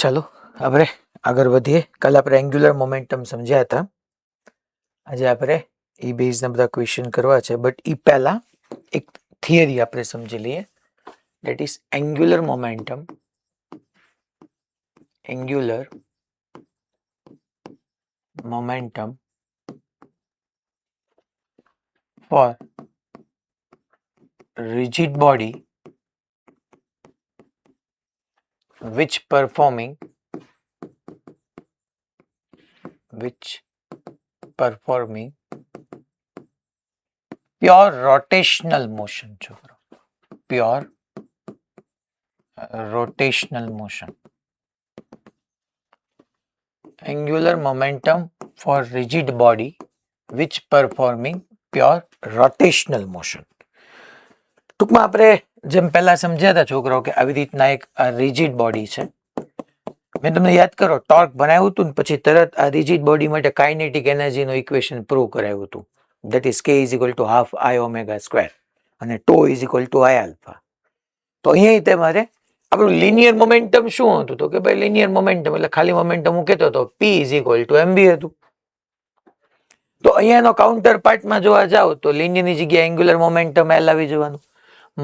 ચાલો આપણે આગળ વધીએ. કાલે આપણે એંગ્યુલર મોમેન્ટમ સમજ્યા હતા. આજે આપણે એ બેઝના બધા ક્વેશ્ચન કરવા છે, બટ એ પહેલા એક થિયરી આપણે સમજી લઈએ. That is angular momentum. Angular momentum for rigid body which performing pure rotational motion. Pure rotational motion. Angular momentum for rigid body which performing pure rotational motion. ટૂંકમાં આપણે જેમ પહેલા સમજ્યા હતા છોકરાઓ કે આવી રીતના એક રિજિડ બોડી છે. મેં તમને યાદ કરો ટોર્ક બનાવ્યું હતું ને પછી તરત આ રિજિડ બોડી માટે કાઇનેટિક એનર્જીનું ઇક્વેશન પ્રૂવ કરાવ્યું હતું. That is K is equal to half I omega square અને tau is equal to I alpha. તો અહીંયા તમારે આપણું લિનિયર મોમેન્ટમ શું હતું? તો કે ભાઈ લિનિયર મોમેન્ટમ એટલે ખાલી મોમેન્ટમ હું કહેતો હતો P is equal two mv હતું. તો અહીંયાનો કાઉન્ટર પાર્ટમાં જોવા જાવ તો લિનિયરની જગ્યાએ એંગ્યુલર મોમેન્ટમ L આવી જવાનું.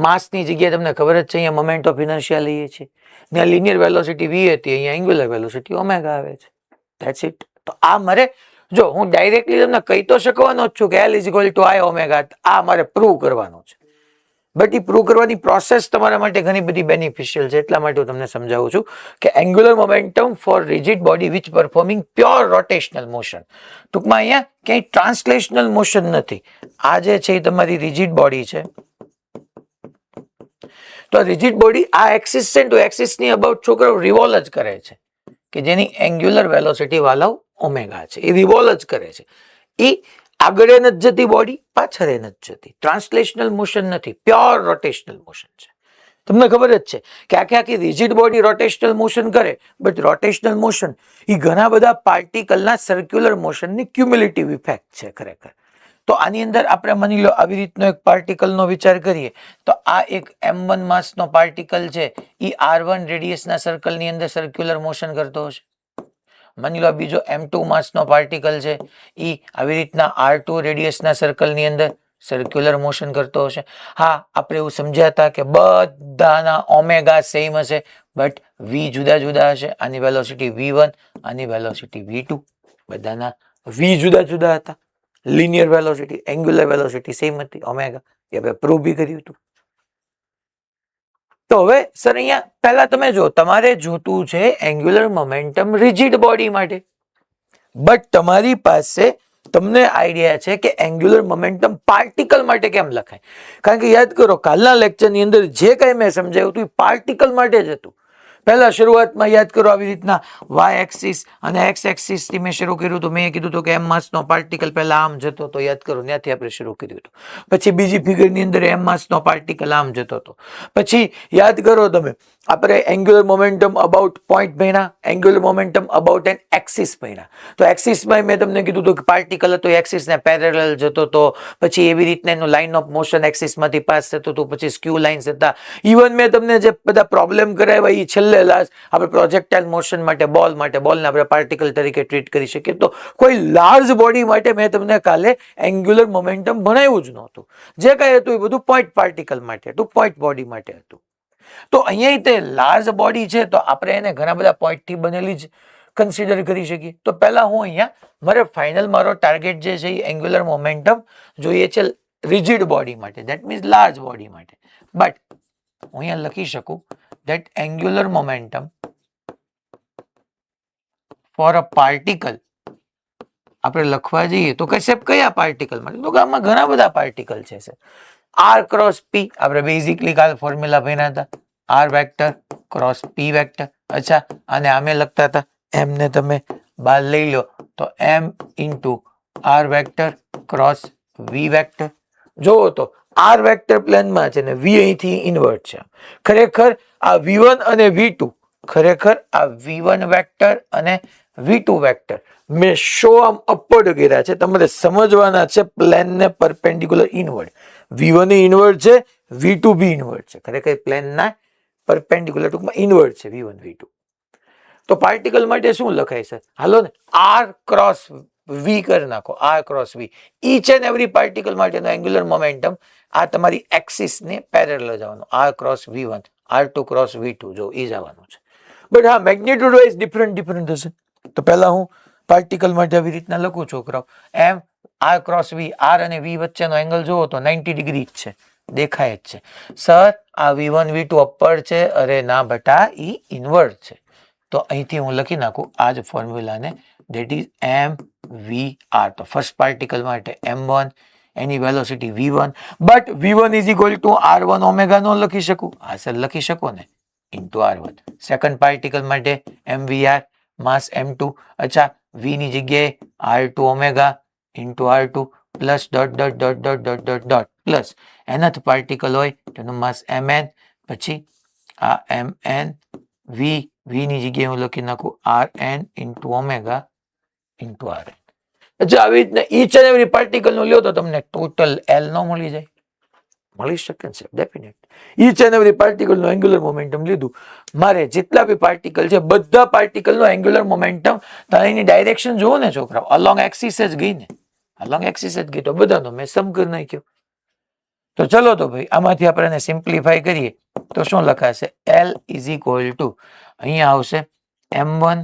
માસની જગ્યાએ તમને ખબર જ છે અહીંયા મોમેન્ટ ઓફ ઇનર્શિયા લઈએ છીએ. ત્યાં લિનિયર વેલોસિટી v હતી, અહીંયા એંગ્યુલર વેલોસિટી ઓમેગા આવે છે. That's it. તો આ મારે જો હું ડાયરેક્ટલી તમને કહી તો શકવાનો જ છું કે L is equal to I omega, આ મારે પ્રૂવ કરવાનો છે. બટ એ પ્રૂવ કરવાની પ્રોસેસ તમારા માટે ઘણી બધી બેનિફિશિયલ છે, એટલા માટે હું તમને સમજાવું છું કે angular momentum for rigid body which performing pure rotational motion. ટૂંકમાં અહીંયા ક્યાંય ટ્રાન્સલેશનલ મોશન નથી. આ જે છે એ તમારી રિજિડ બોડી છે. તો રિજિડ બોડી આ એક્સિસ છે તો એક્સિસની અબાઉટ છોકરો રિવોલ્વ જ કરે છે, કે જેની એંગ્યુલર વેલોસિટી વાળો ઓમેગા છે, એ રિવોલ્વ જ કરે છે. એ આગળ એ નથી જતી બોડી, પાછળ એ નથી જતી. ટ્રાન્સલેશનલ મોશન નથી, પ્યોર રોટેશનલ મોશન છે. તમને ખબર જ છે કે આખી રિજિડ બોડી રોટેશનલ મોશન કરે, બટ રોટેશનલ મોશન એ ઘણા બધા પાર્ટિકલના સર્ક્યુલર મોશનની ક્યુમ્યુલેટિવ ઇફેક્ટ છે ખરેખર. તો આની અંદર આપણે માની લો આવી રીતનો એક પાર્ટિકલનો વિચાર કરીએ તો આ એક m1 માસનો પાર્ટિકલ છે, એ r1 રેડિયસના સર્કલની અંદર સર્ક્યુલર મોશન કરતો હશે. માની લો બીજો m2 માસનો પાર્ટિકલ છે, એ આવી રીતના r2 રેડિયસના સર્કલની અંદર સર્ક્યુલર મોશન કરતો હશે. હા, આપણે એવું સમજ્યા હતા કે બધાના ઓમેગા સેમ હશે, બટ v જુદા જુદા હશે. આની વેલોસિટી v1, આની વેલોસિટી v2, બધાના v જુદા જુદા હતા. Linear velocity, angular velocity same હતી ઓમેગા, એ આપણે પ્રૂવ બી કર્યું હતું. તો હવે સર અહીંયા પહેલા તમે જો તમારે જોતું છે એંગ્યુલર મોમેન્ટમ રિજિડ બોડી માટે, બટ તમારી પાસે તમને આઈડિયા છે કે એંગ્યુલર મોમેન્ટમ પાર્ટિકલ માટે કેમ લખાય? કારણ કે યાદ કરો કાલના લેક્ચરની અંદર જે કંઈ મેં સમજાવ્યું હતું એ પાર્ટિકલ માટે જ હતું. પહેલા શરૂઆતમાં યાદ કરો આવી રીતના વાય એક્સિસ અને એક્સ એક્સિસ થી મેં શરૂ કર્યું હતું. મેં કીધું હતું કે m માસનો પાર્ટિકલ પહેલા આમ જતો હતો, યાદ કરો ત્યાંથી આપણે શરૂ કર્યું હતું. પછી બીજી ફિગરની અંદર m માસનો પાર્ટિકલ આમ જતો હતો. પછી યાદ કરો તમે આપણે એંગ્યુલર મોમેન્ટમ અબાઉટ પોઈન્ટ ભણ્યા, angular momentum about an axis ભણ્યા. તો એક્સિસમાં મેં તમને કીધું હતું કે પાર્ટિકલ હતો એક્સિસને પેરેલલ જતો હતો. પછી એવી રીતના એનું લાઇન ઓફ મોશન એક્સિસમાંથી પાસ થતું હતું. પછી સ્ક્યુ લાઇન્સ હતા. ઇવન મેં તમને જે બધા પ્રોબ્લેમ કરાવ્યા એ છેલ્લે લાસ્ટ આપણે પ્રોજેક્ટાઇલ મોશન માટે બોલને આપણે પાર્ટિકલ તરીકે ટ્રીટ કરી શકીએ. તો કોઈ લાર્જ બોડી માટે મેં તમને કાલે એંગ્યુલર મોમેન્ટમ ભણાવ્યું જ નહોતું. જે કાંઈ હતું એ બધું પોઈન્ટ પાર્ટિકલ માટે હતું, પોઈન્ટ બોડી માટે હતું. તો અહીંયા તે લાર્જ બોડી છે તો આપણે એને ઘણા બધા પોઈન્ટથી બનેલી જ કન્સિડર કરી શકીએ. તો પહેલા હું અહીંયા મારે ફાઇનલ મારો ટાર્ગેટ જે છે એ એંગ્યુલર મોમેન્ટમ જોઈએ છે રિજિડ બોડી માટે, દેટ મીન્સ લાર્જ બોડી માટે. બટ હું અહીંયા લખી શકું that angular momentum for a particle આપણે લખવા જઈએ તો કયા પાર્ટિકલ માટે? તો આમાં ઘણા બધા પાર્ટિકલ છે સર. r ક્રોસ p આપણે બેઝિકલી કાલ ફોર્મ્યુલા ભણ્યા હતા, r vector cross p vector. અચ્છા, અને આમે લખતા હતા m ને તમે બાર લઈ લો તો m into r vector cross v vector. જોવો તો r વેક્ટર પ્લેનમાં છે ને v અહીંથી ઇન્વર્ટ છે. ખરેખર આ v1 અને v2, ખરેખર આ v1 વેક્ટર અને v2 વેક્ટર મેં શો આમ અપવર્ડ કર્યા છે. તમારે સમજવાના છે પ્લેનને પરપેન્ડિક્યુલર ઇનવર્ડ. v1 એ ઇનવર્ડ છે, v2 બી ઇનવર્ડ છે. ખરેખર પ્લેનના પરપેન્ડિક્યુલર ટૂંકમાં ઇનવર્ડ છે v1 v2. તો પાર્ટિકલ માટે શું લખાય છે? હાલો ને, આર ક્રોસ વી કરી નાખો, R cross V. Each and every particle માટેનો એંગ્યુલર મોમેન્ટમ આ તમારી એક્સિસ ને પેરેલલ જવાનું, R cross V1, R2 cross V2, જો ઈ જવાનું છે. બટ હા, મેગ્નિટ્યુડ વાઇઝ ડિફરન્ટ હશે. તો પહેલા હું પાર્ટિકલ માટે આવી રીતના લખું છોકરાઓ, એમ આર ક્રોસ વી, આર અને વી વચ્ચેનો એંગલ જુઓ તો 90 ડિગ્રી જ છે, દેખાય જ છે. સર આ V1 V2 અપર છે, અરે ના બટા, ઈ ઇનવર્ડ છે. તો અહીંથી હું લખી નાખું આ જ ફોર્મ્યુલાને, that is M V R. તો ફર્સ્ટ પાર્ટિકલ માટે M1, એની velocity V1, but V1 is equal to R1 omega નો લખી શકું? હા સર લખી શકો ને, ઇન્ટુ R1. સેકન્ડ પાર્ટિકલ માટે MVR, માસ M2, અચ્છા V ની જગ્યાએ R2 omega into R2 plus dot dot dot dot dot dot dot plus nth particle હોય તેનું માસ Mn, પછી આ Mn V ની જગ્યાએ હું લખી નાખું Rn into omega into Rn. અચ્છા આવી રીતના ઈચ એન્ડ એવરી પાર્ટિકલ નું લ્યો તો તમને ટોટલ L નો મળી જાય? મળી શકે છે definite. Inch and every particle નું એંગ્યુલર મોમેન્ટમ લીધું, મારે જેટલા બી પાર્ટિકલ છે બધા પાર્ટિકલ નો એંગ્યુલર મોમેન્ટમ, એની ડાયરેક્શન જુઓ ને છોકરાઓ, અલોંગ એક્સિસ જ ગઈ ને, અલોંગ એક્સિસ જ ગઈ, તો બધાનો મેં સમ કરી નાખ્યો. તો ચલો તો ભાઈ આમાંથી આપણે સિમ્પ્લિફાય કરીએ તો શું લખાશે? L ઇઝ ઇક્વલ ટુ અહીંયા આવશે M1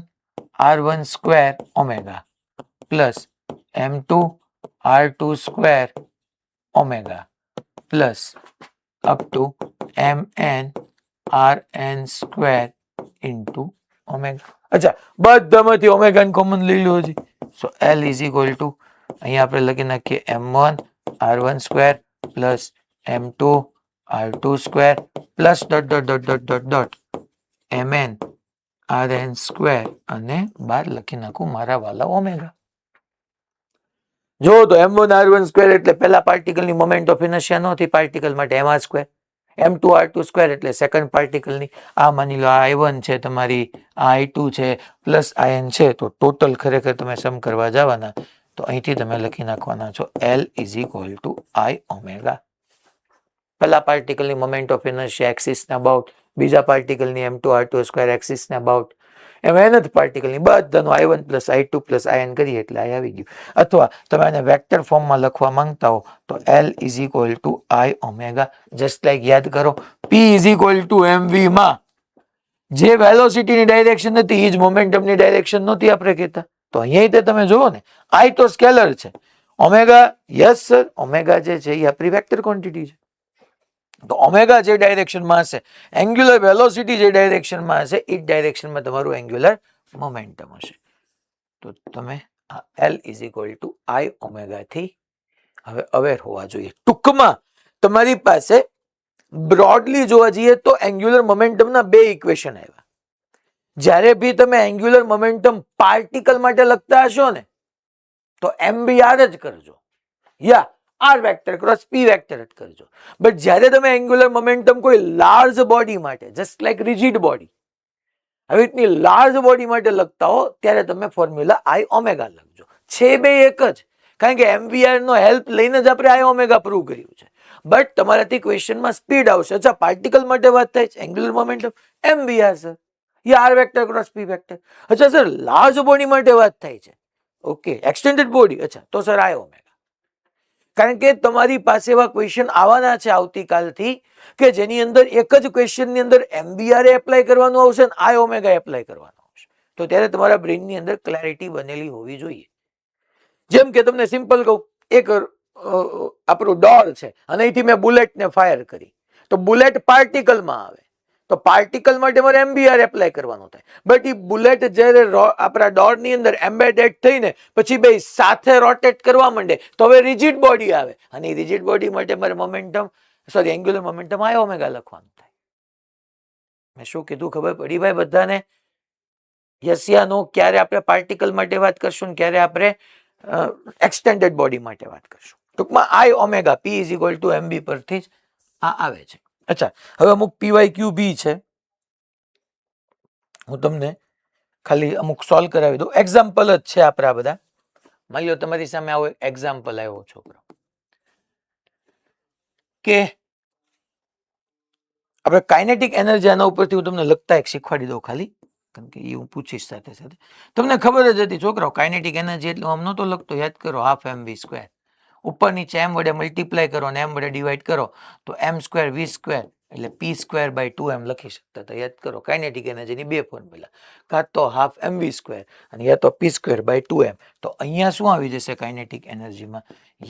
R1 square omega plus M2 R2 square omega plus up to Mn Rn square into omega. અચ્છા બધામાંથી ઓમેગા કોમન લઈ લો હજી. સો L ઇઝ ઇક્વલ ટુ અહીંયા આપણે લખી નાખીએ M1 R1 square plus M2 R2 square plus dot dot dot dot dot dot Mn Rn square અને બાર લખી નાખું મારા વાલા ઓમેગા. જો તો M1 R1 સ્ક્વેર એટલે પહેલા પાર્ટિકલની મોમેન્ટ ઓફ ઇનર્શિયા નો હતી પાર્ટિકલ માટે M R square, M2 R2 square એટલે સેકન્ડ પાર્ટિકલની, આ માની લો આ I1 છે તમારી, આ I2 છે પ્લસ In છે, તો ટોટલ ખરેખર તમે સમ કરવા જવાના તો અહીંથી તમે લખી નાખવાના છો L is equal to I omega. પહેલા પાર્ટિકલની મોમેન્ટ ઓફ ઇનર્શિયા એક્સિસ ના અબાઉટ, બીજા પાર્ટિકલની M2 R2 સ્ક્વેર એક્સિસ ના અબાઉટ, એમ nth પાર્ટિકલની બધાનું I1 plus I2 plus In કરીએ એટલે I આવી ગયું. અથવા તમે આને વેક્ટર ફોર્મમાં લખવા માંગતા હો તો L is equal to I omega. Just like યાદ કરો, P is equal two MV માં જે વેલોસિટીની ડાયરેક્શન હતી એ જ મોમેન્ટમની ડાયરેક્શન નહોતી આપણે કહેતા. તો અહીંયા તમે જુઓ ને, I તો સ્કેલર છે, ઓમેગા યસ સર, ઓમેગા જે છે એ આપણી વેક્ટર ક્વોન્ટિટી છે. તો ઓમેગા જે ડાયરેક્શનમાં હશે, એંગ્યુલર વેલોસિટી જે ડાયરેક્શનમાં હશે, એ ડાયરેક્શનમાં તમારું એંગ્યુલર મોમેન્ટમ હશે. તો તમે L is equal to I omega થી હવે અવેર હોવા જોઈએ. ટૂંકમાં તમારી પાસે બ્રોડલી જોવા જઈએ તો એંગ્યુલર મોમેન્ટમના બે ઇક્વેશન આવ્યા. જ્યારે બી તમે એંગ્યુલર મોમેન્ટમ પાર્ટિકલ માટે લખતા હશો ને તો MBR જ કરજો, યા R vector cross P vector જ કરજો. બટ જ્યારે તમે એંગ્યુલર મોમેન્ટમ કોઈ લાર્જ બોડી માટે, જસ્ટ લાઈક રિજિડ બોડી, આવી રીતની લાર્જ બોડી માટે લખતા હો ત્યારે તમે ફોર્મ્યુલા I ઓમેગા લખજો. છે બે એક જ, કારણ કે MVR નો હેલ્પ લઈને જ આપણે I ઓમેગા પ્રૂવ કર્યું છે. બટ તમારાથી ક્વેશ્ચનમાં સ્પીડ આવશે. અચ્છા પાર્ટિકલ માટે વાત થાય છે, એંગ્યુલર મોમેન્ટમ MVR સર, યા R vector cross P vector. અચ્છા સર લાર્જ બોડી માટે વાત થાય છે, ઓકે એક્સટેન્ડેડ બોડી, અચ્છા તો સર I ઓમેગા. કારણ કે તમારી પાસે એવા ક્વેશ્ચન આવવાના છે આવતીકાલથી કે જેની અંદર એક જ ક્વેશ્ચનની અંદર MVR એપ્લાય કરવાનું આવશે અને I ઓમેગા એપ્લાય કરવાનું આવશે. તો ત્યારે તમારા બ્રેનની અંદર ક્લેરિટી બનેલી હોવી જોઈએ. જેમ કે તમને સિમ્પલ કહું, એક આપણું ડોર છે અને અહીંથી મેં બુલેટને ફાયર કરી, તો બુલેટ પાર્ટિકલમાં આવે, તો પાર્ટિકલ માટે મારે MVR એપ્લાય કરવાનું થાય. બટ એ બુલેટ જ્યારે આપણા ડોરની અંદર એમ્બેડેડ થઈને પછી બે સાથે રોટેટ કરવા માંડે તો હવે રિજિડ બોડી આવે, અને એ રિજિડ બોડી માટે મારે momentum sorry angular momentum I omega લખવાનું થાય. મેં શું કીધું ખબર પડી ભાઈ બધાને? યસ યા નો? ક્યારે આપણે પાર્ટિકલ માટે વાત કરશું, ક્યારે આપણે એક્સટેન્ડેડ બોડી માટે વાત કરશું. ટૂંકમાં I omega P is equal to MB પરથી જ આ આવે છે. અચ્છા હવે અમુક PYQ બી છે, હું તમને ખાલી અમુક સોલ્વ કરાવી દઉં. એક્ઝામ્પલ જ છે આપણા બધા. માની લો તમારી સામે આવો એક્ઝામ્પલ આવ્યો છોકરો કે આપણે કાઇનેટિક એનર્જી, આના ઉપરથી હું તમને લખતા એક શીખવાડી દઉં ખાલી. કારણ કે એ હું પૂછીશ સાથે સાથે. તમને ખબર જ હતી છોકરાઓ, કાઇનેટિક એનર્જી એટલે આમ નહોતો લખતો, યાદ કરો, હાફ એમ વી સ્ક્વેર. ઉપર નીચે એમ વડે મલ્ટીપ્લાય કરો અને એમ વડે ડિવાઈડ કરો તો એમ સ્ક્વેર વી સ્ક્વેર એટલે પી સ્ક્વેર બાય 2m લખી શકતા હતા. યાદ કરો, કાઇનેટિક એનર્જીની બે ફોર્મ્યુલા, કાં તો હાફ એમ વી સ્ક્વેર અને યા તો પી સ્ક્વેર બાય 2m. તો અહીંયા શું આવી જશે કાઇનેટિક એનર્જીમાં?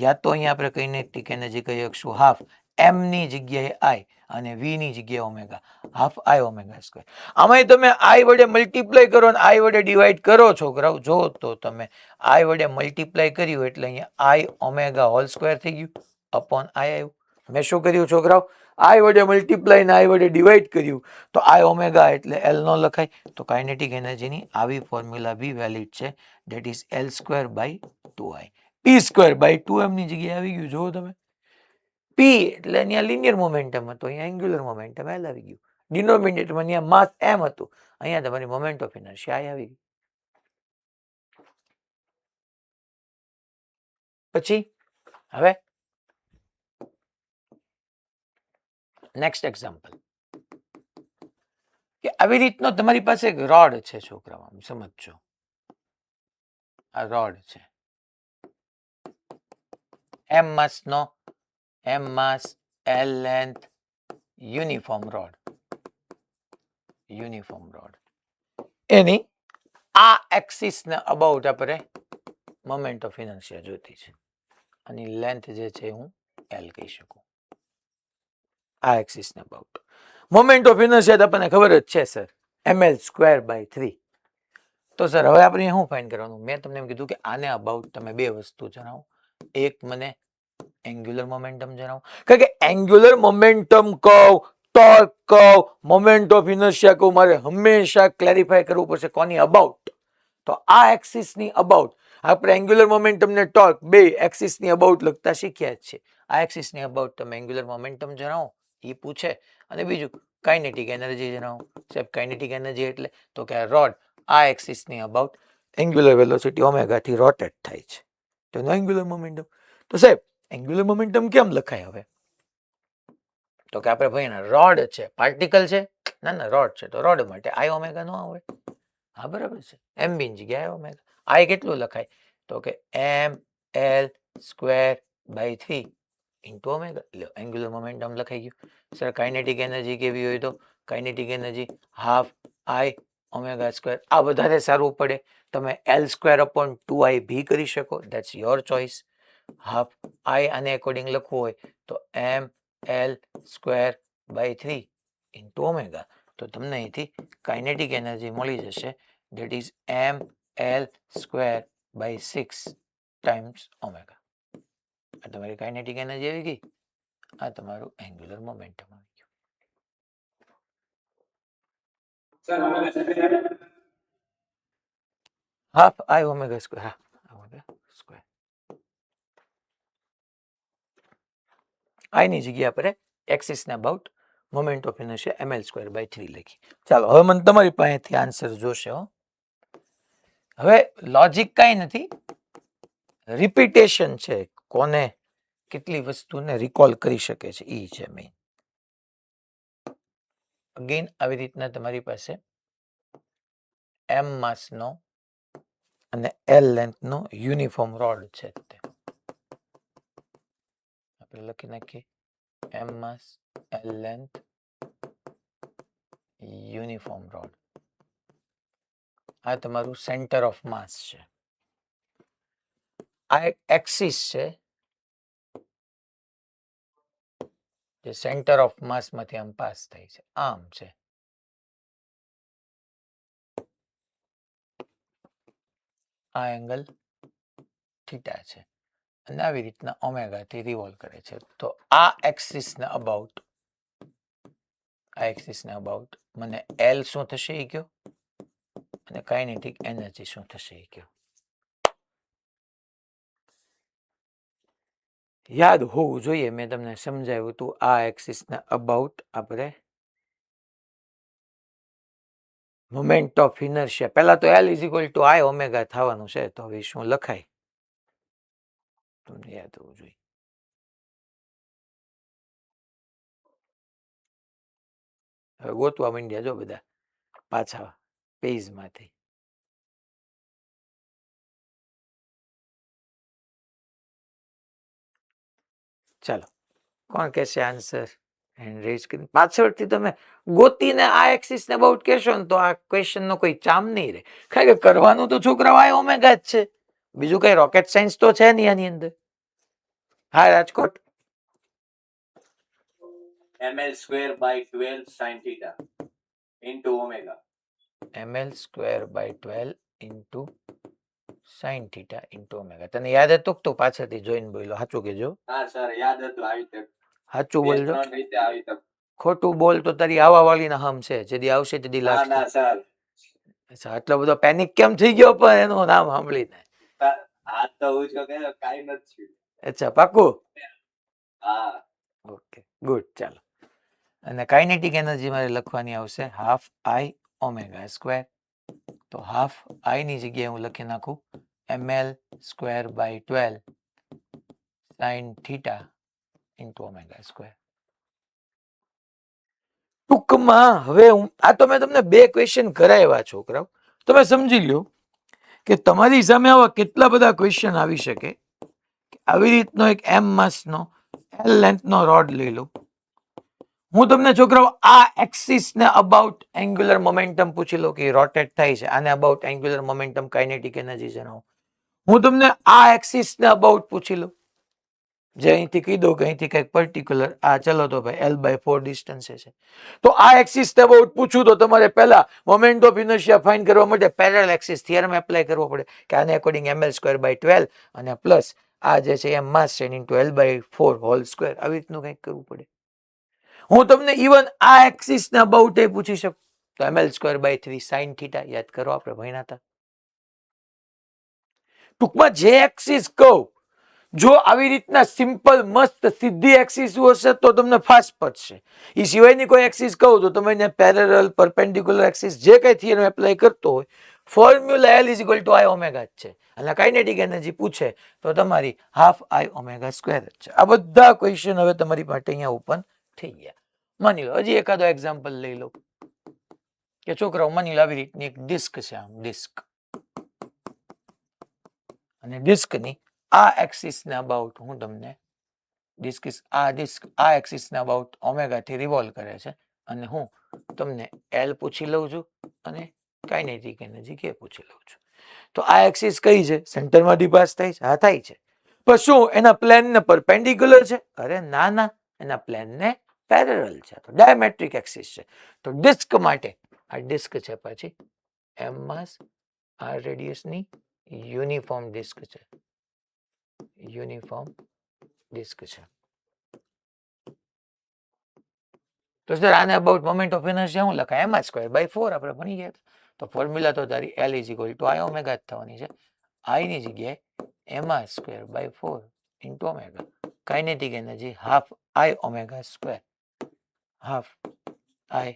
યા તો અહીંયા આપણે કાઇનેટિક એનર્જી કહી શકશું હાફ એમ ની જગ્યાએ આઈ અને વી ની જગ્યાએ omega, half I omega square. આમાં તમે આઈ વડે મલ્ટીપ્લાય કરો અને આઈ વડે ડિવાઈડ કરો છોકરાઓ, જો તો તમે આઈ વડે મલ્ટીપ્લાય કર્યું એટલે અહીંયા આઈ ઓમેગા હોલ સ્ક્વેર થઈ ગયું અપોન આઈ આવ્યું. મેં શું કર્યું છોકરાઓ? આઈ વડે મલ્ટીપ્લાય ને આઈ વડે ડિવાઈડ કર્યું તો આઈ ઓમેગા એટલે એલ નો લખાય. તો કાઇનેટિક એનર્જીની આવી ફોર્મ્યુલા બી વેલિડ છે, that is L square by 2i. P square by 2m ની જગ્યાએ આવી ગયું. જુઓ તમે, પી એટલે અહીંયા લિનિયર મોમેન્ટમ હતો, અહીંયા એંગ્યુલર મોમેન્ટમ એલ આવી ગયું. ડિનોમિનેટરમાં અહીંયા માસ એમ હતું, અહીંયા તમારી મોમેન્ટ ઓફ ઇનર્શિયા આવી ગઈ. પછી હવે નેક્સ્ટ એક્ઝામ્પલ, કે આવી રીતનો તમારી પાસે એક રોડ છે છોકરાઓ, સમજજો. આ રોડ છે, એમ માસ નો, M mass, L length, uniform rod, uniform rod. એની આ એક્સિસ ને અબાઉટ આપણે મોમેન્ટ ઓફ ઇનર્શિયા જોતી છે અને લેન્થ જે છે હું એલ કહી શકું. આ એક્સિસ ને અબાઉટ મોમેન્ટ ઓફ ઇનર્શિયા આપણને ખબર જ છે સર, ml સ્ક્વેર બાય 3. તો સર હવે આપણે શું ફાઇન્ડ કરવાનું? મેં તમને એમ કીધું કે આને અબાઉટ તમે બે વસ્તુ જણાવો. એક મને એંગ્યુલર મોમેન્ટમ જણાવો, કારણ કે એંગ્યુલર મોમેન્ટમ કહું, ટોર્ક કહું, મોમેન્ટ ઓફ ઇનર્શિયા કહું, મારે હંમેશા ક્લેરિફાય કરવું પડશે કોની અબાઉટ. તો આ એક્સિસ ની અબાઉટ આપણે એંગ્યુલર મોમેન્ટમ ને ટોર્ક બે એક્સિસ ની અબાઉટ લખતા શીખ્યા જ છે. આ એક્સિસ ની અબાઉટ તમે એંગ્યુલર મોમેન્ટમ જણાવો એ પૂછે, અને બીજું કાઇનેટિક એનર્જી જણાવો. સાહેબ કાઇનેટિક એનર્જી એટલે તો કે રોડ આ એક્સિસ ની અબાઉટ એંગ્યુલર વેલોસિટી ઓમેગા થી રોટેટ થાય છે, તો એંગ્યુલર મોમેન્ટમ. તો સાહેબ એંગ્યુલર મોમેન્ટમ કેમ લખાય હવે? તો કે આપણે ભાઈ રોડ છે, પાર્ટિકલ છે, ના ના રોડ છે તો રોડ માટે આઈ ઓમેગા નો આવે. હા બરાબર છે, એમ બી ની જગ્યાએ ઓમેગા. આઈ કેટલું લખાય? તો કે M L square by 3 into omega, એટલે એંગ્યુલર મોમેન્ટમ લખાઈ ગયું. સર કાઇનેટિક એનર્જી કેવી હોય? તો kinetic energy half I omega square. આ વધારે સારું પડે, તમે એલ સ્ક્વેર અપોન 2i ભી કરી શકો, that's your choice. Half I આને એકોર્ડિંગ લખવું હોય તો M L square by 3 into omega. તો તમને અહીંથી કાઇનેટિક એનર્જી મળી જશે, that is M L square by 6 times omega. આ તમારી કાઇનેટિક એનર્જી આવી ગઈ, આ તમારું એંગ્યુલર મોમેન્ટમ આવી ગયું. હાફ આઈ ઓમેગા સ્ક્વેર, હા ઓમેગા સ્ક્વેર. આઈ ની જગ્યા પર એક્સિસ ના about moment of inertia ml square by 3 લખી. ચાલો હવે મને તમારી પાસેથી આન્સર જોશે હો. હવે લોજિક કાંઈ નથી, રિપીટેશન છે. કોને કેટલી વસ્તુને રિકોલ કરી શકે છે એ છે મેઇન. અગેન આવી રીતના તમારી પાસે એમ માસ નો અને એલ લેન્થ નો યુનિફોર્મ રોડ છે. આપણે લખી નાખીએ એમ mass L length uniform road. આ તમારું સેન્ટર ઓફ માસ છે. આ એક એક્સિસ છે જે સેન્ટર ઓફ માસ માંથી આમ પાસ થાય છે, આમ છે. આ એંગલ થીટા છે અને આવી રીતના ઓમેગા થી રિવોલ્વ કરે છે. તો આ એક્સિસ ને અબાઉટ, આ એક્સિસ ને અબાઉટ મને એલ શું થશે એ કયો, અને કાઇનેટિક એનર્જી શું થશે એ કયો. યાદ હોવું જોઈએ, મેં તમને સમજાવ્યું હતું આ એક્સિસ ને અબાઉટ આપણે મોમેન્ટ ઓફ ઇનર્શિયા, પહેલા તો L is equal two I omega થવાનું છે. તો હવે શું લખાય તમને યાદ હોવું જોઈએ. હવે ગોતવા માંડ્યા જો બધા પાછા. પેજમાંથી. ચાલો, કોણ કહેશે આન્સર? હેન્ડ રેઝ કરીને પાછળથી તમે ગોતીને આ એક્સિસ ને અબાઉટ કહેશો ને તો આ ક્વેશ્ચન નો કોઈ ચામ નહીં રહે. કારણ કે કરવાનું તો છોકરાઓ આ ઓમેગા જ છે, બીજું કઈ રોકેટ સાયન્સ તો છે નહીં આની અંદર. હા Rajkot. ml square by 12 sin theta into omega. ml square by 12 into sin theta into omega. તને યાદ હતું તો પાછળથી જોઈને બોલો, સાચું કેજો. હા સર યાદ હતું. આવી રીતે સાચું બોલજો, ત્રણ રીતે આવી રીતે. ખોટું બોલ તો તારી આવા વાળી ના હમ છે, જેદી આવશે તેદી ના લાગશે. ના સર, અચ્છા, આટલો બધો પેનિક કેમ થઈ ગયો પણ એનું નામ સાંભળીને? આ તો હું જો કે કાઈ નથી. અચ્છા, પાકું? હા ઓકે ગુડ. ચાલો, અને કાઇનેટિક એનર્જી મારે લખવાની આવશે હાફ આઈ ઓમેગા સ્ક્વેર. તો હાફ આઈ ની જગ્યાએ હું લખી નાખું ml square by 12 sin theta into omega square. ટૂંકમાં હવે આ તો મેં તમને બે ક્વેશ્ચન કરાવ્યા છોકરાઓ, તમે સમજી લ્યો કે તમારી સામે આવા કેટલા બધા ક્વેશ્ચન આવી શકે. આવી રીતનો એક એમ માસનો એલ લેન્થનો રોડ લઈ લો. હું તમને છોકરાઓ આ એક્સિસ ને અબાઉટ એંગ્યુલર મોમેન્ટમ પૂછી લો કે રોટેટ થાય છે, આને about angular momentum kinetic energy જણાવો. હું તમને આ એક્સિસ ને અબાઉટ પૂછી લો, જે અહીંથી કહી દો કે અહીંથી કંઈક પર્ટિક્યુલર આ ચલો તો ભાઈ L/4 ડિસ્ટન્સ છે, તો આ એક્સિસ ને અબાઉટ પૂછું તો તમારે પહેલા મોમેન્ટ ઓફ ઇનર્શિયા ફાઇન્ડ કરવા માટે પેરેલલ એક્સિસ થિયરમ એપ્લાય કરવો પડે કે આને અકોર્ડિંગ ml સ્ક્વેર બાય 12 અને પ્લસ આ જે છે એમ માસ છે ઇન્ટુ L/4 હોલ સ્ક્વેર, આવી રીતનું કંઈક કરવું પડે. હું તમને ઇવન આ એક્સિસ ને અબાઉટ એ પૂછી શકું તો ml square by 3 sin theta, યાદ કરો આપણે ભણ્યા હતા. ટૂંકમાં જે એક્સિસ કહું, જો આવી રીતના સિમ્પલ મસ્ત સીધી એક્સિસ હશે તો તમને ફાસ્ટ પડશે. એ સિવાયની કોઈ એક્સિસ કહું તો તમે એને પેરેલલ પરપેન્ડિક્યુલર એક્સિસ જે કઈ થિયરમ એપ્લાય કરતો હોય, formula L is equal to I omega જ છે. અને કાઇનેટિક એનર્જી પૂછે તો તમારી હાફ I ઓમેગા સ્ક્વેર જ છે. આ બધા ક્વેશ્ચન હવે તમારી માટે અહીંયા ઓપન થઈ ગયા. માની લો હજી એકાદો એક્ઝામ્પલ લઈ લો કે છોકરાઓ માની લો આવી રીતની એક ડિસ્ક છે, આમ ડિસ્ક, અને ડિસ્કની આ એક્સિસ ને અબાઉટ હું તમને ડિસ્ક આ એક્સિસ ને અબાઉટ ઓમેગા થી રિવોલ્વ કરે છે, અને હું તમને L પૂછી લઉં છું અને કાઇનેટિક એનર્જી કે પૂછી લઉં છું. તો આ એક્સિસ કઈ છે? સેન્ટરમાંથી પાસ થાય છે? હા થાય છે. પણ શું એના પ્લેન ને પરપેન્ડિક્યુલર છે? અરે ના ના, એના પ્લેન ને પેરેલલ છે, તો ડાયમેટ્રિક એક્સિસ છે. તો ડિસ્ક માટે આ ડિસ્ક છે, પછી એમ માસ આ રેડિયસ ની યુનિફોર્મ ડિસ્ક છે, યુનિફોર્મ ડિસ્ક છે. તો સર આને અબાઉટ મોમેન્ટ ઓફ ઇનર્શિયા શું લખાય? એમ સ્ક્વેર બાય 4 આપણે ભણી ગયા હતા. તો ફોર્મ્યુલા તો તારી L is equal to I omega જ થવાની છે. I ની જગ્યાએ M square by 4 into omega. Kinetic energy half I omega square, half I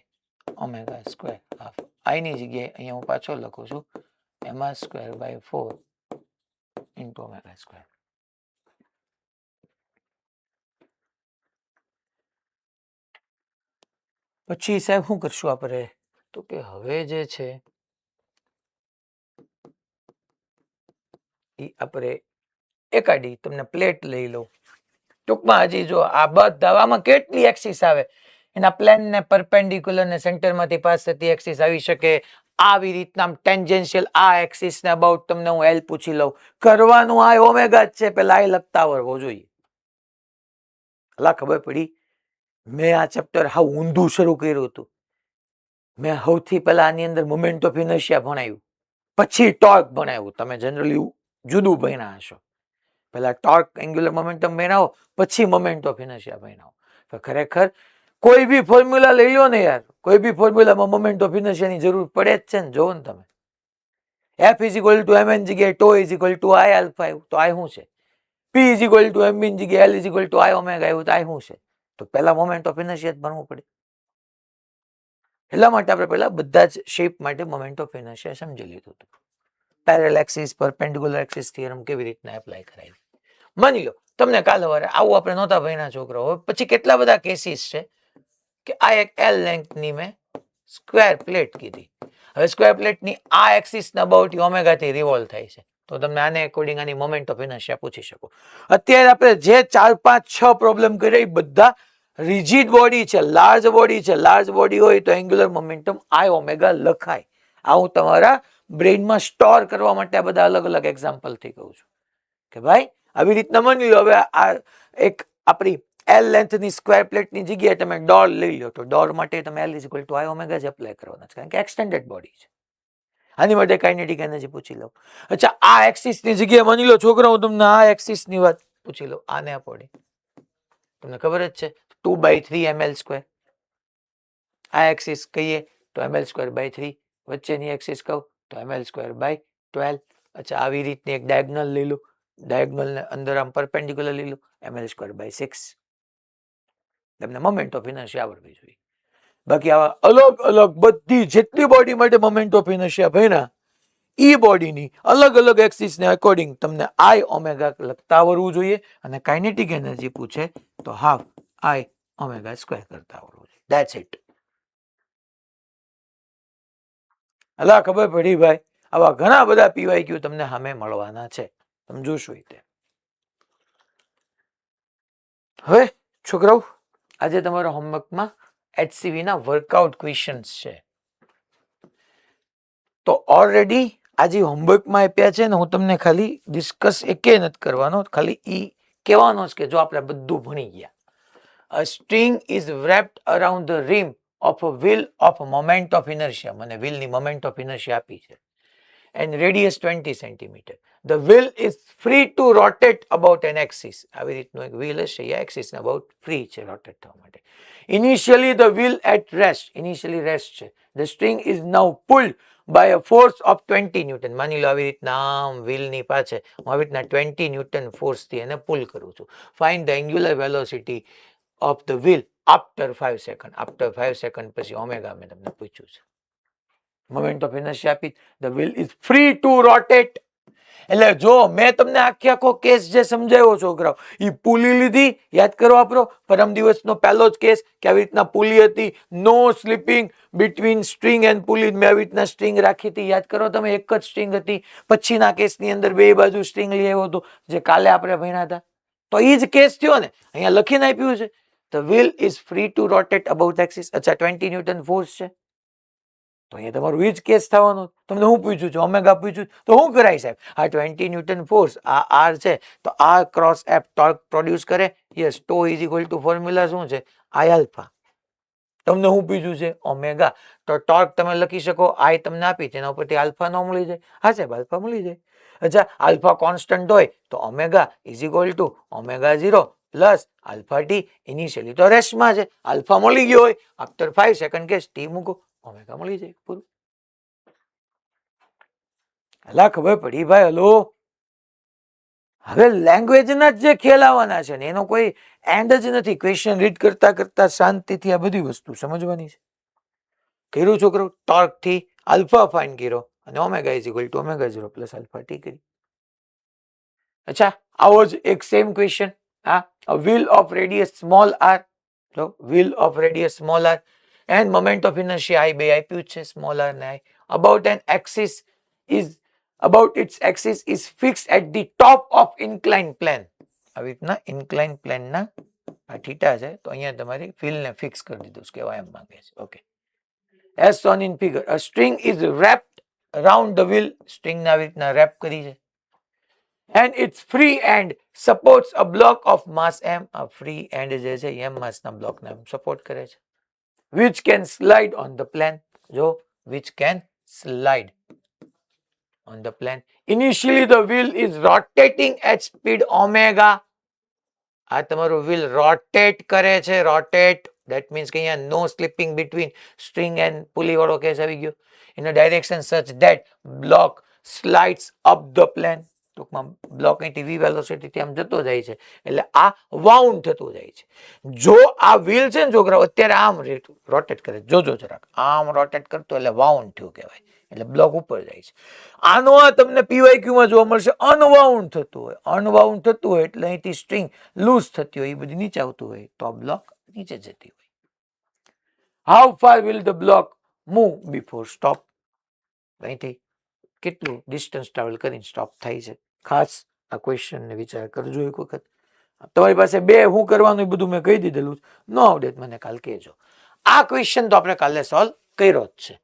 omega square, half I ની જગ્યાએ અહીંયા હું પાછો લખું છું M square by 4 into omega square. પછી સાહેબ શું કરશું આપણે? તો કે હવે જે છે એ આપણે એકાડી તમને પ્લેટ લઈ લો. ટૂંકમાં હજી જો આ બધામાં કેટલી એક્સિસ આવે, એના પ્લેન ને પરપેન્ડિક્યુલર ને સેન્ટરમાંથી પાસ થતી એક્સિસ આવી શકે. આવી રીતના ટેન્જેન્શિયલ આ એક્સિસ ને અબાઉટ તમને હું L પૂછી લઉં. કરવાનું આ ઓમેગા જ છે, પેલા I લખતા આવડવો જોઈએ. અલા ખબર પડી, મેં આ ચેપ્ટર હાવ ઊંધું શરૂ કર્યું હતું. મેં સૌથી પહેલા આની અંદર મોમેન્ટ ઓફ ઇનર્શિયા ભણાવ્યું, પછી ટોર્ક ભણાવ્યું. તમે જનરલી જુદું ભણ્યા હશો. પહેલા ટોર્ક એંગ્યુલર મોમેન્ટમ ભણાવો, પછી મોમેન્ટ ઓફ ઇનર્શિયા ભણાવો. તો ખરેખર કોઈ બી ફોર્મ્યુલા લઈ લો ને યાર, કોઈ બી ફોર્મ્યુલામાં મોમેન્ટ ઓફ ઇનર્શિયાની જરૂર પડે જ છે ને. જોવો ને તમે, F is equal to mn જગ્યાએ tau is equal to I alpha આવ્યું તો I શું છે? P is equal to mb જગ્યાએ L is equal to I omega આવ્યું તો I શું છે? તો પહેલા મોમેન્ટ ઓફ ઇનર્શિયા જ ભણવું પડે. એટલા માટે આપણે પહેલા બધા જ શેપ માટે મોમેન્ટ ઓફ ઇનર્શિયા સમજી લીધું હતું. Parallel axis, perpendicular axis theorem કેવી રીતના એપ્લાય કરાય. માની લો તમને કાલ સવારે આવું આપણે નહોતા ભણ્યા છોકરાઓ, પછી કેટલા બધા કેસીસ છે કે આ એક L લેન્થની મેં સ્ક્વેર પ્લેટ કીધી, હવે સ્ક્વેર પ્લેટની આ એક્સિસના અબાઉટ ઓમેગાથી રિવોલ્વ થાય છે, તો તમને આને એકોર્ડિંગ આની મોમેન્ટ ઓફ ઇનર્શિયા પૂછી શકો. અત્યારે આપણે જે 4 5 6 પ્રોબ્લેમ કર્યા એ બધા રિજિડ બોડી છે, લાર્જ બોડી છે. લાર્જ બોડી હોય તો એંગ્યુલર મોમેન્ટમ આઈ ઓમેગા લખાય. આ હું તમારા બ્રેઇનમાં સ્ટોર કરવા માટે આ બધા અલગ અલગ એક્ઝામ્પલથી કહું છું કે ભાઈ આવી રીતના માની લો. હવે આ એક આપણી એલ લેન્થની સ્ક્વેર પ્લેટની જગ્યાએ તમે ડોર લઈ લો તો ડોર માટે તમે L is equal two I omega જ એપ્લાય કરવાના છે, કારણ કે એક્સટેન્ડેડ બોડી છે. આની માટે કાઇનેટિક એનર્જી પૂછી લો. અચ્છા, આ એક્સિસની જગ્યાએ માની લો છોકરાઓ તમને આ એક્સિસની વાત પૂછી લો. આને આપોડી તમને ખબર જ છે 2/3 ml સ્ક્વેર. આ એક્સિસ કહીએ તો ml સ્ક્વેર બાય 3, વચ્ચેની એક્સિસ કહું તો ml સ્ક્વેર બાય 12. અચ્છા, આવી રીતની એક ડાયગનલ લઈ લો, ડાયગનલ ને અંદર આમ પરપેન્ડિક્યુલર લઈ લો, ml સ્ક્વેર બાય 6. તમને મોમેન્ટ ઓફ ઇનર્શિયા આવડવી જોઈએ. બાકી આવા અલગ અલગ બધી જેટલી બોડી માટે મોમેન્ટ ઓફ ઇનર્શિયા ભણ્યા ઈ બોડીની અલગ અલગ એક્સિસ ને અકોર્ડિંગ તમને આઈ ઓમેગા લખતા આવડવું જોઈએ. અને કાઇનેટિક એનર્જી પૂછે તો હાફ આઈ ઓમેગા સ્ક્વેર કરતા આવડવું જોઈએ. That's it. અલા ખબર પડી ભાઈ. આવા ઘણા બધા પીવાયક્યુ તમને સામે મળવાના છે, તમે જોશો તે. હવે છોકરાઓ, આજે તમારા હોમવર્કમાં HCV ના વર્કઆઉટ ક્વેશ્ચન્સ છે. તો ઓલરેડી આજે હોમવર્કમાં આપ્યા છે ને, હું તમને ખાલી ડિસ્કસ એકે નથી કરવાનો, ખાલી ઈ કહેવાનો છે કે જો આપણે બધું ભણી ગયા. A string is wrapped around the rim of a wheel of moment of inertia. મને wheel ની moment of inertia આપી છે. And radius 20 centimeter. The wheel is free to rotate about an axis. આવી રીતનું એક wheel હશે, એ axis ને about free છે rotate થવા માટે. Initially the wheel at rest. Initially rest છે. The string is now pulled by a force of 20 Newton. માની લો આવી રીતના આમ wheel ની પાછળ હું આવી રીતના 20 Newton force થી એને પુલ કરું છું. Find the angular velocity of the wheel after 5 seconds. After 5 seconds પછી ઓમેગા મેં તમને પૂછ્યું છે. મોમેન્ટ ઓફ ઇનર્શિયા આપી. The wheel is free to rotate. એટલે જો મેં તમને આખો કેસ જે સમજાવ્યો છોકરાઓ, એ પુલી લીધી, યાદ કરો આપણો પરમ દિવસનો પહેલો જ કેસ કે આવી રીતના પુલી હતી, no slipping between string and pulley. મેં આવી રીતના સ્ટ્રિંગ રાખી હતી, યાદ કરો તમે, એક જ સ્ટ્રિંગ હતી. પછીના કેસની અંદર બે બાજુ સ્ટ્રિંગ લઈ આવ્યો હતો, જે કાલે આપણે ભણ્યા હતા. તો એ જ કેસ થયો ને, અહીંયા લખીને આપ્યું છે. The wheel is free to rotate about axis. અચ્છા, 20 ન્યૂટન ફોર્સ છે, તો અહીંયા તમારું એ જ કેસ થવાનો. તમને હું પૂછ્યું છે, ઓમેગા પૂછ્યું, તો શું કરાય સાહેબ? આ 20 ન્યૂટન ફોર્સ, આ આર છે, તો આ ક્રોસ એફ ટોર્ક પ્રોડ્યુસ કરે. Yes, toe is equal two formula શું છે? આઈ આલ્ફા. તમને હું પૂછ્યું છે? ઓમેગા. તો ટોર્ક તમે લખી શકો, આઈ તમને આપી છે, એના ઉપરથી આલ્ફા નો મળી જાય. હા સાહેબ, આલ્ફા મળી જાય. અચ્છા, આલ્ફા કોન્સ્ટન્ટ હોય તો omega is equal to omega 0 plus alpha T. Initially તો રેસ્ટમાં છે, આલ્ફા મળી ગયો હોય, આફ્ટર 5 સેકન્ડ કેસ ટી મૂકો, ઓમેગા મળી જાય. પૂરું. હલા ખબર પડી ભાઈ? હલો, હવે લેંગ્વેજના જે ખ્યાલ આવવાના છે ને, એનો કોઈ એન્ડ જ નથી. ક્વેશ્ચન રીડ કરતા કરતા શાંતિથી આ બધી વસ્તુ સમજવાની છે. કર્યું છોકરો? ટોર્ક થી આલ્ફા ફાઇન્ડ કર્યો અને omega is equal to omega 0 plus alpha T કરી. અચ્છા, આવો જ એક સેમ ક્વેશ્ચન, હા, a wheel of radius small r, લો, wheel of radius small r and moment of inertia I બે આપ્યું છે, small r ને I, about an axis is about its axis is fixed at the top of inclined plane. આવી રીતના inclined plane ના આ theta છે, તો અહીંયા તમારી wheel ને ફિક્સ કરી દીધું છે, કેવા એમ માંગે છે. Okay, as shown in figure, a string is wrapped around the wheel. string ને આવી રીતના wrap કરી છે, and its free end supports a block of mass m. a free end જે છે m mass ના block ને સપોર્ટ કરે છે, which can slide on the plane. જો, which can slide on the plane. Initially the wheel is rotating at speed omega. આ તમારું wheel rotate કરે છે, rotate. that means કે અહીંયા no slipping between string and pulley વાળો case આવી ગયો. in a direction such that block slides up the plane. ટૂંકમાં બ્લોક અહીંથી v વેલોસિટી આમ જતો જાય છે, એટલે આ વાઉન્ડ થતું જાય છે. જો આ વ્હીલ છે ને છોકરાઓ, અત્યારે આમ રોટેટ કરે, જોજો જરાક, આમ રોટેટ કરતો એટલે વાઉન્ડ થયું કહેવાય, એટલે બ્લોક ઉપર જાય છે. આનો આ તમને પીવાયક્યુ માં જોવા મળશે, અનવાઉન્ડ થતું હોય. અનવાઉન્ડ થતું હોય એટલે અહીંથી સ્ટ્રિંગ લૂઝ થતી હોય, એ બધી નીચે આવતું હોય, તો આ બ્લોક નીચે જતી હોય. How far will the block move before stop? અહીંથી કેટલું ડિસ્ટન્સ ટ્રાવેલ કરીને સ્ટોપ થાય છે. ખાસ આ ક્વેશ્ચન ને વિચાર કરજો એક વખત. તમારી પાસે બે શું કરવાનું એ બધું મેં કહી દીધેલું. ન આવડે મને કાલ કહેજો. આ ક્વેશ્ચન તો આપણે કાલે સોલ્વ કર્યો જ છે.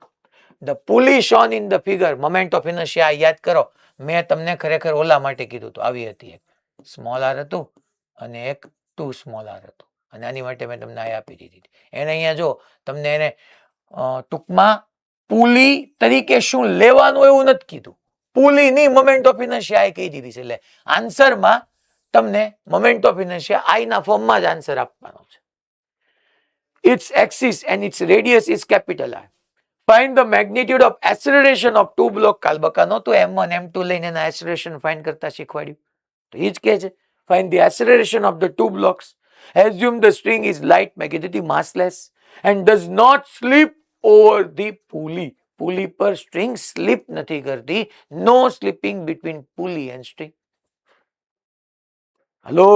The pulley shown in the figure moment of inertia યાદ કરો. મેં તમને ખરેખર ઓલા માટે કીધું હતું. આવી હતી એક સ્મોલ આર હતું અને એક 2 સ્મોલ આર હતું અને આની માટે મેં તમને આ આપી દીધી. એને અહીંયા જો તમને એને ટૂંકમાં પુલી તરીકે શું લેવાનું એવું નથી કીધું. પુલીની મોમેન્ટ ઓફ ઇનર્શિયા કહી દીધી છે. એટલે આન્સરમાં તમને મોમેન્ટ ઓફ ઇનર્શિયા આઈ ના ફોર્મમાં જ આન્સર આપવાનો છે. It's axis and its radius is capital R. Find the magnitude of acceleration of two block. કાલ બકા નહોતું M1 M2 લઈને એના એક્સલરેશન ફાઇન્ડ કરતા શીખવાડ્યું. તો એ જ કહે છે find the acceleration of the two blocks. Assume the string is light. મેં કીધું હતી massless and does not slip over the pulley. Pulley પર સ્ટ્રિંગ સ્લીપ નથી કરતી. No slipping between pulley and string. Hello,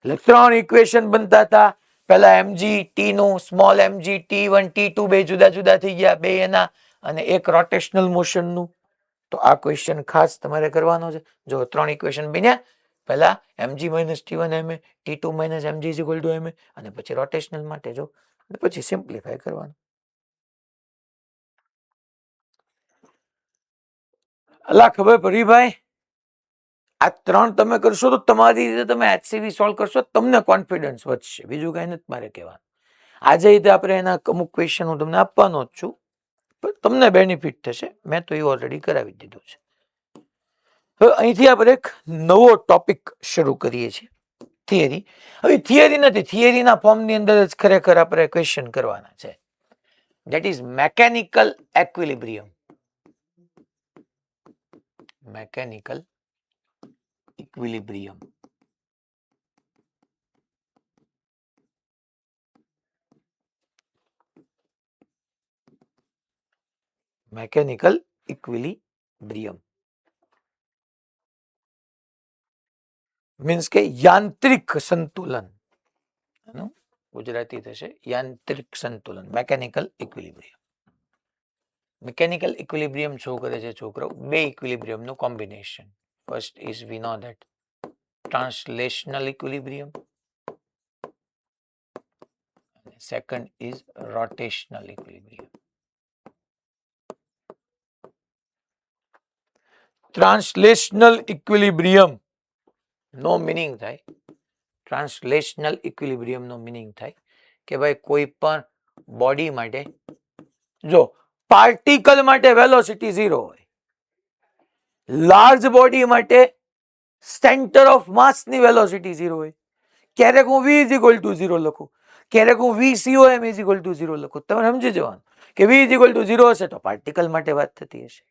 3 equation બનતા હતા. પહેલા mg t નું સ્મોલ mg t1 t2 બે જુદા જુદા થઈ ગયા. બે એના અને એક રોટેશનલ મોશન નું. તો આ ક્વેશ્ચન ખાસ તમારે કરવાનો છે. જો 3 ઇક્વેશન બન્યા. પહેલા mg t1 ma t2 mg ma અને પછી રોટેશનલ માટે જો અને પછી સિમ્પ્લિફાય કરવાનું. અલા ખબર પડી ભાઈ. આ 3 તમે કરશો તો તમારી રીતે તમે HCV સોલ્વ કરશો તમને કોન્ફિડન્સ વધશે. બીજું કઈ નથી મારે કહેવાનું. આજે રીતે આપણે એના અમુક ક્વેશ્ચન હું તમને આપવાનો જ છું પણ તમને બેનિફિટ થશે. મેં તો એ ઓલરેડી કરાવી દીધું છે. હવે અહીંથી આપણે એક નવો ટોપિક શરૂ કરીએ છીએ. થિયરી. હવે થિયરી નથી. થિયરીના ફોર્મની અંદર જ ખરેખર આપણે ક્વેશ્ચન કરવાના છે. That is mechanical equilibrium. Mechanical equilibrium. Mechanical equilibrium means કે યાંત્રિક સંતુલન. ગુજરાતી થશે યાંત્રિક સંતુલન. Mechanical equilibrium. મેકેનિકલ ઇક્વિલિબ્રિયમ શું કરે છે છોકરો? બે ઇક્વિલિબ્રિયમ નું combination. First is we know that translational equilibrium. Second is rotational equilibrium. Translational equilibrium નો મિનિંગ થાય. ટ્રાન્સલેશનલ ઇક્વિલિબ્રિયમ નો મિનિંગ થાય કે ભાઈ કોઈ પણ બોડી માટે જો પાર્ટિકલ માટે વેલોસિટી 0 હોય. લાર્જ બોડી માટે સેન્ટર ઓફ માસ ની વેલોસિટી 0 હોય. ક્યારેક હું v = 0 લખું, ક્યારેક હું vcom = 0 લખું. તમે સમજી જવાનું કે v = 0 હશે તો પાર્ટિકલ માટે વાત થતી હશે.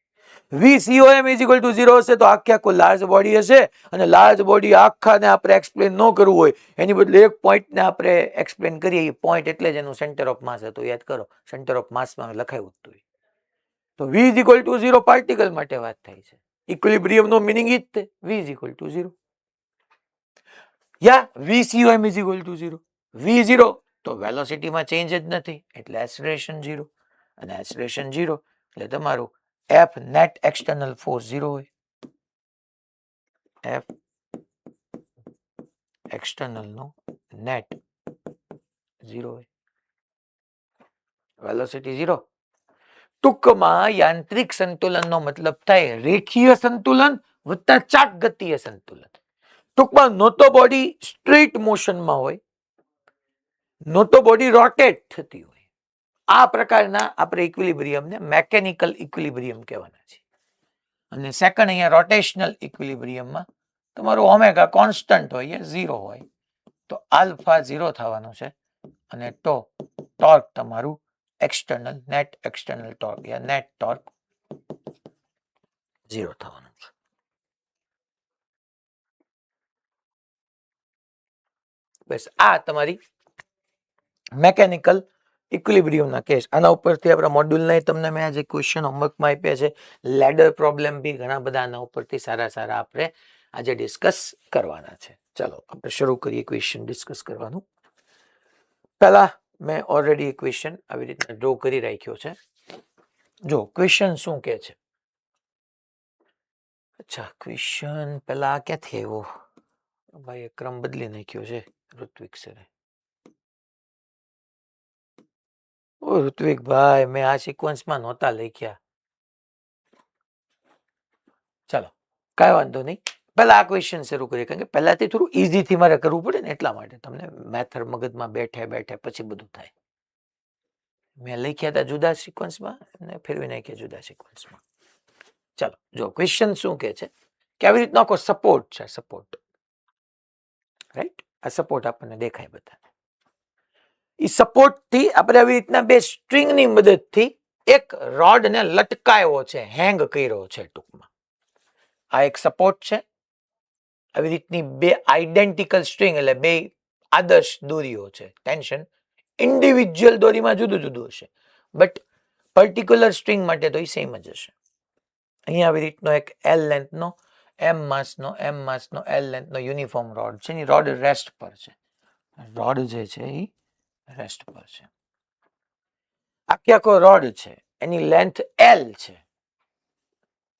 vcom = 0 હશે તો આખે આખું લાર્જ બોડી હશે અને લાર્જ બોડી આખાને આપણે એક્સપ્લેન ન કરવું હોય એની બદલે એક પોઈન્ટને આપણે એક્સપ્લેન કરીએ. એ પોઈન્ટ એટલે જ એનું સેન્ટર ઓફ માસ હતું. યાદ કરો, સેન્ટર ઓફ માસમાં લખાયું હતું. તો v = 0 પાર્ટિકલ માટે વાત થાય છે. ઇક્વિલિબ્રિયમ નો મિનિંગ ઈ જ છે v = 0 યા vcom = 0. v0 તો વેલોસિટીમાં ચેન્જ જ નથી એટલે એક્સલરેશન 0 અને એક્સલરેશન 0 એટલે તમારું F નેટ એક્સટર્નલ ફોર્સ 0 હોય. F એક્સટર્નલ નો નેટ 0 હોય. વેલોસિટી 0. ટૂંકમાં યાંત્રિક સંતુલનનો મતલબ થાય રેખીય સંતુલન વત્તા ચાક ગતિય સંતુલન. ટૂંકમાં નો તો બોડી સ્ટ્રેટ મોશનમાં હોય, નો તો બોડી રોટેટ થતી હોય. આ પ્રકારના આપણે ઇક્વિલિબ્રિયમને મેકેનિકલ ઇક્વિલિબ્રિયમ કહેવાના છે. અને સેકન્ડ અહીંયા રોટેશનલ ઇક્વિલિબ્રિયમમાં તમારું ઓમેગા કોન્સ્ટન્ટ હોય, 0 હોય તો આલ્ફા 0 થવાનું છે અને ટોર્ક તમારું એક્સટર્નલ નેટ એક્સટર્નલ ટોર્ક યા નેટ ટોર્ક 0 થવાનું છે. બસ આ તમારી મેકેનિકલ ઇક્વિલિબ્રિયમના કેસ. આના ઉપરથી આપણા મોડ્યુલના તમને મેં આજે ક્વેશ્ચન હોમવર્કમાં આપ્યા છે. લેડર પ્રોબ્લેમ બી ઘણા બધા આના ઉપરથી સારા સારા આપણે આજે ડિસ્કસ કરવાના છે. ચાલો આપણે શરૂ કરીએ ક્વેશ્ચન ડિસ્કસ કરવાનું. પહેલા મેં ઓલરેડી ક્વેશ્ચન આવી રીતના ડ્રો કરી રાખ્યો છે. જો ક્વેશ્ચન શું કે છે? અચ્છા, ક્વેશ્ચન પેલા આ ક્યાંથી આવ્યો? ભાઈ ક્રમ બદલી નાખ્યો છે ઋત્વિક સરે. ઓ ઋત્વિક ભાઈ, મેં આ સિક્વન્સમાં નહોતા લખ્યા. ચાલો કાંઈ વાંધો નહીં, પહેલા આ ક્વેશ્ચન શરૂ કરીએ, કારણ કે પહેલાથી થોડું ઇઝીથી મારે કરવું પડે ને, એટલા માટે તમને મેથડ મગજમાં બેઠે બેઠે પછી બધું થાય. મેં લખ્યા હતા જુદા સિક્વન્સમાં અને ફેરવી નાખ્યા જુદા સિક્વન્સમાં. ચાલો જો ક્વેશ્ચન શું કે છે કે આવી રીતનો આખો સપોર્ટ છે, સપોર્ટ, રાઈટ? આ સપોર્ટ આપણને દેખાય બધા. એ સપોર્ટ થી આપણે આવી રીતના બે સ્ટ્રિંગની મદદથી એક રોડ ને લટકાયો છે, હેંગ કર્યો છે ટૂંકમાં. આ એક સપોર્ટ છે. આવી રીતની બે આઈડેન્ટિકલ સ્ટ્રિંગ એટલે બે આદર્શ દોરીઓ છે. ટેન્શન ઇન્ડિવિજ્યુઅલ દોરીમાં જુદું જુદું હશે, બટ પર્ટિક્યુલર સ્ટ્રિંગ માટે તો એ સેમ જ હશે. અહીંયા આવી રીતનો એક એલ લેન્થનો એમ માસનો એલ લેન્થનો યુનિફોર્મ રોડ છે. એની રોડ રેસ્ટ પર છે. રોડ જે છે એ રેસ્ટ પર છે. આખો રોડ છે, એની લેન્થ એલ છે.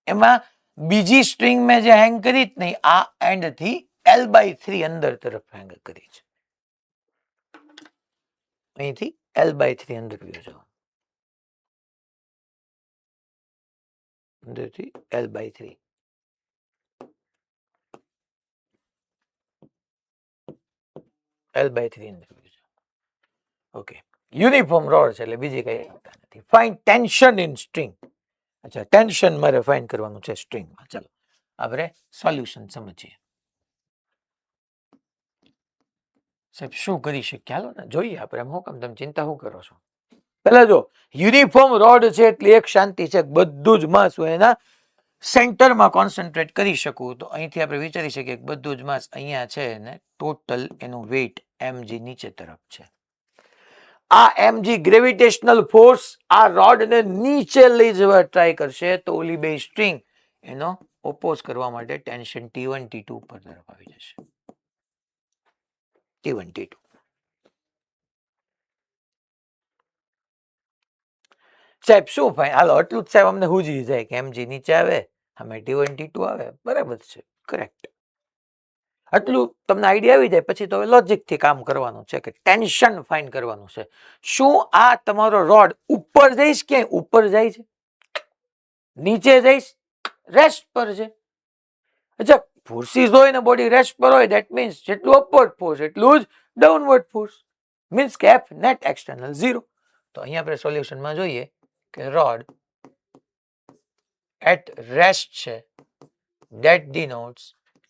એમાં બીજી સ્ટ્રિંગ મેં જે હેંગ કરી જ નહીં, આ એન્ડ થી L/3 અંદર તરફ હેંગ કરી છે. અહીંથી L/3 અંદર ગયો જાવ, અંદરથી L/3. L/3 અંદર ગયો જાવ. ઓકે, યુનિફોર્મ રોડ છે એટલે બીજી કઈ નથી. Find tension in string. અચ્છા, ટેન્શન મારે ફાઇન્ડ કરવાનું છે સ્ટ્રિંગમાં. ચાલો આપણે સોલ્યુશન સમજીએ. સાહેબ શું કરી શકીએ? હાલો ને જોઈએ આપણે. એમ હું કામ તમે ચિંતા શું કરો છો? પેલા જો યુનિફોર્મ રોડ છે એટલે એક શાંતિ છે, બધું જ માસ હોય એના સેન્ટરમાં કોન્સન્ટ્રેટ કરી શકું. તો અહીંથી આપણે વિચારી શકીએ કે બધું જ માસ અહીંયા છે ને ટોટલ એનું વેઇટ mg નીચે તરફ છે. આ mg ગ્રેવિટેશનલ ફોર્સ આ રોડને નીચે લઈ જવા ટ્રાય કરશે, તો ઓલી બે સ્ટ્રિંગ એનો ઓપોઝ કરવા માટે ટેન્શન T1 T2 ઉપર તરફ આવી જશે. T1 T2. સાહેબ શું ફાઈન? હાલો એટલું જ સાહેબ અમને હુજી જાય કે mg નીચે આવે, અમે T1 T2 આવે, બરાબર છે, કરેક્ટ. આટલું તમને આઈડિયા આવી જાય પછી તો લોજિક થી કામ કરવાનું છે કે ટેન્શન ફાઇન્ડ કરવાનું છે. શું આ તમારો રોડ ઉપર જઈશ ક્યાંય ઉપર જાય છે, નીચે જઈશ રેસ્ટ પર છે? અચ્છા, ફોર્સિસ હોય ને બોડી રેસ્ટ પર હોય, ધેટ મીન્સ જેટલું અપવર્ડ ફોર્સ એટલું જ ડાઉનવર્ડ ફોર્સ, મીન્સ કે F નેટ એક્સટર્નલ 0. તો અહીંયા આપણે સોલ્યુશનમાં જોઈએ કે રોડ એટ રેસ્ટ છે, ધેટ ડિનોટ્સ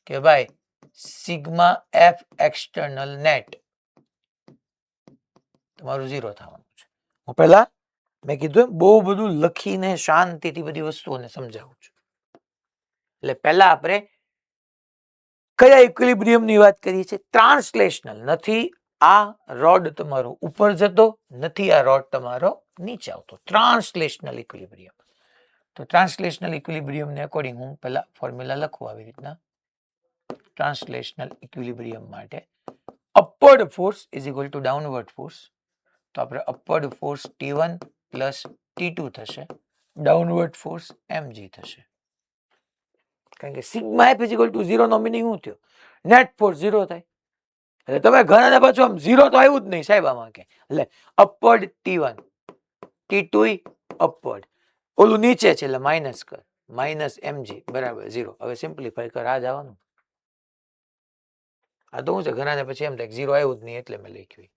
કે ભાઈ સિગ્મા F એક્સટર્નલ નેટ તમારું 0 થવાનું છે. હું પહેલા મેં કીધું બહુ બધું લખીને શાંતિથી બધી વસ્તુઓને સમજાવું છું. એટલે પહેલા આપણે કયા ઇક્વિલિબ્રિયમની વાત કરીએ છીએ? ટ્રાન્સલેશનલ. નથી આ રોડ તમારો ઉપર જતો, નથી આ રોડ તમારો નીચે આવતો. Translational equilibrium. તો ટ્રાન્સલેશનલ ઇક્વિલિબ્રિયમને અકોર્ડિંગ હું પહેલા ફોર્મ્યુલા લખું આવી રીતના. ટ્રાન્સલેશનલ ઇક્વિલિબ્રિયમ માટે upward force is equal two downward force. તો આપણે upward force T1 plus T2 થશે, ડાઉનવર્ડ ફોર્સ mg થશે. કારણ કે sigma F is equal to 0 નો મિનિંગ શું થયો? નેટ ફોર્સ 0 થાય. એટલે તમે ઘણા પાછું આમ 0 તો આવ્યું જ નહીં સાહેબ આમાં કે. એટલે અપવર્ડ T1 T2 અપવર્ડ, ઓલું નીચે છે એટલે માઇનસ કર, માઇનસ mg બરાબર 0. હવે સિમ્પ્લિફાય કર, આ જવાનું. આ તો શું છે, ઘણા પછી એમ થાય 0 આવ્યું જ નહીં એટલે મેં લખ્યું.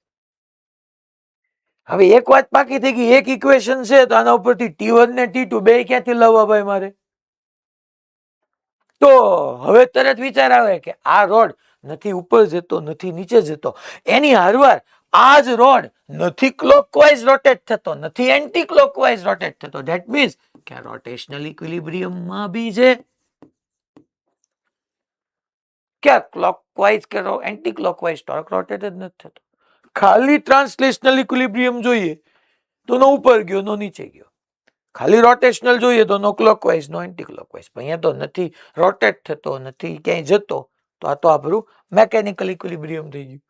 હવે એક વાત બાકી થઈ ગઈ, એક ઇક્વેશન છે તો આના ઉપરથી T1 ને T2 બે ક્યાંથી લાવવા ભાઈ મારે? તો હવે તરત વિચાર આવે કે આ રોડ નથી ઉપર જતો, નથી નીચે જતો, એની હારવાર આ જ રોડ નથી ક્લોકવાઇઝ રોટેટ થતો, નથી એન્ટી ક્લોકવાઇઝ રોટેટ થતો. ધેટ મીન્સ કે આ રોટેશનલ ઇક્વિલિબ્રિયમમાં બી છે. ક્યાં ક્લોકવાઇઝ કે એન્ટી ક્લોકવાઇઝ ટોર્ક રોટેટ જ નથી થતો. ખાલી ટ્રાન્સલેશનલ ઇક્વિલિબ્રિયમ જોઈએ તો નો ઉપર ગયો, નો નીચે ગયો. ખાલી રોટેશનલ જોઈએ તો નો ક્લોકવાઇઝ, નો એન્ટી ક્લોકવાઇઝ. અહીંયા તો નથી રોટેટ થતો, નથી ક્યાંય જતો, તો આ તો આપણું મેકેનિકલ ઇક્વિલિબ્રિયમ થઈ ગયું.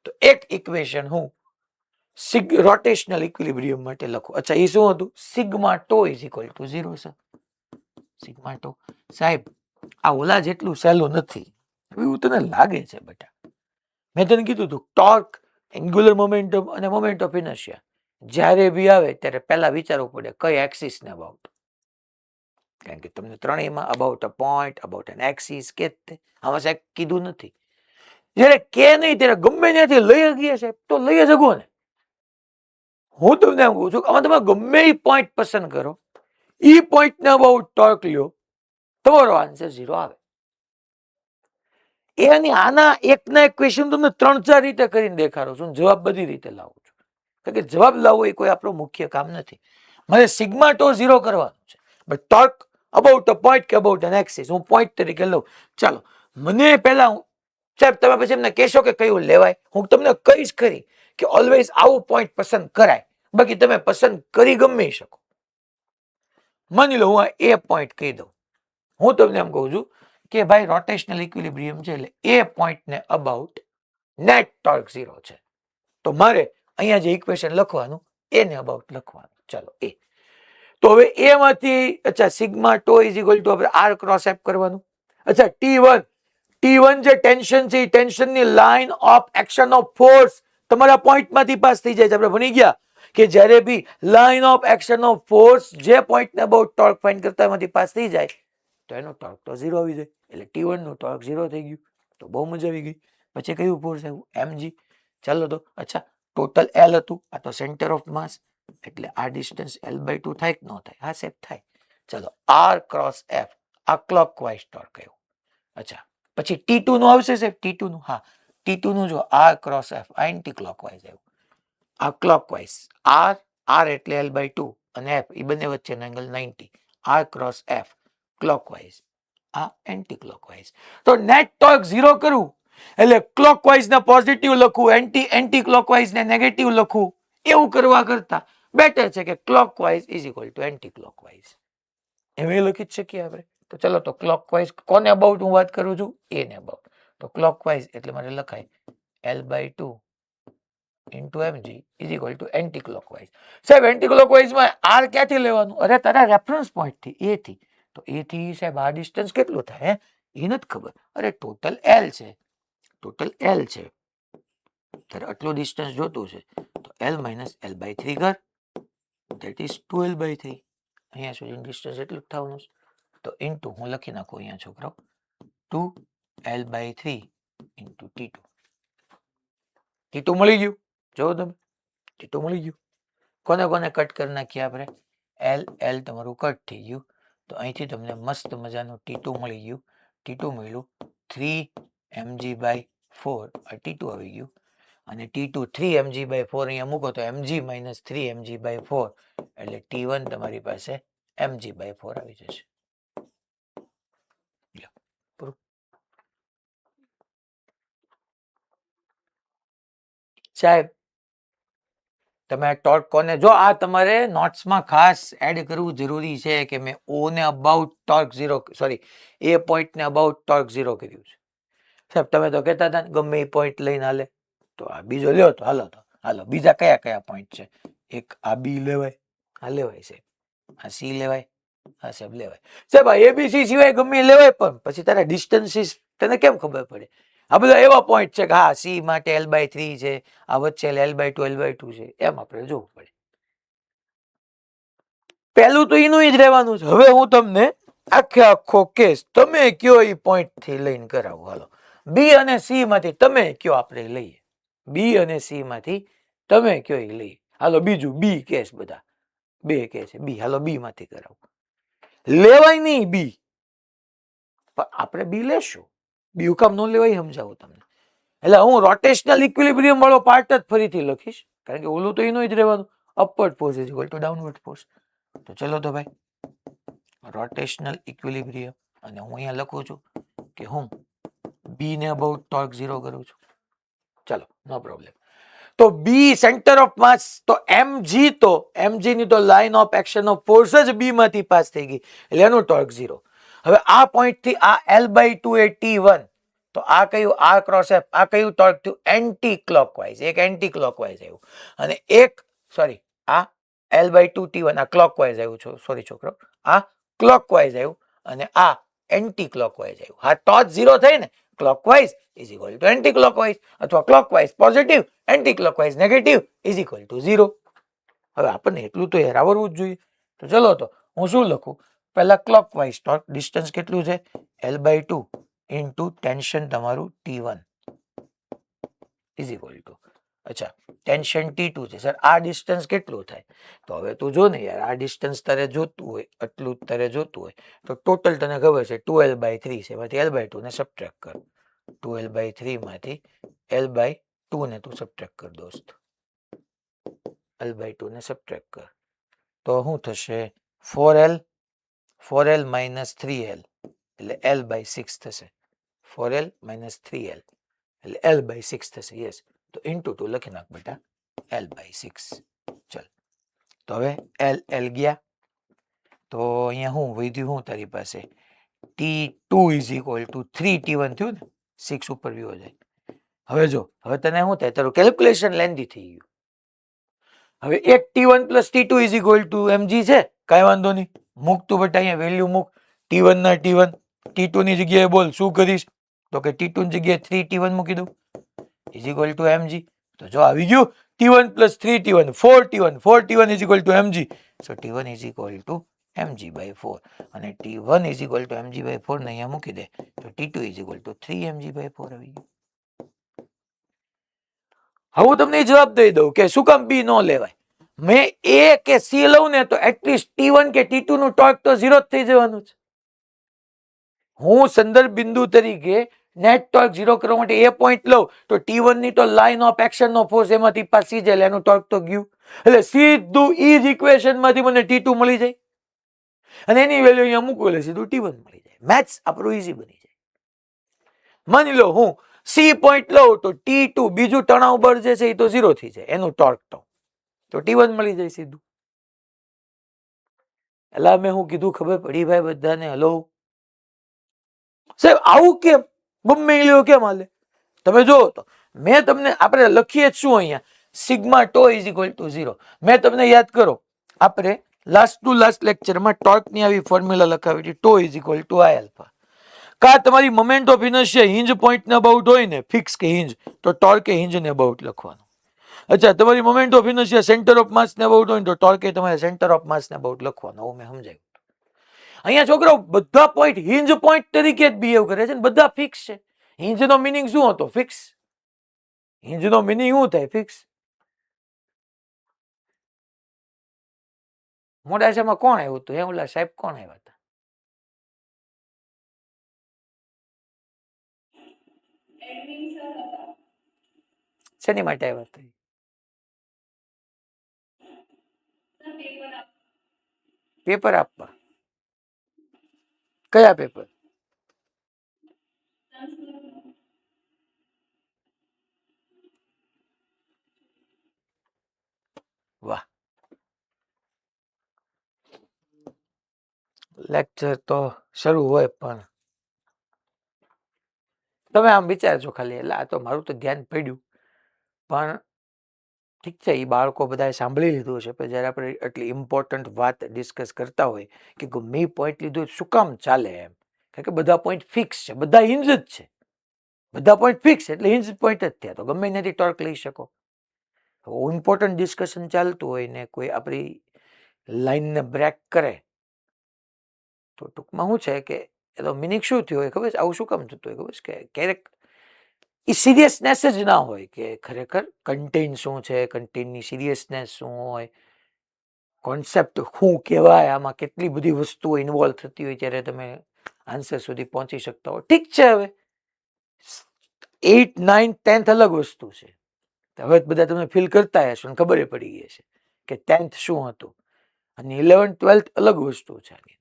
તો એક ઇક્વેશન હું રોટેશનલ ઇક્વિલિબ્રિયમ માટે લખો. અચ્છા, એ શું હતું? Sigma tau is equal to 0 sir. Sigma tau સાહેબ આ ઓલા જેટલું સહેલું નથી એવું તને લાગે છે બેટા. મેં તને કીધું હતું ટોર્ક, એન્ગ્યુલર મોમેન્ટમ અને મોમેન્ટ ઓફ ઇનર્શિયા જ્યારે બી આવે ત્યારે પહેલા વિચારવું પડે કઈ એક્સિસ ને અબાઉટ. કારણ કે તમને ત્રણેયમાં about a point, about an axis કે આમાં સાહેબ કીધું નથી. જ્યારે કે નહીં ત્યારે ગમે ત્યાંથી લઈ શકીએ સાહેબ તો લઈ શકો ને. હું તમને એમ કહું છું આમાં તમે ગમે એ પોઈન્ટ પસંદ કરો, ઈ પોઈન્ટ ને અબાઉટ ટોર્ક લ્યો, તમારો આન્સર 0 આવે. એની આના એકના એક ક્વેશ્ચન તમને 3-4 રીતે કરીને દેખાડું છું, જવાબ બધી રીતે લાવું છું. કારણ કે જવાબ લાવવો એ કોઈ આપણું મુખ્ય કામ નથી. મારે સિગ્મા ટો 0 કરવાનું છે, but torque about a point કે અબાઉટ એન એક્સિસ હું પોઈન્ટ તરીકે લઉં. ચાલો, મને પહેલા સાહેબ તમે પછી એમને કહેશો કે કયું લેવાય, હું તમને કહીશ ખરી કે ઓલવેઝ આવું પોઈન્ટ પસંદ કરાય, બાકી તમે પસંદ કરી ગમે શકો. માની લો હું એ પોઈન્ટ કહી દઉં, હું તમને એમ કહું છું કે ભાઈ રોટેશનલ ઇક્વિલિબ્રિયમ છે એટલે એ પોઈન્ટ ને અબાઉટ નેટ ટોર્ક 0 છે. તો મારે અહીંયા જે ઇક્વેશન લખવાનું એને અબાઉટ લખવાનું. ચાલો એ તો હવે એ માંથી અચ્છા sigma tau is equal to આપણે આર ક્રોસ એફ કરવાનું. અચ્છા T1 જે ટેન્શન છે એ ટેન્શનની line of action of force તમારા પોઈન્ટ માંથી પાસ થઈ જાય છે. આપણે ભણી ગયા કે જ્યારે બી line of action of force જે પોઈન્ટ ને અબાઉટ ટોર્ક ફાઇન્ડ કરતા એમાંથી પાસ થઈ જાય તો એનો ટોર્ક તો 0 આવી જાય. એટલે T1 નું ટોર્ક 0 થઈ ગયું. તો બહુ મજા આવી ગઈ. પછી કયું ફોર્સ આવ્યું? mg. ચાલો તો અચ્છા ટોટલ L હતું, આ તો સેન્ટર ઓફ માસ એટલે આ ડિસ્ટન્સ L/2 થાય કે ન થાય? હા સાહેબ થાય. ચાલો R ક્રોસ F આ ક્લોકવાઇઝ ટોર્ક આવ્યું. અચ્છા પછી T2 નું આવશે સાહેબ? T2 નું હા T2 નું જો R ક્રોસ F આ એન્ટી ક્લોકવાઇઝ આવ્યું. આ ક્લોકવાઇઝ R એટલે L/2 અને F એ બંને વચ્ચેનો angle 90. R cross F clockwise આ એન્ટી ક્લોકવાઇઝ. તો નેટ ટોર્ક 0 કરવું એટલે ક્લોકવાઇઝ ને પોઝિટિવ લખવું, એન્ટી ક્લોકવાઇઝ ને નેગેટિવ લખવું, એવું કરવા કરતા બેટર છે કે clockwise is equal to anti clockwise. એમ લખી જ શકીએ આપણે. તો ચલો તો ક્લોકવાઇઝ કોને અબાઉટ હું વાત કરું છું? એને અબાઉટ. તો ક્લોકવાઇઝ એટલે મારે લખાય L/2 into mg is equal to anti clockwise. સાહેબ એન્ટી ક્લોકવાઇઝ માં R ક્યાંથી લેવાનું? અરે તારા રેફરન્સ પોઈન્ટ થી A થી. તો A થી સાહેબ આ ડિસ્ટન્સ કેટલું થાય એ નથી ખબર. અરે ટોટલ L છે, ટોટલ L છે ત્યારે આટલું ડિસ્ટન્સ જોતું છે તો L માઇનસ L/3 કર, ધેટ ઇઝ 2L/3. અહીંયા સુધી ડિસ્ટન્સ એટલું જ થવાનું છે. તો ઇન્ટુ હું લખી નાખું અહીંયા છોકરાઓ 2L/3 ઇન્ટુ T2. T2 મળી ગયું. જો તમે T2 મળી ગયું. કોને કોને કટ કરી નાખીએ આપણે? L તમારું કટ થઈ ગયું. તો અહીંથી તમને મસ્ત મજાનું T2 મળી ગયું. T2 મળ્યું 3mg/4 આ T2 આવી ગયું. અને T2 3mg/4 અહીંયા મૂકો તો mg માઇનસ 3mg/4 એટલે T1 તમારી પાસે mg/4 આવી જશે. સાહેબ તમે આ ટોર્ક કોને જો આ તમારે નોટ્સમાં ખાસ એડ કરવું જરૂરી છે કે મેં O ને about torque 0 sorry A point ને અબાઉટ ટોર્ક 0 કર્યું છે. સાહેબ તમે તો કહેતા હતા ગમે એ પોઈન્ટ લઈને હાલે. તો આ બીજો લ્યો તો હાલો બીજા કયા કયા પોઈન્ટ છે? એક આ B લેવાય, આ લેવાય સાહેબ, આ C લેવાય, હા સાહેબ લેવાય. સાહેબ આ ABC સિવાય ગમે લેવાય પણ પછી તારા ડિસ્ટન્સીસ તને કેમ ખબર પડે? આ બધા એવા પોઈન્ટ છે કે હા C માટે L/3 છે, આ વચ્ચે L/2 છે, એમ આપણે જોવું પડે. પહેલું તો એનું જ રહેવાનું છે. હવે હું તમને આખો કેસ તમે કયો એ પોઈન્ટ થી લઈને કરાવું. હાલો B અને C માંથી તમે કયો આપણે લઈએ. B અને C માંથી તમે કયો એ લઈએ. હાલો બીજું B કેસ બધા બે કે છે B. હાલો B માંથી કરાવું. લેવાય નહીં B પણ આપણે B લેશું. B કામ ન લેવાય સમજાવું તમને. એટલે હું રોટેશનલ ઇક્વિલિબ્રિયમ વાળો પાર્ટ જ ફરીથી લખીશ કારણ કે ઓલું તો એનું જ રહેવાનું. Upward force is equal two downward force. તો ચલો તો ભાઈ રોટેશનલ ઇક્વિલિબ્રિયમ અને હું અહીંયા લખું છું કે હું B ને અબાઉટ ટોર્ક 0 કરું છું. ચલો નો પ્રોબ્લેમ. તો B સેન્ટર ઓફ માસ તો mg ની તો line of action of force જ B માંથી પાસ થઈ ગઈ એટલે એનું ટોર્ક 0. હવે આ પોઈન્ટ થી આ L/2 એ T1 તો આ કયું આ ક્રોસ એફ આ કયું ટોર્ક થયું એન્ટી ક્લોકવાઇઝ એક એન્ટી ક્લોકવાઇઝ આવ્યું અને એક સોરી આ L/2 T1 આ ક્લોકવાઇઝ આવ્યું છે સોરી છોકરો આ ક્લોકવાઇઝ આવ્યું અને આ એન્ટી ક્લોકવાઇઝ આવ્યું હા તો જ 0 થઈ ને clockwise is equal to anti clockwise અથવા clockwise positive anti clockwise negative is equal to 0 હવે આપણને એટલું તો યાર આવડવું જ જોઈએ તો ચલો તો હું શું લખું પહેલા ક્લોકવાઇઝ ટોર્ક ડિસ્ટન્સ કેટલું છે L/2 ઇન્ટુ ટેન્શન તમારું T1 ઇઝ ઇક્વલ ટુ અચ્છા ટેન્શન T2 છે સર આ ડિસ્ટન્સ કેટલું થાય તો હવે તું જો ને યાર આ ડિસ્ટન્સ તારે જોતું હોય એટલું તારે જોતું હોય તો ટોટલ તને ખબર છે 2L/3 છે એમાંથી L/2 ને સબટ્રેક્ટ કર 2L/3 માંથી L/2 ને તું સબટ્રેક્ટ કર દોસ્ત L/2 ને સબટ્રેક્ટ કર તો શું થશે 4L minus 3L એટલે L/6 થશે 4L minus 3L એટલે L/6 થશે યસ તો ઇન્ટુ 2 લખી નાખ બેટા L/6 ચલ તો હવે L ગયા તો અહીંયા શું વધ્યું શું તારી પાસે T2 is equal two 3T1 થયું ને 6 ઉપર વ્યૂ જાય હવે જો હવે તને શું થાય તારું કેલ્ક્યુલેશન લેન્ધી થઈ ગયું હવે એક T1 plus T2 is equal to mg છે કાંઈ વાંધો નહીં મૂક તું બેટા અહીંયા વેલ્યુ મૂક T1 ના T1 T2 ની જગ્યાએ બોલ શું કરીશ તો કે T2 ની જગ્યાએ 3T1 મૂકી દઉં ઇઝ ઇક્વલ ટુ mg તો જો આવી ગયું T1 plus 3T1 4T1 is equal to mg so T1 is equal two mg/4 અને T1 is equal two mg/4 ને અહીંયા મૂકી દે તો T2 is equal two 3mg/4 આવી ગયું હવે હું તમને જવાબ દઈ દઉં કે શું કામ બી નો લેવાય મેં A કે C લઉં ને તો એટલીસ્ટ T1 કે T2 નું ટોર્ક તો 0 જ થઈ જવાનું છે હું સંદર્ભ બિંદુ તરીકે નેટ ટોર્ક 0 કરવા માટે એ પોઈન્ટ લઉં તો T1 ની તો લાઇન ઓફ એક્શન નો ફોર્સ એમાંથી પાછી જાય એનું ટોર્ક તો ગયું એટલે સીધું ઈ જ ઇક્વેશન માંથી મને T2 મળી જાય અને એની વેલ્યુ અહીંયા મૂકું એટલે સીધું T1 મળી જાય મેથ્સ આપણું ઈઝી બની જાય માની લો હું C પોઈન્ટ લઉં તો T2 બીજું તણાવ બળ જે છે એ તો 0 થઈ જાય એનું ટોર્ક તો T1 મળી જાય સીધું એટલે મેં હું કીધું ખબર પડી ભાઈ બધાને હલો સાહેબ આવું કેમ ગમે લ્યો કેમ હાલે તમે જો તો મેં તમને આપણે લખીએ શું અહીંયા sigma tau is equal to 0 મેં તમને યાદ કરો આપણે લાસ્ટ ટુ લાસ્ટ લેક્ચરમાં ટોર્ક ની આવી ફોર્મ્યુલા લખાવી હતી tau is equal to I alpha કા તમારી moment of inertia hinge point ને અબાઉટ હોય ને ફિક્સ કે હિંજ તો ટોર્ક એ હિંજ ને અબાઉટ લખવાનું અચ્છા તમારી moment of inertia centre of mass ને અબાઉટ હોય તો ટોર્ક એ તમારે સેન્ટર ઓફ માસ ને અબાઉટ લખવાનું હું મેં સમજાવ્યું અહીંયા છોકરો બધા પોઈન્ટ હિંજ પોઈન્ટ તરીકે જ બિહેવ કરે છે ને બધા ફિક્સ છે હિંજ નો મિનિંગ શું હતો ફિક્સ હિંજ નો મિનિંગ શું થાય ફિક્સ મોડાસામાં કોણ આવ્યું હતું એ ઓલા સાહેબ કોણ આવ્યા હતા શેની માટે આવ્યા હતા પેપર આપવા કયા પેપર વાહ લેક્ચર તો શરૂ હોય પણ તમે આમ વિચારજો ખાલી એટલે આ તો મારું તો ધ્યાન પડ્યું પણ ઠીક છે એ બાળકો બધાએ સાંભળી લીધું છે પણ જ્યારે આપણે એટલી ઇમ્પોર્ટન્ટ વાત ડિસ્કસ કરતા હોય કે ગમે પોઈન્ટ લીધું શું કામ ચાલે એમ કારણ કે બધા પોઈન્ટ ફિક્સ છે બધા હિંજ જ છે બધા પોઈન્ટ ફિક્સ એટલે હિંજ પોઈન્ટ જ થયા તો ગમે એનાથી ટોર્ક લઈ શકો ઇમ્પોર્ટન્ટ ડિસ્કશન ચાલતું હોય ને કોઈ આપણી લાઈનને બ્રેક કરે તો ટૂંકમાં શું છે કે એનો મિનિંગ શું થયું હોય ખબર છે આવું શું કામ થતું હોય ખબર છે કે ક્યારેક એ સિરિયસનેસ જ ના હોય કે ખરેખર કન્ટેન્ટ શું છે કન્ટેન્ટની સિરિયસનેસ શું હોય કોન્સેપ્ટ શું કહેવાય આમાં કેટલી બધી વસ્તુઓ ઇન્વોલ્વ થતી હોય ત્યારે તમે આન્સર સુધી પહોંચી શકતા હો ઠીક છે હવે 8, 9, 10th અલગ વસ્તુ છે હવે બધા તમે ફીલ કરતા હશો ને ખબર પડી ગઈ છે કે 10th શું હતું અને 11th 12th અલગ વસ્તુ છે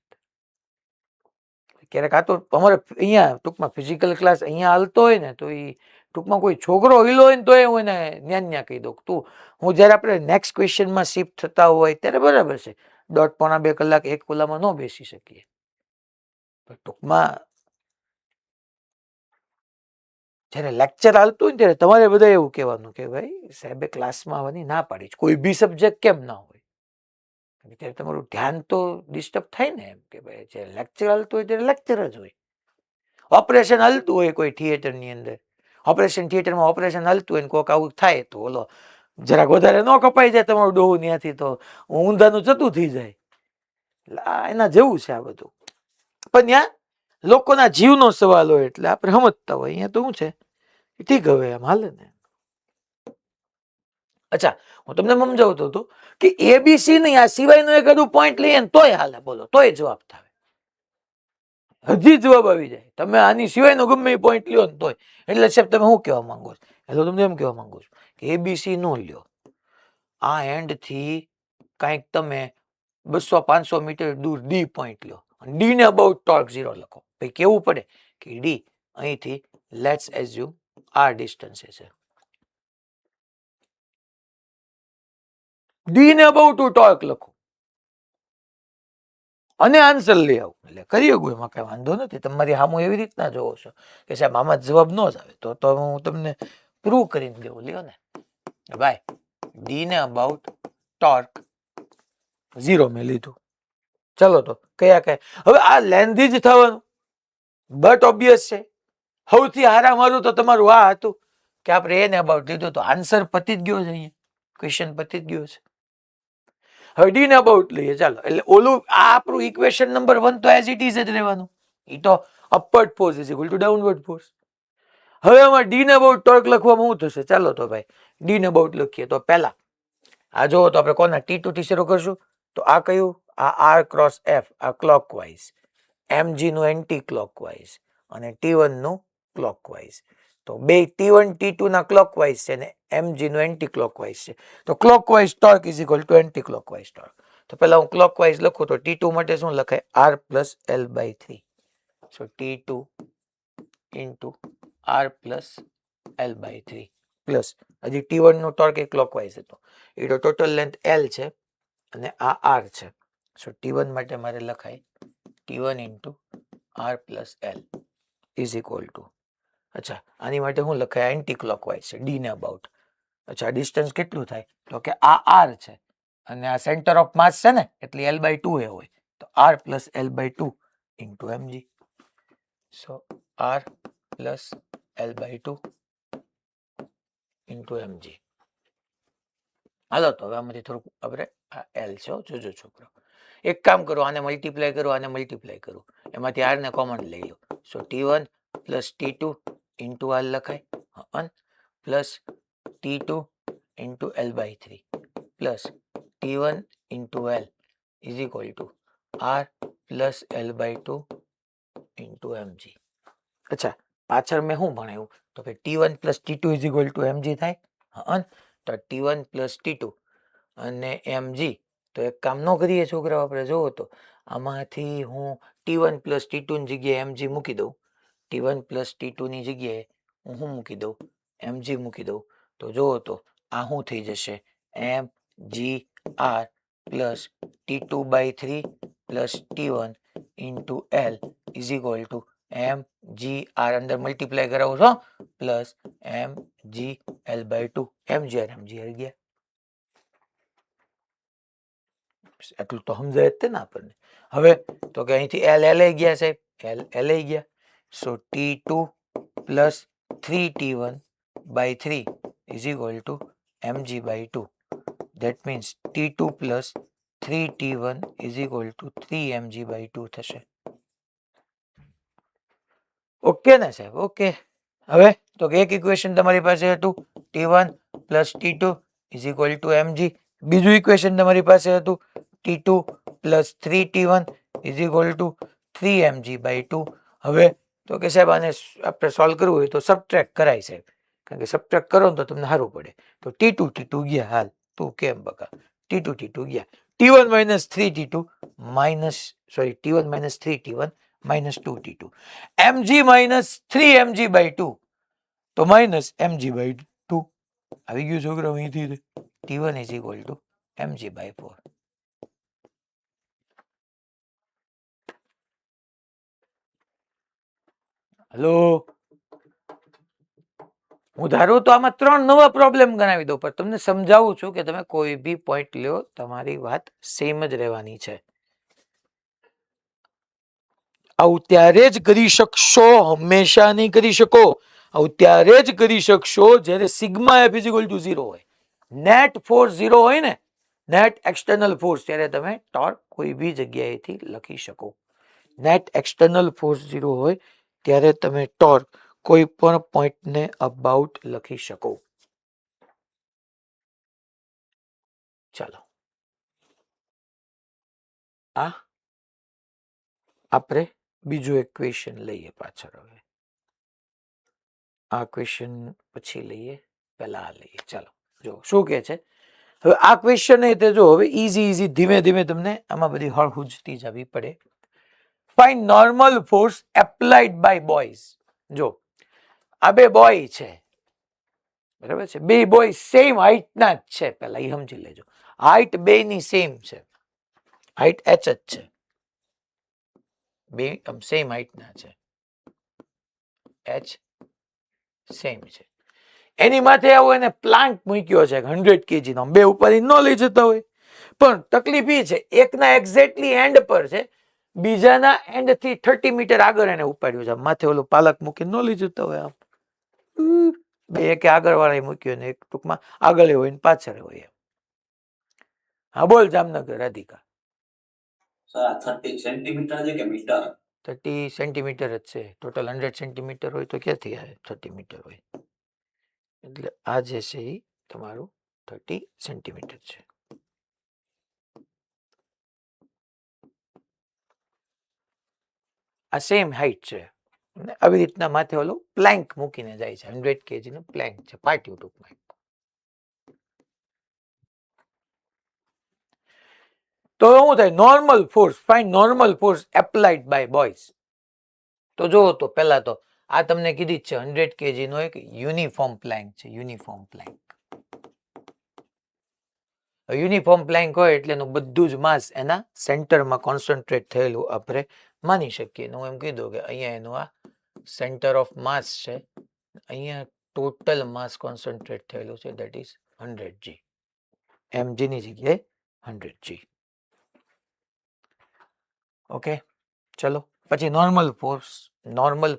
ક્યારેક આ તો અમારે અહીંયા ટૂંકમાં ફિઝિકલ ક્લાસ અહીંયા હાલતો હોય ને તો એ ટૂંકમાં કોઈ છોકરો હિલો હોય ને તો હું એને ન્યા કહી દઉં તું હું જ્યારે આપણે નેક્સ્ટ ક્વેશ્ચનમાં શિફ્ટ થતા હોય ત્યારે બરાબર છે 1.5-2 કલાક એક ઓલામાં ન બેસી શકીએ ટૂંકમાં જ્યારે લેક્ચર હાલતું હોય ને ત્યારે તમારે બધા એવું કહેવાનું કે ભાઈ સાહેબે ક્લાસમાં આવવાની ના પાડી છે. કોઈ બી સબ્જેક્ટ કેમ ના હોય, ત્યારે તમારું ધ્યાન તો ડિસ્ટર્બ થાય ને. એમ કે ભાઈ જે લેક્ચર હાલતું હોય ત્યારે લેક્ચર જ હોય. ઓપરેશન હાલતું હોય કોઈ થિયેટરની અંદર, ઓપરેશન થિયેટરમાં ઓપરેશન હાલતું હોય ને કોઈક આવું થાય તો ઓલો જરાક વધારે ન કપાઈ જાય તમારું ડોહું ત્યાંથી તો ઊંધાનું જતું થઈ જાય. એના જેવું છે આ બધું. પણ ત્યાં લોકોના જીવનો સવાલ હોય એટલે આપણે સમજતા હોય. અહીંયા તો શું છે, ઠીક હવે એમ હાલે ને. અચ્છા, હું તમને સમજાવતો હતો કે એબીસી નહીં, આ સિવાયનું એકાદું પોઈન્ટ લઈએ ને તોય હાલે, બોલો તોય જવાબ થાય. હજી જવાબ આવી જાય. તમે આની સિવાયનો ગમે એ પોઈન્ટ લ્યો ને તોય. એટલે સાહેબ તમે શું કહેવા માંગો છો? એટલે તમને એમ કહેવા માંગુ છું કે એબીસી નો લ્યો, આ એન્ડ થી કંઈક તમે 200-500 મીટર દૂર ડી પોઈન્ટ લ્યો, ડી ને અબાઉટ ટોર્ક 0 લખો. ભાઈ કેવું પડે કે ડી અહીંથી લેટ્સ એઝ્યુમ આ ડિસ્ટન્સ છે, ડી ને અબાઉટ ટોર્ક લખો અને આન્સર લઈ આવો. એટલે કરી શકું, એમાં કઈ વાંધો નથી. તમારી સામું એવી રીતના જોવો છો કે સાહેબ આમાં જવાબ ન જ આવે તો હું તમને પ્રૂવ કરીને દેવું. લ્યો ને ભાઈ, ડી ને અબાઉટ ટોર્ક 0 મેં લીધું. ચલો તો કયા કયા હવે આ લેન્ધી જ થવાનું, બટ ઓબ્વિયસ છે. સૌથી હારા મારું તો તમારું આ હતું કે આપણે એને અબાઉટ લીધું તો આન્સર પતી જ ગયો છે. અહીંયા ક્વેશ્ચન પતી જ ગયો છે. હવે ડી ને અબાઉટ લઈએ ચાલો. એટલે ઓલું આ આપણું ઇક્વેશન નંબર 1 તો એઝ ઇટ ઇઝ જ રહેવાનું. એ તો upward force is equal two downward force. હવે આમાં ડી ને અબાઉટ ટોર્ક લખવામાં શું થશે? ચાલો તો ભાઈ ડી ને અબાઉટ લખીએ. તો પહેલા આ જોવો તો આપણે કોના T2 થી શરૂ કરશું. તો આ કયું? આ આર ક્રોસ એફ, આ ક્લોકવાઇઝ, mg નું એન્ટી ક્લોકવાઇઝ અને T1 નું ક્લોકવાઇઝ. તો બે T1 T2 ના ક્લોકવાઇઝ છે ને mg નું એન્ટી ક્લોકવાઇઝ છે. તો clockwise torque is equal to anti clockwise torque. તો પહેલા હું ક્લોકવાઇઝ લખું તો T2 માટે શું લખાય? r plus l by 3. So T2 into r plus l by 3 plus હજી T1 નો ટોર્ક એ ક્લોકવાઇઝ હતો, એ તો ટોટલ લેન્થ l છે અને આ r છે. સો T1 માટે મારે લખાય T1 into r plus l is equal two, અચ્છા આની માટે હું લખાય? એન્ટી ક્લોકવાઇઝ છે, ડી ને અબાઉટ. અચ્છા ડિસ્ટન્સ કેટલું થાય? તો કે આ r છે અને આ સેન્ટર ઓફ માસ છે ને એટલે l બાય 2 એ હોય. તો r plus l by 2 into mg. So r plus l by 2 into mg. હાલો તો હવે આમાંથી થોડુંક આપણે આ l છે, જોજો છોકરો. એક કામ કરો, આને મલ્ટીપ્લાય કરો, આને મલ્ટીપ્લાય કરો, એમાંથી r ને કોમન લઈ લો. So T1 plus T2 into r લખાય plus T2 into l by 3 plus T1 into l is equal to r plus l by 2 into mg. અચ્છા પાછળ મેં શું ભણાવ્યું? તો કે T1 plus T2 is equal to mg થાય. તો T1 પ્લસ T2 અને mg. તો એક કામ ન કરીએ છોકરાઓ, આપણે જોવો તો આમાંથી હું T1 પ્લસ T2 ની જગ્યાએ mg મૂકી દઉં. T1 પ્લસ T2 ની જગ્યાએ હું શું મૂકી દઉં? mg મૂકી દઉં. તો જોવો તો આ શું થઈ જશે? mgr plus T2 by 3 plus T1 into l is equal to mgr, અંદર મલ્ટીપ્લાય કરાવું છો, પ્લસ mgl બાય 2. mgr ગયા. એટલું તો સમજાય જ ને આપણને. હવે તો કે અહીંથી l ગયા સાહેબ, l ગયા. So T2 plus 3T1 by 3 is equal to mg by 2. That means T2 plus 3T1 is equal to 3mg by 2 થશે. ઓકે ને સાહેબ? ઓકે. હવે તો એક ઇક્વેશન તમારી પાસે હતું T1 plus T2 is equal to mg. બીજું ઇક્વેશન તમારી પાસે હતું T2 plus 3T1 is equal to 3mg by 2. હવે તો કે સાહેબ આને આપણે સોલ્વ કરવું હોય તો સબટ્રેક્ટ કરાય સાહેબ, કારણ કે સબટ્રેક્ટ કરો ને તો તમને સારું પડે. તો T2 ગયા, હાલ તું કેમ બકા, T2 ગયા. T1 minus 3T2 minus T1 minus 3T1 minus 2T2. mg minus 3mg by 2 તો માઇનસ mg બાય 2 આવી ગયું છોકરા અહીંથી. T1 is equal to mg by 4. Hello હું ધારું તો આમાં 3 નવા પ્રોબ્લેમ ગણાવી દઉં, પણ તમને સમજાવું છું કે તમે કોઈ બી પોઈન્ટ લ્યો, તમારી વાત સેમ જ રહેવાની છે. આવું ત્યારે જ કરી શકશો, હંમેશા નહીં કરી શકો. આવું ત્યારે જ કરી શકશો જ્યારે sigma F is equal to 0 હોય, નેટ ફોર્સ 0 હોય ને, નેટ એક્સટર્નલ ફોર્સ, ત્યારે તમે ટોર્ક કોઈ બી જગ્યાએથી લખી શકો. નેટ એક્સટર્નલ ફોર્સ 0 હોય ત્યારે તમે ટોર્ક કોઈ પણ પોઈન્ટને અબાઉટ લખી શકો. ચાલો આ આપણે બીજું એક ક્વેશ્ચન લઈએ પાછળ. હવે આ ક્વેશ્ચન પછી લઈએ, પહેલા આ લઈએ. ચાલો જો શું કે છે. હવે આ ક્વેશ્ચન એ તે જો હવે ઈઝી ધીમે ધીમે તમને આમાં બધી હળહુજતી જવી પડે. Find normal force applied by boys. જો આ બે બોય છે, બરાબર છે, બે બોય સેમ હાઈટ ના જ છે. પેલા એ સમજી લેજો, હાઈટ બે ની સેમ છે, હાઈટ h જ છે, બે સેમ હાઈટ ના છે, h સેમ છે. એની માથે આવો એને પ્લાન્ટ મૂક્યો છે 100 kg નો, બે ઉપર ન લઈ જતા હોય. પણ તકલીફ એ છે, એકના એક્ઝેક્ટલી એન્ડ પર છે, બીજાના એન્ડ થી 30 મીટર આગળ એને ઉપાડ્યું છે. માથે ઓલું પાલક મૂકીને ન લઈ જતા હોય. આમ બે એક આગળ વાળા મૂક્યો ને એક ટૂંકમાં આગળ હોય ને પાછળ હોય. હા બોલ જામનગર રાધિકા. સર 30 સેન્ટીમીટર છે કે મીટર? 30 સેન્ટીમીટર જ છે. ટોટલ 100 સેન્ટીમીટર હોય તો ક્યાંથી આવે 30 મીટર હોય? એટલે આ જે છે એ તમારું 30 સેન્ટીમીટર છે. આ સેમ હાઈટ છે. આવી રીતના માથે ઓલું પ્લેન્ક મૂકીને જાય છે. 100 kg નું પ્લેન્ક છે, પાટિયું ટૂંકમાં. તો શું થાય? Normal force, find normal force applied by boys. તો જો તો પેલા તો આ તમને કીધી જ છે, 100 kg નો એક યુનિફોર્મ પ્લેન્ક છે. યુનિફોર્મ પ્લેન્ક, યુનિફોર્મ પ્લેન્ક હોય એટલે એનું બધું જ માસ એના સેન્ટરમાં કોન્સન્ટ્રેટ થયેલું આપણે માની શકીએ. હું એમ કીધું કે અહીંયા એનું આ સેન્ટર ઓફ માસ છે, અહીંયા ટોટલ માસ કોન્સન્ટ્રેટ થયેલું છે, દેટ ઇઝ 100 g. mg ની જગ્યાએ 100 g. ઓકે ચલો પછી normal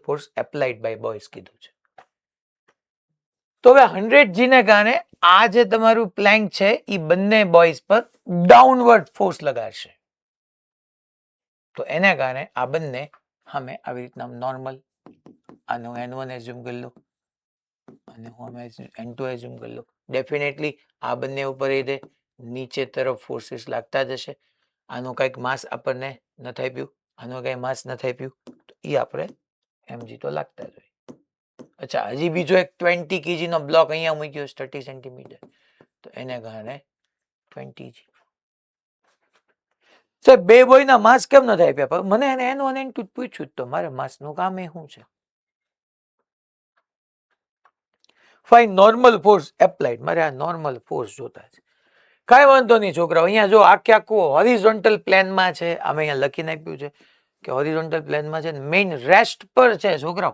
force applied by boys કીધું છે. તો હવે 100 g ને કારણે આ જે તમારું પ્લેન્ક છે એ બંને બોયઝ પર ડાઉનવર્ડ ફોર્સ લગાડશે. તો એને કારણે આ બંને સામે આવી રીતના નોર્મલ, આનું n1 એઝ્યુમ કરી લો અને હું n2 એઝ્યુમ કરી લો. ડેફિનેટલી આ બંને ઉપર એ દે નીચે તરફ ફોર્સીસ લાગતા જશે. આનું કંઈક માસ આપણને નથી આપ્યું, આનું કંઈ માસ નથી આપ્યું, તો એ આપણે mg તો લાગતા જ હોય. અચ્છા, હજી બીજો એક 20 kg નો બ્લોક અહીંયા મૂક્યો છે 30 સેન્ટીમીટર, તો એને કારણે 20 g. સાહેબ બે બોયના માસ કેમ નથી આપ્યા? પણ મને એને n1 n2 પૂછ્યું, તો મારે માસનું કામ એ શું છે? Fine normal force applied. મારે આ નોર્મલ ફોર્સ જોતા છે. કાંઈ વાંધો નહીં છોકરાઓ, અહીંયા જો આખે આખું હોરિઝોન્ટલ પ્લેનમાં છે. આમે અહીંયા લખીને આપ્યું છે કે હોરિઝોન્ટલ પ્લેનમાં છે, મેઇન રેસ્ટ પર છે છોકરાઓ,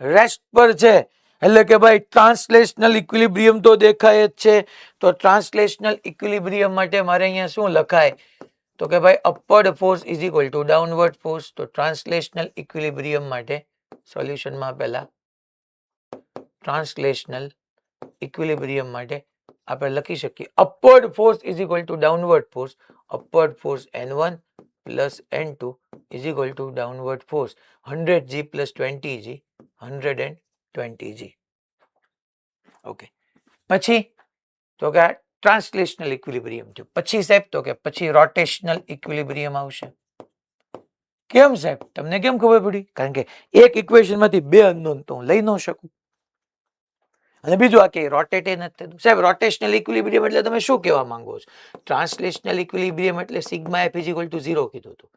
રેસ્ટ પર છે. એટલે કે ભાઈ ટ્રાન્સલેશનલ ઇક્વિલિબ્રિયમ તો દેખાય જ છે. તો ટ્રાન્સલેશનલ ઇક્વિલિબ્રિયમ માટે મારે અહીંયા શું લખાય? તો કે ભાઈ upward force is equal two downward force. તો ટ્રાન્સલેશનલ ઇક્વિલિબ્રિયમ માટે સોલ્યુશનમાં પહેલા ટ્રાન્સલેશનલ ઇક્વિલિબ્રિયમ માટે આપણે લખી શકીએ upward force is equal two downward force. Upward force n1 plus n2 is equal two downward force 100 g plus 20 g, 120 g. Okay, પછી તો કે ટ્રાન્સલેશનલ ઇક્વિલિબ્રિયમ થયું. પછી સાહેબ તો કે પછી રોટેશનલ ઇક્વિલિબ્રિયમ આવશે. કેમ સાહેબ? તમને કેમ ખબર પડી? કારણ કે એક ઇક્વેશન માંથી બે અનનોન તો હું લઈ ન શકું. અને બીજું આ કે રોટેટ એ નથી થતું. સાહેબ રોટેશનલ ઇક્વિલિબ્રિયમ એટલે તમે શું કહેવા માંગો છો? ટ્રાન્સલેશનલ ઇક્વિલિબ્રિયમ એટલે sigma F is equal to 0 કીધું હતું.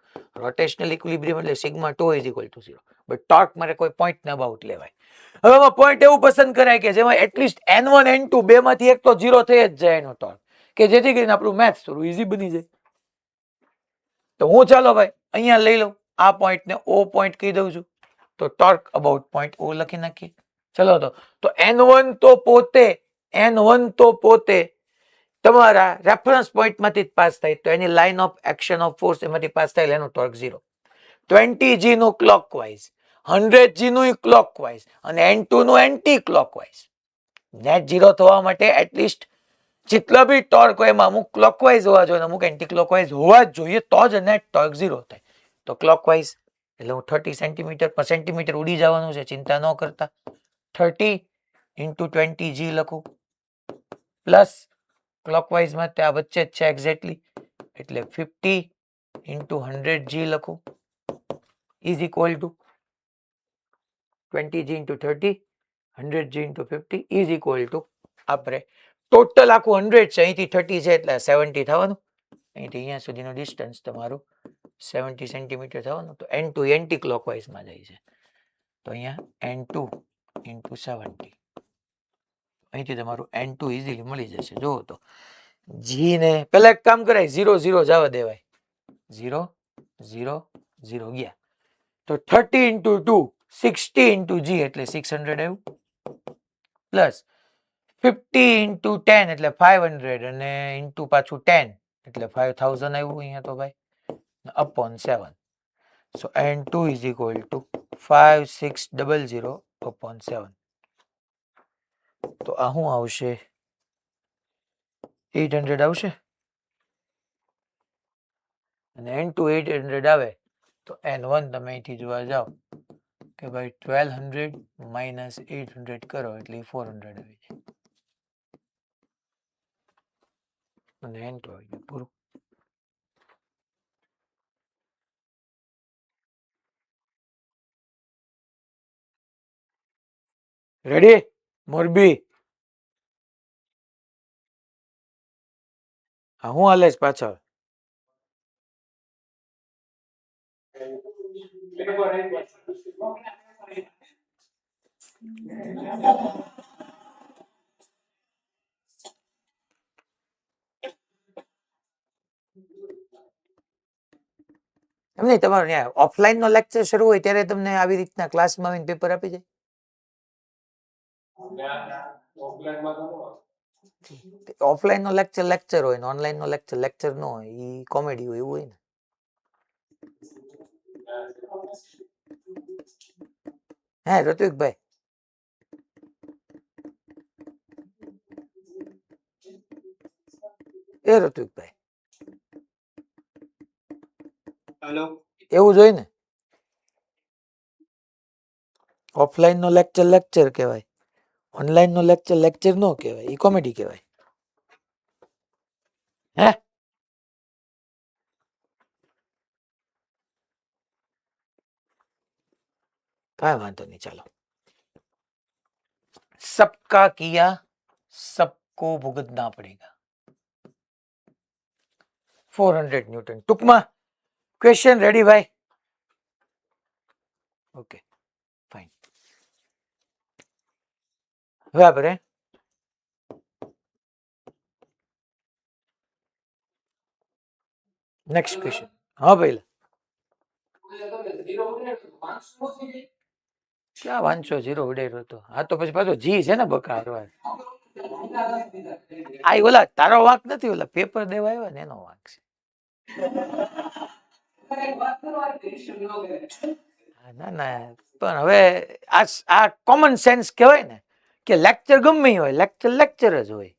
રોટેશનલ ઇક્વિલિબ્રિયમ એટલે sigma tau is equal to 0. But torque મારે કોઈ પોઈન્ટ ના અબાઉટ લેવાય. હવે આમાં પોઈન્ટ એવું પસંદ કરાય કે જેમાં એટલીસ્ટ n1 n2 બે માંથી એક તો 0 થઈ જ જાય એનો ટોર્ક, કે જેથી કરીને આપણું મેથ્સ થોડું ઈઝી બની જાય. તો હું ચાલો ભાઈ અહીંયા લઈ લઉં, આ પોઈન્ટને O પોઈન્ટ કહી દઉં છું. તો ટોર્ક અબાઉટ પોઈન્ટ O લખી નાખીએ. ચલો તો n1 તો પોતે તમારા રેફરન્સ પોઈન્ટ માંથી જ પાસ થાય, તો એની line of action of force એમાંથી પાસ થાય, એનું ટોર્ક 0. 20g નું ક્લોકવાઇઝ, 100g નું ક્લોકવાઇઝ અને n2 નું એન્ટી ક્લોકવાઇઝ. નેટ 0 થવા માટે એટલીસ્ટ જેટલા બી ટોર્ક હોય એમાં અમુક ક્લોકવાઇઝ હોવા જોઈએ, અમુક એન્ટી ક્લોકવાઇઝ હોવા જ જોઈએ, તો જ નેટ ટોર્ક 0 થાય. તો ક્લોકવાઇઝ એટલે હું 30 સેન્ટીમીટર ઉડી જવાનું છે, ચિંતા ન કરતા. 30 into 20g લખું પ્લસ ક્લોકવાઇઝ માં ત્યાં વચ્ચે જ છે એક્ઝેક્ટલી, એટલે 50 into 100g લખું is equal two 20g into 30 100g into 50 is equal to આપણે ટોટલ આખું 100 છે, અહીંથી 30 છે એટલે 70 થવાનું, અહીંથી અહીંયા સુધીનું ડિસ્ટન્સ તમારું 70 સેન્ટીમીટર થવાનું. તો n2 એન્ટી ક્લોકવાઇઝમાં જાય છે, તો અહીંયા n2 into 70, અહીંથી તમારું n2 ઇઝીલી મળી જશે. જુઓ તો જી ને પહેલા એક કામ કરાય, 0 0 જવા દેવાય, 0 0 0 ગયા, તો 30 into 2 60 into g એટલે 600 આવ્યું, પ્લસ 50 into 10 એટલે 500 અને ઇન્ટુ પાછું 10 એટલે 5000 આવ્યું અહીંયા તો ભાઈ, upon 7. So n2 is equal to 5600 upon 7. તો આ શું આવશે? 800 આવશે, અને n2 800 આવે તો n1 તમે અહીંથી જોવા જાઓ કે ભાઈ 1200 minus 800 કરો એટલે 400 આવી જાય, અને n2 આવી ગયું પૂરું. રેડી? મોરબી આ હું હાલે છે પાછળ? એમ નહીં, તમારે ત્યાં ઓફલાઈન નો લેક્ચર શરૂ હોય ત્યારે તમને આવી રીતના ક્લાસમાં આવીને પેપર આપી જાય? ઓફલાઈન નો લેક્ચર હોય ને ઓનલાઈન નો લેક્ચર ન હોય, ઈ કોમેડી હોય એવું હોય ને. હે ઋત્વિકભાઈ, એ ઋત્વિકભાઈ હેલો, એવું જ હોય ને. ઓફલાઈન નો લેક્ચર કહેવાય, ઓનલાઈન નો લેક્ચર નો કહેવાય, ઈ કોમેડી કહેવાય. હે કાંઈ વાંધો નહીં, ચાલો. सबका किया सबको भुगतना पड़ेगा, 400 ન્યૂટન. ટૂંકમાં ક્વેશ્ચન રેડી ભાઈ? Okay fine. હવે આપણે નેક્સ્ટ ક્વેશ્ચન. હા ભાઈ, ક્યાં વાંચો 0 ઉડાડ્યો હતો? હા તો પછી પાછો જી છે ને બકા. આ ઓલા તારો વાંક નથી, ઓલા પેપર દેવા આવ્યા ને એનો વાંક છે. ના ના, પણ હવે આ કોમન સેન્સ કહેવાય ને કે લેક્ચર ગમે હોય, લેક્ચર જ હોય,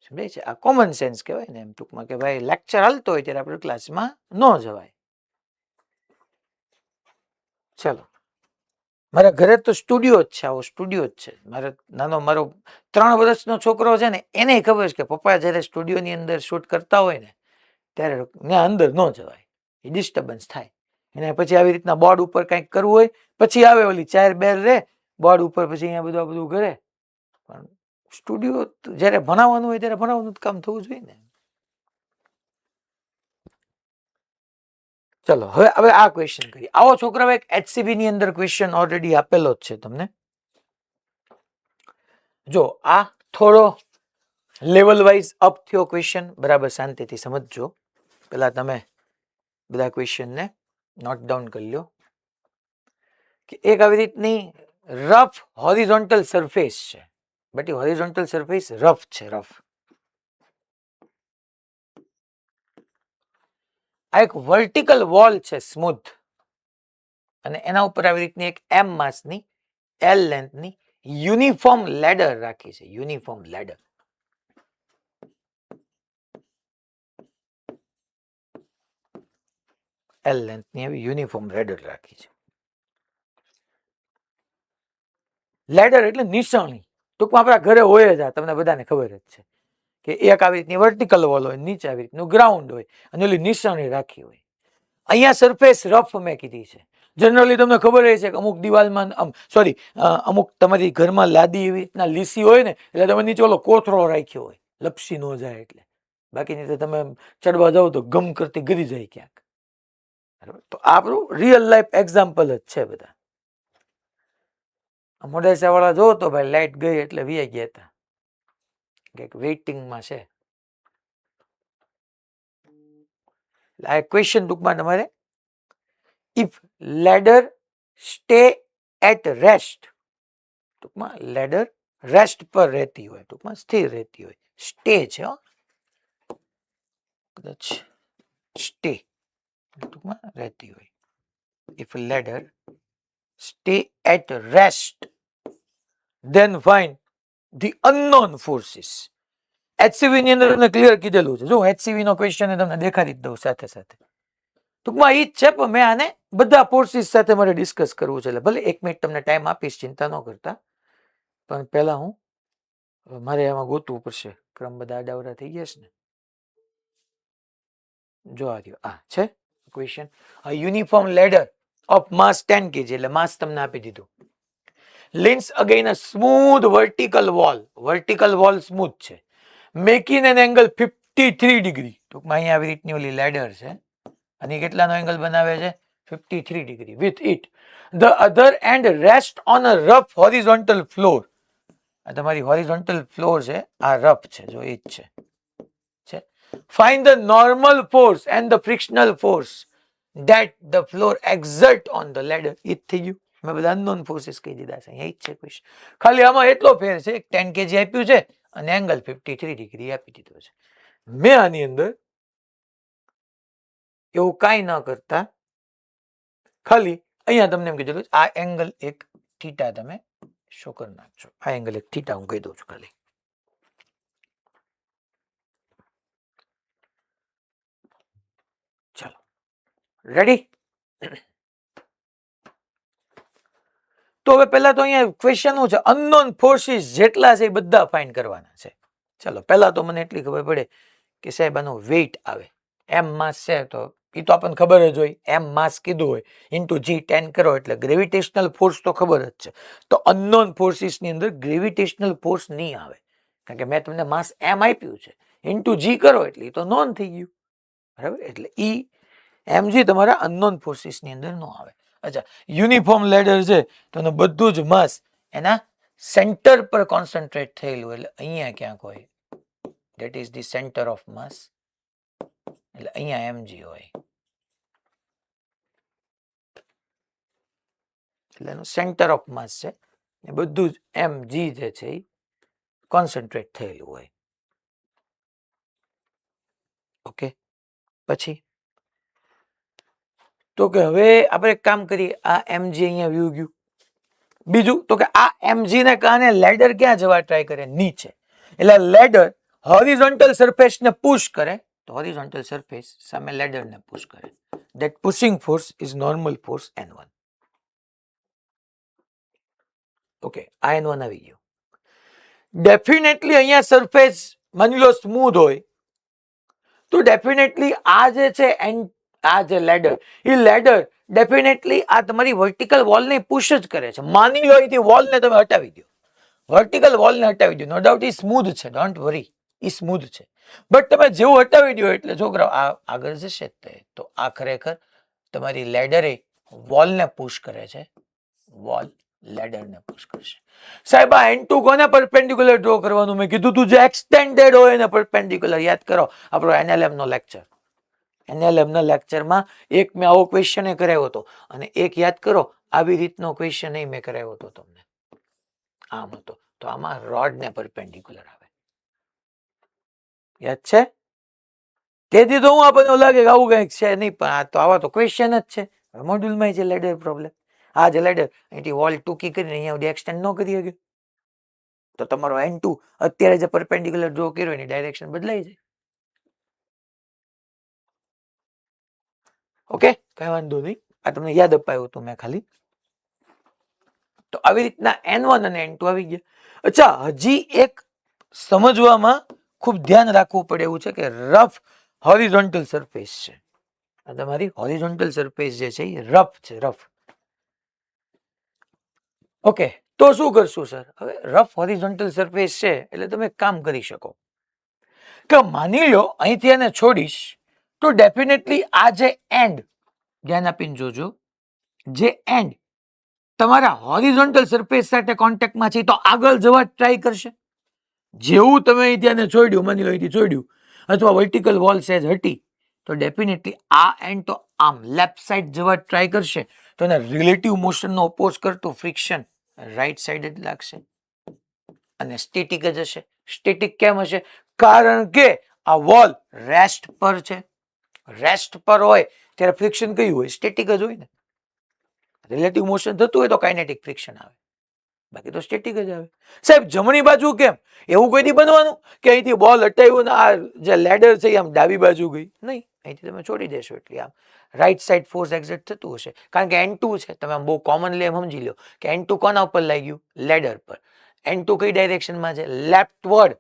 સમજાય છે? આ કોમન સેન્સ કહેવાય ને, એમ ટૂંકમાં કે ભાઈ લેક્ચર હાલતો હોય ત્યારે આપણે ક્લાસમાં ન જવાય. ચલો, મારા ઘરે તો સ્ટુડિયો જ છે, આવો સ્ટુડિયો જ છે. મારો 3 વર્ષનો છોકરો છે ને, એને ખબર છે કે પપ્પા જયારે સ્ટુડિયોની અંદર શૂટ કરતા હોય ને ત્યારે ત્યાં અંદર ન જવાય, એ ડિસ્ટર્બન્સ થાય. એને પછી આવી રીતના બોર્ડ ઉપર કંઈક કરવું હોય, પછી આવે ઓલી ચાર બેર રે બોર્ડ ઉપર, પછી અહીંયા બધું કરે. પણ સ્ટુડિયો જયારે ભણાવવાનું હોય ત્યારે ભણાવવાનું કામ થવું જોઈએ ને. ચલો હવે આ ક્વેશ્ચન કરીએ. આવો છોકરાઓ, એક HCB ની અંદર ક્વેશ્ચન ઓલરેડી આપેલો જ છે તમને. જો આ થોડો લેવલ વાઇઝ અપ થયો ક્વેશ્ચન, બરાબર શાંતિથી સમજજો. પેલા તમે બધા ક્વેશ્ચન ને નોટ ડાઉન કરી લો કે એક આવી રીતની રફ હોરિઝોન્ટલ સરફેસ છે, but A horizontal surface rough છે, રફ. આ એક વર્ટિકલ વોલ છે સ્મૂથ, અને એના ઉપર આવી રીતની એક એમ માસની એલ લેન્થની યુનિફોર્મ લેડર રાખી છે, યુનિફોર્મ લેડર. એલ લેન્થની એવી યુનિફોર્મ લેડર રાખી છે. લેડર એટલે નિશાણી, ટૂંકમાં આપણા ઘરે હોય જ, આ તમને બધાને ખબર જ છે કે એક આવી રીતની વર્ટિકલ વોલ હોય, નીચે આવી રીતનું ગ્રાઉન્ડ હોય, અને ઓલી નિશાની રાખી હોય. અહીંયા સરફેસ રફ મેં કીધી છે. જનરલી તમને ખબર છે કે અમુક દિવાલમાં અમુક તમારી ઘરમાં લાદી એવી રીતના લીસી હોય ને, એટલે તમે નીચે ઓલો કોથળો રાખ્યો હોય, લપસી ન જાય એટલે. બાકીની તો તમે ચડવા જાઓ તો ગમ કરતી ગરી જાય ક્યાંક. તો આપણું રિયલ લાઈફ એક્ઝામ્પલ જ છે બધા. મોડાસા વાળા જો તો ભાઈ લાઈટ ગઈ એટલે વી ગયા હતા, કે વેઇટિંગમાં છે. આ ક્વેશ્ચન ટૂંકમાં તમારે, if ladder stay at rest, ટૂંકમાં લેડર રેસ્ટ પર રહેતી હોય, ટૂંકમાં સ્થિર રહેતી હોય, સ્ટે છે કદાચ, સ્ટે ટૂંકમાં રહેતી હોય. If ladder stay at rest, then find the unknown forces. HCV ની અંદર તમને ક્લિયર કીધેલું છે. જો HCV નો ક્વેશ્ચન તમને દેખાડી જ દઉં સાથે સાથે. ટૂંકમાં ઈ જ છે, પણ મેં આને બધા ફોર્સિસ સાથે મારે ડિસ્કસ કરવું છે. એટલે ભલે 1 મિનિટ તમને ટાઈમ આપીશ, ચિંતા ન કરતા, પણ પહેલા મારે આમાં ગોતવું પડશે. ક્રમ બધા આડાવડા થઈ ગયા છે ને. જો આ રહ્યો, આ છે question. a uniform ladder of mass 10 kg, એટલે માસ તમને આપી દીધું. leans against a smooth vertical wall. Vertical wall smooth છે. Making an angle 53 degree. ટૂંકમાં અહીંયા આવી રીતની ઓલી લેડર છે, અને કેટલાનો એંગલ બનાવે છે? 53 degree. With it, the other end rest on a rough horizontal floor. આ તમારી horizontal floor છે, આ rough છે, જો એ જ છે. Find the normal force and the frictional force that the floor exert on the ladder. એ થઈ ગયું. મેં બધા અનનોન ફોર્સિસ કહી દીધા છે, અહીંયા જ છે ક્વેશ્ચન. ખાલી આમાં એટલો ફેર છે, 10 kg આપ્યું છે અને એંગલ 53 ડિગ્રી આપી દીધો છે. મેં આની અંદર એવું કાંઈ ન કરતા, ખાલી અહીંયા તમને એમ કીધું આ એંગલ એક થીટા તમે શો કરી નાખજો. આ એંગલ એક થીટા હું કહી દઉં છું ખાલી. ચાલો, રેડી? તો હવે પહેલા તો અહીંયા ક્વેશ્ચન શું છે? અનનોન ફોર્સિસ જેટલા છે એ બધા ફાઇન્ડ કરવાના છે. ચાલો, પહેલા તો મને એટલી ખબર પડે કે સાહેબ આનો વેઇટ આવે, એમ માસ છે તો એ તો આપણને ખબર જ હોય, એમ માસ કીધું હોય ઇન્ટુ જી 10 કરો એટલે ગ્રેવિટેશનલ ફોર્સ તો ખબર જ છે. તો અનનોન ફોર્સિસ ની અંદર ગ્રેવિટેશનલ ફોર્સ નહીં આવે, કારણ કે મેં તમને માસ એમ આપ્યું છે, ઇન્ટુ જી કરો એટલે એ તો નોન થઈ ગયું, બરાબર? એટલે ઈ એમજી તમારા અનનોન ફોર્સિસ ની અંદર ન આવે. અચ્છા, યુનિફોર્મ લેડર છે તો બધું જ માસ એના સેન્ટર પર કોન્સન્ટ્રેટ થયેલું, એટલે અહીંયા ક્યાંક હોય, that is the centre of માસ, એટલે અહીંયા એમજી હોય, એટલે એનું સેન્ટર ઓફ માસ છે, એ બધું જ એમજી જે છે એ કોન્સન્ટ્રેટ થયેલું હોય. ઓકે, પછી તો કે હવે આપણે એક કામ કરીએ, આ એમજી અહીંયા વ્યૂ ગયું. બીજું તો કે આ એમજી ને કારણે લેડર ક્યાં જવા ટ્રાય કરે? નીચે. એટલે લેડર હોરિઝોન્ટલ સરફેસ ને પુશ કરે, તો હોરિઝોન્ટલ સરફેસ સામે લેડર ને પુશ કરે. That pushing force is normal force N1. Okay, આ N1 આવી ગયો. ડેફિનેટલી અહીંયા સરફેસ માની લો સ્મૂથ હોય તો ડેફિનેટલી આ જે છે આ જે લેડર, એ લેડર ડેફિનેટલી આ તમારી વર્ટિકલ વોલ ને પુશ જ કરે છે. માની લો અહીંથી વોલ ને તમે હટાવી દો, વર્ટિકલ વોલ ને હટાવી દો, નો ડાઉટ એ સ્મૂથ છે, ડોન્ટ વરી, એ સ્મૂથ છે. બટ તમે જેવું હટાવી દો એટલે છોકરાઓ આ આગળ જશે તો આ ખરેખર તમારી લેડરે વોલ ને પુશ કરે છે, વોલ લેડર ને પુશ કરશે. સાહેબ આ N2 કોને પરપેન્ડિક્યુલર ડ્રો કરવાનું? મેં કીધું તું જે એક્સટેન્ડેડ હોય એને પરપેન્ડિક્યુલર. યાદ કરો આપણો NLM નો લેક્ચર. NLM ના લેક્ચરમાં એક મેં આવો ક્વેશ્ચન કરાવ્યો હતો અને એક યાદ કરો આવી રીતનો ક્વેશ્ચન મેં કરાવ્યો હતો તમને, આમ હતો. તો આમાં રોડ ને પરપેન્ડિક્યુલર આવે, યાદ છે? તેથી તો હું આપણને લાગે કે આવું કંઈક છે નહીં, પણ આ તો આવા તો ક્વેશ્ચન જ છે. મોડ્યુલમાં છે લેડર પ્રોબ્લેમ. આ જે લેડર અહીંથી વોલ ટૂંકી કરીને અહીંયા સુધી એક્સટેન્ડ ન કરી શકે તો તમારો N2 અત્યારે જે પરપેન્ડિક્યુલર ડ્રો કર્યો એની ડાયરેક્શન બદલાઈ જાય. ઓકે, કઈ વાંધો નહીં, આ તમને યાદ અપાયું હતું મેં ખાલી. તો આવી રીતના N1 અને N2 આવી ગયા. અચ્છા, હજી એક સમજવામાં ખૂબ ધ્યાન રાખવું પડે એવું છે કે રફ હોરિઝોન્ટલ સરફેસ છે. આ તમારી હોરિઝોન્ટલ સરફેસ જે છે એ રફ છે, રફ. ઓકે, તો શું કરશું સર? હવે રફ હોરિઝોન્ટલ સરફેસ છે એટલે તમે એક કામ કરી શકો કે માની લો અહીંથી એને છોડીશ તો ડેફિનેટલી આ જે એન્ડ, ધ્યાન આપીને જોજો, જે એન્ડ તમારા હોરિઝોન્ટલ સરફેસ સાથે કોન્ટેક્ટમાં છે તો આગળ જવા ટ્રાય કરશે. જેવું તમે અહીંથી એને છોડ્યું, માની લો અહીંથી છોડ્યું અથવા વર્ટિકલ વોલ સેજ હટી તો ડેફિનેટલી આ એન્ડ તો આમ લેફ્ટ સાઈડ જવા ટ્રાય કરશે. તો એના રિલેટિવ મોશનનો ઓપોઝ કરતું ફ્રિક્શન રાઈટ સાઈડ જ લાગશે અને સ્ટેટિક જ હશે. સ્ટેટિક કેમ હશે? કારણ કે આ વોલ રેસ્ટ પર છે. રેસ્ટ પર હોય ત્યારે ફ્રિક્શન કયું હોય? સ્ટેટિક જ હોય ને. રિલેટિવ મોશન થતું હોય તો કાઇનેટિક ફ્રિક્શન આવે, બાકી તો સ્ટેટિક જ આવે. સાહેબ જમણી બાજુ કેમ? એવું કોઈ દી બનવાનું કે અહીંથી બોલ હટાવ્યું ને આ જે લેડર છે આમ ડાબી બાજુ ગઈ? નહીં, અહીંથી તમે છોડી દેશો એટલે આમ રાઈટ સાઈડ ફોર્સ એક્ઝર્ટ થતું હશે. કારણ કે N2 છે, તમે આમ બહુ કોમનલી એમ સમજી લો કે N2 કોના ઉપર લાગ્યું? લેડર પર. N2 કઈ ડાયરેક્શનમાં છે? લેફ્ટવર્ડ.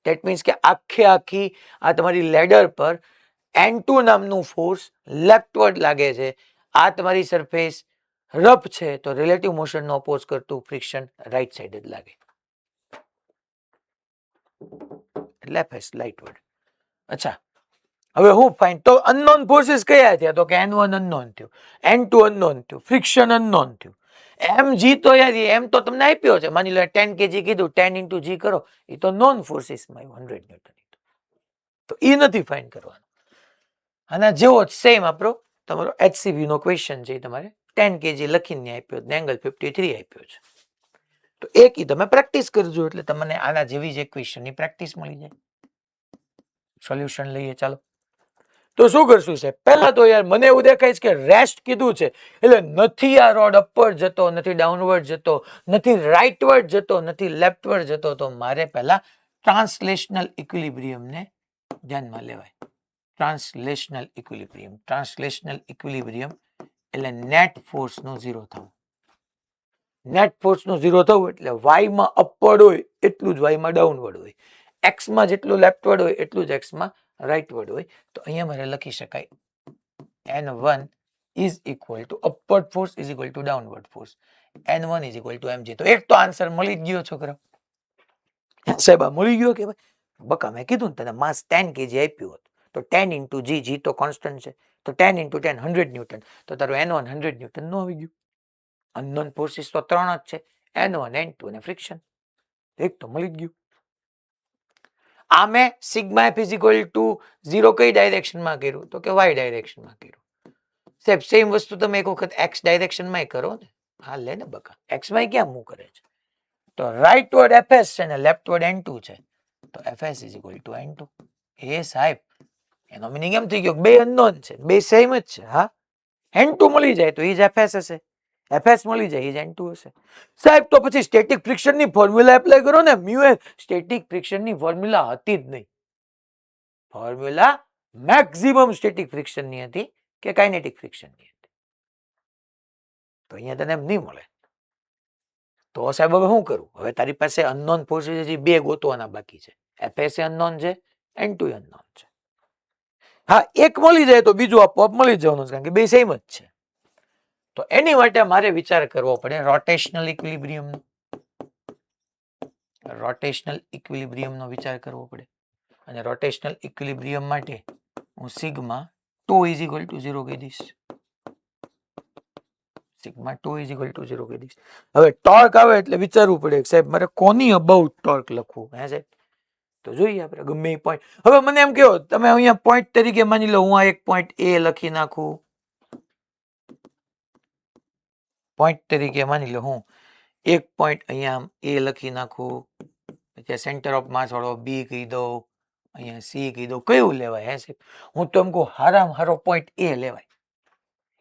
ધેટ મીન્સ કે આખી આ તમારી લેડર પર N2 નામનું ફોર્સ લેફ્ટવર્ડ લાગે છે. આ તમારી સરફેસ રફ છે તો રિલેટિવ મોશનનો ઓપોઝ કરતું ફ્રિક્શન રાઈટ સાઈડ જ લાગે, એટલે એફએસ લાઇટવર્ડ. અચ્છા, હવે હું ફાઇન તો અનનોન ફોર્સીસ કયા થયા? તો કે N1 અનનોન થયું, N2 અનનોન થયું, ફ્રિક્શન અનનોન થયું. mg તો યાર એમ તો તમને આપ્યો છે, માની લો 10 kg કીધું, 10 into g કરો, એ તો નોન ફોર્સીસમાં 100 ન્યૂટન, તો એ નથી ફાઇન કરવાનું. આના જેવો જ સેમ આપણો તમારો HCV નો ક્વેશ્ચન છે, તમારે 10 kg લખીને આપ્યો, એંગલ 53 આપ્યો છે. તો એક ઈ તમે પ્રેક્ટિસ કરજો એટલે તમને આના જેવી જ ક્વેશ્ચનની પ્રેક્ટિસ મળી જાય. સોલ્યુશન લઈએ ચાલો. તો શું કરશું છે? પહેલા તો યાર મને એવું દેખાય છે કે રેસ્ટ કીધું છે એટલે નથી આ રોડ અપવર્ડ જતો, નથી ડાઉનવર્ડ જતો, નથી રાઇટવર્ડ જતો, નથી લેફ્ટવર્ડ જતો. તો મારે પહેલા ટ્રાન્સલેશનલ ઇક્વિલિબ્રિયમને ધ્યાનમાં લેવાય. ટ્રાન્સલેશનલ ઇક્વિલિબ્રિયમ, ટ્રાન્સલેશનલ ઇક્વિલિબ્રિયમ એટલે નેટ ફોર્સનું ઝીરો થવું. નેટ ફોર્સનું ઝીરો થવું એટલે વાયમાં અપવર્ડ હોય એટલું જ વાયમાં ડાઉનવર્ડ હોય, એક્સમાં જેટલું લેફ્ટવર્ડ હોય એટલું જ એક્સમાં રાઇટવર્ડ હોય. તો અહીંયા મારે લખી શકાય N1 is equal two upward force is equal two downward force, N1 is equal to mg. તો એક તો આન્સર મળી જ ગયો છોકરા. સાહેબ મળી ગયો કે ભાઈ? બકા મેં કીધું ને તને માસ 10 kg આપ્યું હતું તો 10 into g, g તો કોન્સ્ટન્ટ છે, તો 10 into 10 100 ન્યૂટન. તો તારું N1 100 ન્યૂટન નો આવી ગયું. અનનોન ફોર્સીસ તો ત્રણ જ છે, N1 N2 અને ફ્રિક્શન. એક તો મળી જ ગયું. આ મેં sigma F is equal to 0 કઈ ડાયરેક્શનમાં કર્યું? તો કે y ડાયરેક્શનમાં કર્યું. સાહેબ સેમ વસ્તુ તમે એક વખત x ડાયરેક્શનમાં કરો ને. હા લે ને બકા, x માં ક્યાં મૂવ કરે છે? તો રાઇટવર્ડ fs છે ને લેફ્ટવર્ડ N2 છે, તો fs is equal to N2. એ સાહેબ એનો મીનિંગ એમ થઈ ગયો બે અનનોન છે, બે સેમ જ છે. હા, N2 મળી જાય તો એ જ fs હશે, fs મળી જાય એ જ N2 હશે. સાહેબ તો પછી સ્ટેટિક ફ્રિક્શનની ફોર્મ્યુલા એપ્લાય કરો ને. મ્યુ સ્ટેટિક ફ્રિક્શનની ફોર્મ્યુલા હતી જ નહીં. ફોર્મ્યુલા મેક્સિમમ સ્ટેટિક ફ્રિક્શનની હતી કે કાઇનેટિક ફ્રિક્શનની હતી. તો અહીંયા તને એમ નહીં મળે. તો સાહેબ હવે શું કરું? હવે તારી પાસે અનનોન ફોર્સીસ હજી બે ગોતવાના બાકી છે. fs એ અનનોન છે, N2 અનનોન છે. હા, એક મળી જાય તો બીજું આપોઆપ મળી જવાનું છે, કારણ કે બે સેમ જ છે. તો એની માટે મારે વિચાર કરવો પડે રોટેશનલ ઇક્વિલિબ્રિયમનો. રોટેશનલ ઇક્વિલિબ્રિયમનો વિચાર કરવો પડે. અને રોટેશનલ ઇક્વિલિબ્રિયમ માટે હું sigma tau is equal to 0 કહી દઈશ. Sigma tau is equal to 0 કહી દઈશ. હવે ટોર્ક આવે એટલે વિચારવું પડે સાહેબ મારે કોની અબાઉટ ટોર્ક લખવું? હે સાહેબ, તો જોઈએ આપણે ગમે એ પોઈન્ટ. હવે મને એમ કહો, તમે અહીંયા પોઈન્ટ તરીકે માની લો હું આ એક પોઈન્ટ એ લખી નાખું, પોઈન્ટ તરીકે માની લો હું એક પોઈન્ટ અહીંયા એ લખી નાખું, પછી સેન્ટર ઓફ માસ વાળો બી કહી દઉં, અહીંયા સી કહી દઉં, કયું લેવાય? હે હું તો એમ કહું હારામાં હારો પોઈન્ટ એ લેવાય.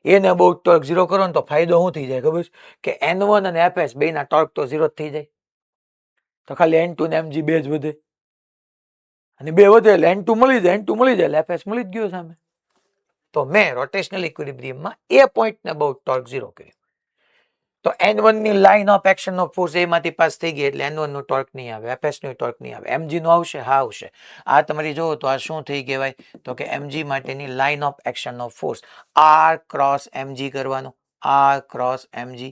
એને બહુ ટોર્ક ઝીરો કરો ને તો ફાયદો શું થઈ જાય ખબર છે? કે N1 અને FS બેના ટોર્ક તો ઝીરો થઈ જાય, તો ખાલી N2 ને mg બે જ વધે, અને બે વધે એટલે N2 મળી જાય, N2 મળી જાય એટલે FS મળી જ ગયો સામે. તો મેં રોટેશનલ ઇક્વિલિબ્રિયમમાં એ પોઈન્ટને બહુ ટોર્ક ઝીરો કર્યો. તો N1 ની લાઇન ઓફ એક્શન નો ફોર્સ એમાંથી પાસ થઈ ગઈ એટલે N1 નું ટોર્ક નહીં આવે, FS નું ટોર્ક નહીં આવે, mg નું આવશે? હા આવશે. આ તમારી જોવો તો આ શું થઈ કહેવાય? તો કે mg માટેની લાઇન ઓફ એક્શન નો ફોર્સ R ક્રોસ mg કરવાનો, R ક્રોસ mg,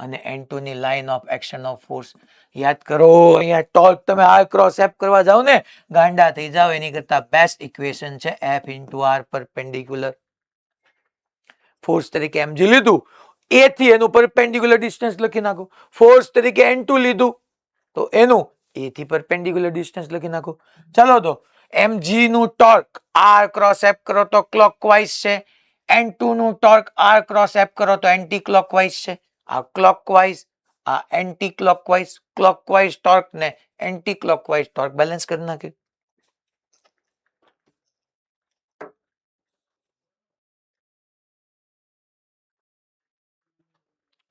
અને N2 ની લાઇન ઓફ એક્શન નો ફોર્સ યાદ કરો. અહીંયા ટોર્ક તમે R ક્રોસ F કરવા જાવ ને ગાંડા થઈ જાવ, એની કરતા બેસ્ટ ઇક્વેશન છે F into R perpendicular. Force તરીકે mg લીધું, એ થી એનું પરપેન્ડિક્યુલર ડિસ્ટન્સ લખી નાખો. ફોર્સ તરીકે N2 લીધું તો એનું એ થી પરપેન્ડિક્યુલર ડિસ્ટન્સ લખી નાખો. ચાલો તો mg નું ટોર્ક R ક્રોસ F કરો તો ક્લોકવાઇઝ છે, N2 નું ટોર્ક R ક્રોસ F કરો તો એન્ટી ક્લોકવાઇઝ છે. આ ક્લોકવાઇઝ, આ એન્ટી ક્લોકવાઇઝ, ક્લોકવાઇઝ ટોર્ક ને એન્ટી ક્લોકવાઇઝ ટોર્ક બેલેન્સ કરી નાખે.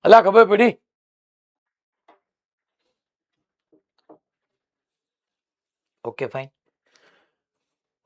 અલા ખબર પડી? Okay fine.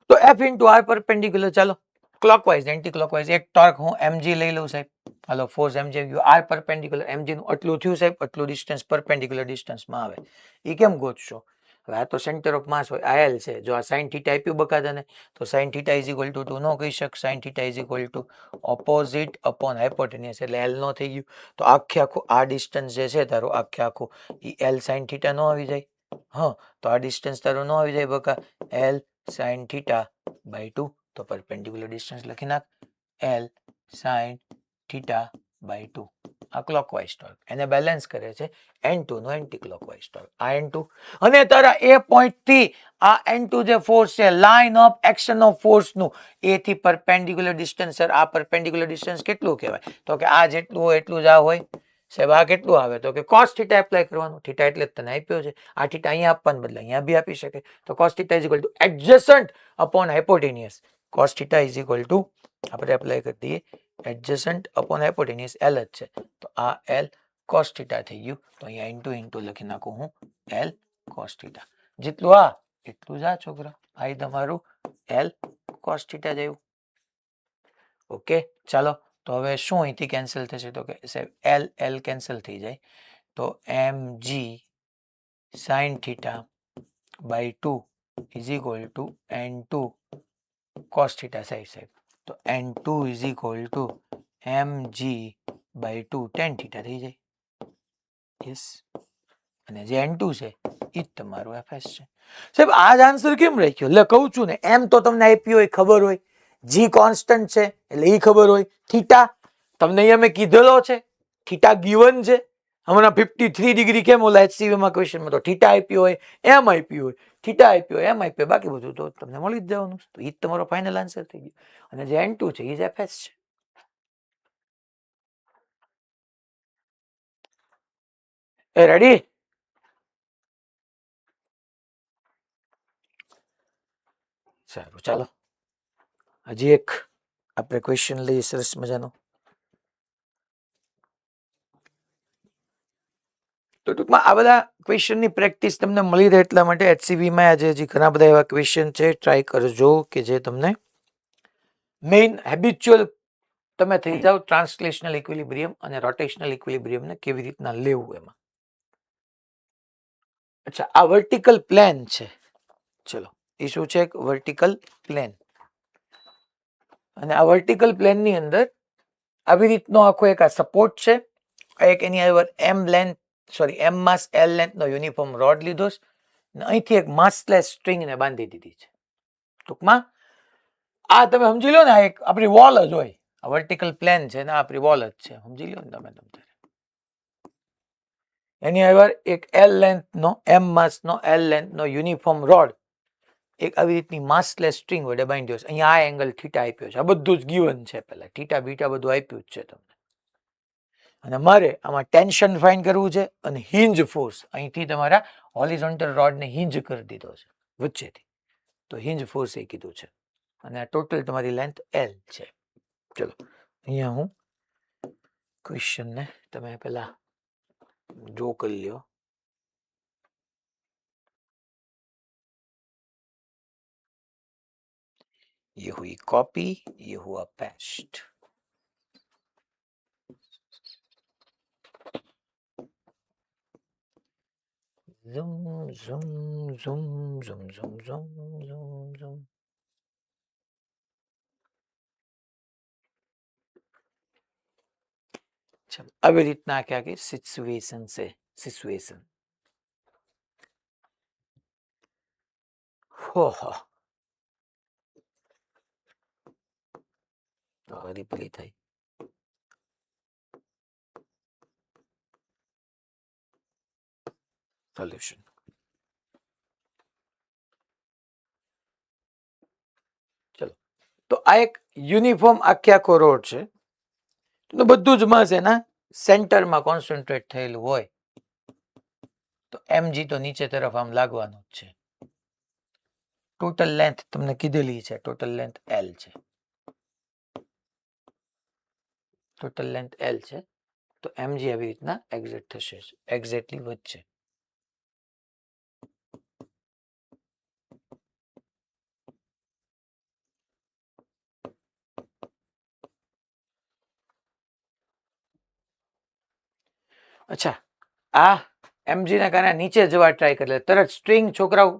તો F ઇન્ટુ R પરપેન્ડિક્યુલર, ચાલો ક્લોકવાઇઝ એન્ટી ક્લોકવાઇઝ, એક ટોર્ક હું mg લઈ લઉં સાહેબ. હાલો ફોર્સ mg ગયો, R પરપેન્ડિક્યુલર, mg નું આટલું થયું સાહેબ, આટલું ડિસ્ટન્સ પરપેન્ડિક્યુલર ડિસ્ટન્સમાં આવે. એ કેમ ગોતશો? હવે આ તો સેન્ટર ઓફ માસ હોય, આ L છે. જો આ sin θ આપ્યું બકાદાને તો sin θ ઇઝ ઇક્વલ ટુ 2 નો કહી શક, sin θ is equal to opposite upon hypotenuse એટલે L નો થઈ ગયું. તો આખે આખું આ ડિસ્ટન્સ જે છે તારું આખે આખું એ L sin θ નો આવી જાય. હા તો આ ડિસ્ટન્સ તારું નો આવી જાય બકા, L sin θ બાય 2, તો પરપેન્ડિક્યુલર ડિસ્ટન્સ લખી નાખ L sin θ બાય 2. આ ક્લોકવાઇઝ ટોર્ક એને બેલેન્સ કરે છે N2 નો એન્ટી ક્લોકવાઇઝ ટોર્ક. આ N2 અને તારા એ પોઈન્ટ થી આ N2 જે ફોર્સ છે line of action of force નું એ થી પરપેન્ડિક્યુલર ડિસ્ટન્સ, સર આ પરપેન્ડિક્યુલર ડિસ્ટન્સ કેટલું કહેવાય? તો કે આ જેટલું હોય એટલું જ આ હોય. સાહેબ આ કેટલું આવે? તો કે cos θ એપ્લાય કરવાનું, θ એટલે જ તને આપ્યો છે. આ θ અહીંયા આપવાને બદલે અહીંયા બી આપી શકે. તો cos θ is equal to adjacent upon hypotenuse. cos θ is equal to આપણે એપ્લાય કરી દઈએ એડજસન્ટ અપોન હાઇપોટેન્યુસ, L જ છે. તો આ L cos θ થઈ ગયું. તો અહીંયા ઇન્ટુ ઇન્ટુ લખી નાખું હું L cos θ. જેટલું આ એટલું જ આ છોકરા, આ તમારું L cos θ જ આવ્યું. ઓકે ચાલો તો હવે શું અહીંથી કેન્સલ થશે? તો કે સાહેબ L L કેન્સલ થઈ જાય, તો mg sin θ by 2 is equal to N2 cos θ. સાહેબ તો N2 is equal to mg by 2 tan θ થઈ જાય. યસ, અને જે N2 છે એ જ તમારું FS છે. સાહેબ આ જ આન્સર કેમ રાખ્યો? એટલે કહું છું ને, એમ તો તમને આપ્યું હોય ખબર હોય, G કોન્સ્ટન્ટ છે એટલે એ ખબર હોય, થીટા તમને અહીંયા મેં કીધેલો છે, થીટા ગિવન છે. હમણાં 53 ડિગ્રી કેમ ઓલા HCV માં ક્વેશ્ચનમાં તો થીટા આપ્યો હોય, એમ આપ્યું હોય, થીટા આપ્યો હોય, એમ આપ્યો, બાકી બધું તો તમને મળી જ જવાનું. તો એ જ તમારો ફાઇનલ આન્સર થઈ ગયો. અને જે N2 છે એ જ FS છે. એ રેડી? સારું ચાલો હજી એક આપણે ક્વેશ્ચન લઈએ સરસ મજાનો. તો ટૂંકમાં આ બધા ક્વેશ્ચનની પ્રેક્ટિસ તમને મળી રહે એટલા માટે HCVમાં આજે હજી ઘણા બધા એવા ક્વેશ્ચન છે, ટ્રાય કરજો કે જે તમને મેઇન હેબિચ્યુઅલ તમે થઈ જાઓ ટ્રાન્સલેશનલ ઇક્વિલિબ્રિયમ અને રોટેશનલ ઇક્વિલિબ્રિયમને કેવી રીતના લેવું એમાં. અચ્છા આ વર્ટિકલ પ્લેન છે, ચલો એ શું છે? એક વર્ટિકલ પ્લેન. અને આ વર્ટિકલ પ્લેનની અંદર આવી રીતનો આખો એક આ સપોર્ટ છે, એક એની અંદર એમ માસ L લેન્થનો યુનિફોર્મ રોડ લીધો છે અને અહીંથી એક માસલેસ સ્ટ્રિંગને બાંધી દીધી છે. ટૂંકમાં આ તમે સમજી લો ને, આ એક આપણી વોલ જ હોય, આ વર્ટિકલ પ્લેન છે ને આપણી વોલ જ છે, સમજી લો ને તમે. એની અંદર એક એમ માસનો L લેન્થનો યુનિફોર્મ રોડ એક આવી રીતની માસલેસ સ્ટ્રિંગ વડે બાંધ્યો છે. અહીંયા આ એંગલ થીટા આપ્યો છે. આ બધું જ ગિવન છે. પહેલા થીટા બીટા બધું આપ્યું જ છે તમને. અને મારે આમાં ટેન્શન ફાઇન્ડ કરવું છે અને હિંજ ફોર્સ અહીંથી તમારા હોરિઝોન્ટલ રોડને હિંજ કરી દીધો છે વચ્ચેથી. તો હિંજ ફોર્સ એ કીધું છે અને આ ટોટલ તમારી લેન્થ L છે. ચલો અહીંયા હું ક્વેશ્ચનને તમે પેલા ડ્રો કરી લ્યો. ये हुई कॉपी, ये हुआ paste. Zoom, zoom, zoom, zoom, zoom, zoom, zoom, zoom. चलो આવી રીતના क्या कि सिचुएशन से सिचुएशन हो रिप्लाई થઈ સોલ્યુશન. ચલો તો આ એક યુનિફોર્મ આખે આખો રોડ છે. તો બધું જ માસ એના સેન્ટરમાં કોન્સન્ટ્રેટ થયેલું હોય તો mg તો નીચે તરફ આમ લાગવાનું જ છે. ટોટલ લેન્થ તમને કીધેલી છે. ટોટલ લેન્થ L છે. ટોટલ લેન્થ L છે તો mg આવી રીતના એક્ઝેક્ટ થશે. એક્ઝેક્ટલી વધશે. અચ્છા આ mg ના કારણે નીચે જવા ટ્રાય કરે તરત સ્ટ્રિંગ છોકરાઓ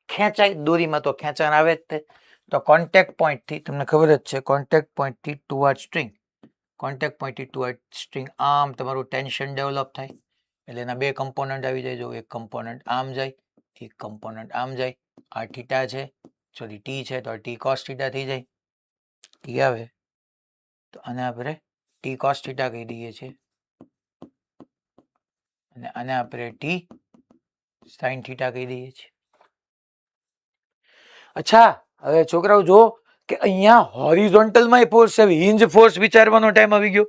ખેંચાય. દોરીમાં તો ખેંચાણ આવે જ તે. તો કોન્ટેક્ટ પોઈન્ટ થી તમને ખબર જ છે કોન્ટેક્ટ પોઈન્ટ થી ટુવર્ડ સ્ટ્રિંગ. કોન્ટેક્ટ પોઈન્ટ થી ટુવર્ડ સ્ટ્રિંગ આમ તમારું ટેન્શન ડેવલપ થાય એટલે એના બે કમ્પોનન્ટ આવી જાય. જો એક કમ્પોનન્ટ આમ જાય, એક કમ્પોનન્ટ આમ જાય. આ થીટા છે સોરી ટી છે તો ટી કોસ થીટા થઈ જાય. ટી આવે તો આને આપણે ટી કોસ થીટા કહી દઈએ છીએ અને આને આપણે ટી સાઇન થીટા કહી દઈએ છીએ. અચ્છા હવે છોકરાઓ જો કે અહીંયા હોરિઝોન્ટલમાં ફોર્સ છે. હિંજ ફોર્સ વિચારવાનો ટાઈમ આવી ગયો.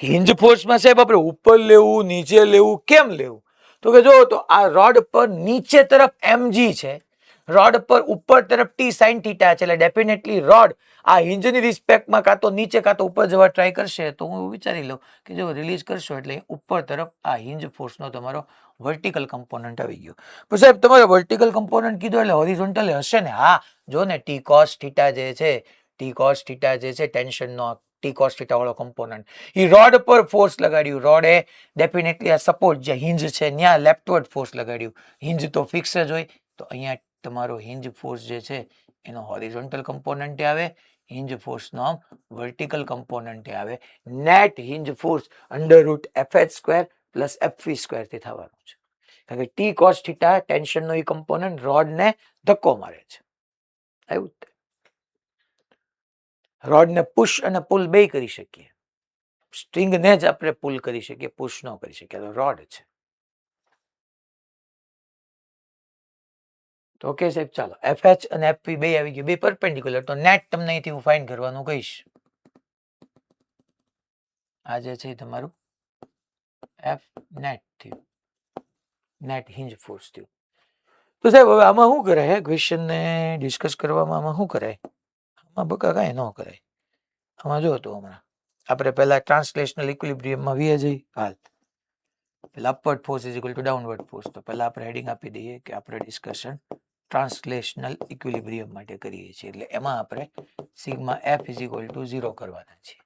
હિંજ ફોર્સમાં સાહેબ આપણે ઉપર લેવું નીચે લેવું કેમ લેવું? તો કે જો તો આ રોડ પર નીચે તરફ mg છે, રોડ પર ઉપર તરફ ટી સાઇન થીટા છે એટલે ડેફિનેટલી રોડ આ હિંજની રિસ્પેક્ટમાં કાં તો નીચે કાં તો ઉપર જવા ટ્રાય કરશે. તો હું વિચારી લઉં કે જો રિલીઝ કરશો એટલે ઉપર તરફ આ હિંજ ફોર્સનો તમારો વર્ટિકલ કમ્પોનન્ટ આવી ગયો. પણ સાહેબ તમારે વર્ટિકલ કમ્પોનન્ટ કીધું એટલે હોરિઝોન્ટલ હશે ને? હા જો ને ટી કોસ થીટા જે છે, ટી કોસ થીટા જે છે ટેન્શનનો ટી કોસ થીટા વાળો કમ્પોનન્ટ એ રોડ પર ફોર્સ લગાડ્યું. રોડે ડેફિનેટલી આ સપોર્ટ જે હિંજ છે ત્યાં લેફ્ટવર્ડ ફોર્સ લગાડ્યું. હિંજ તો ફિક્સ જ હોય તો અહીંયા તમારો હિંજ ફોર્સ જે છે એનો હોરિઝોન્ટલ કમ્પોનન્ટ આવે, હિંજ ફોર્સનો વર્ટિકલ કમ્પોનન્ટ આવે. Net hinge force under route fh² plus fv² થી થવાનું છે. કારણ કે ટી કોસ થીટા ટેન્શનનો એ કમ્પોનન્ટ રોડને ધક્કો મારે છે. આવ્યું રોડને પુશ અને પુલ બે કરી શકીએ. સ્ટ્રિંગને જ આપણે પુલ કરી શકીએ, પુશ ન કરી શકીએ. તો રોડ છે. તો ઓકે સાહેબ ચાલો fh અને fp બે આવી ગયું, બે પરપેન્ડિક્યુલર. તો નેટ તમને અહીંથી હું ફાઇન્ડ કરવાનું કહીશ. આ જે છે તમારું f નેટ થયું, નેટ હિંજ ફોર્સ થયું. તો સાહેબ હવે આમાં શું કરાય? ક્વેશ્ચનને ડિસ્કસ કરવામાં આમાં શું કરાય? આમાં બકા કાંઈ ન કરાય. આમાં જો તો હમણાં આપણે પહેલા ટ્રાન્સલેશનલ ઇક્વિલિબ્રિયમમાં વીએ જઈ. હાલ પેલા upward force is equal two downward force. તો પહેલા આપણે હેડિંગ આપી દઈએ કે આપણે ડિસ્કશન ટ્રાન્સલેશનલ ઇક્વિલિબ્રિયમ માટે કરીએ છીએ. એટલે એમાં આપણે sigma F is equal to 0 કરવાના છીએ.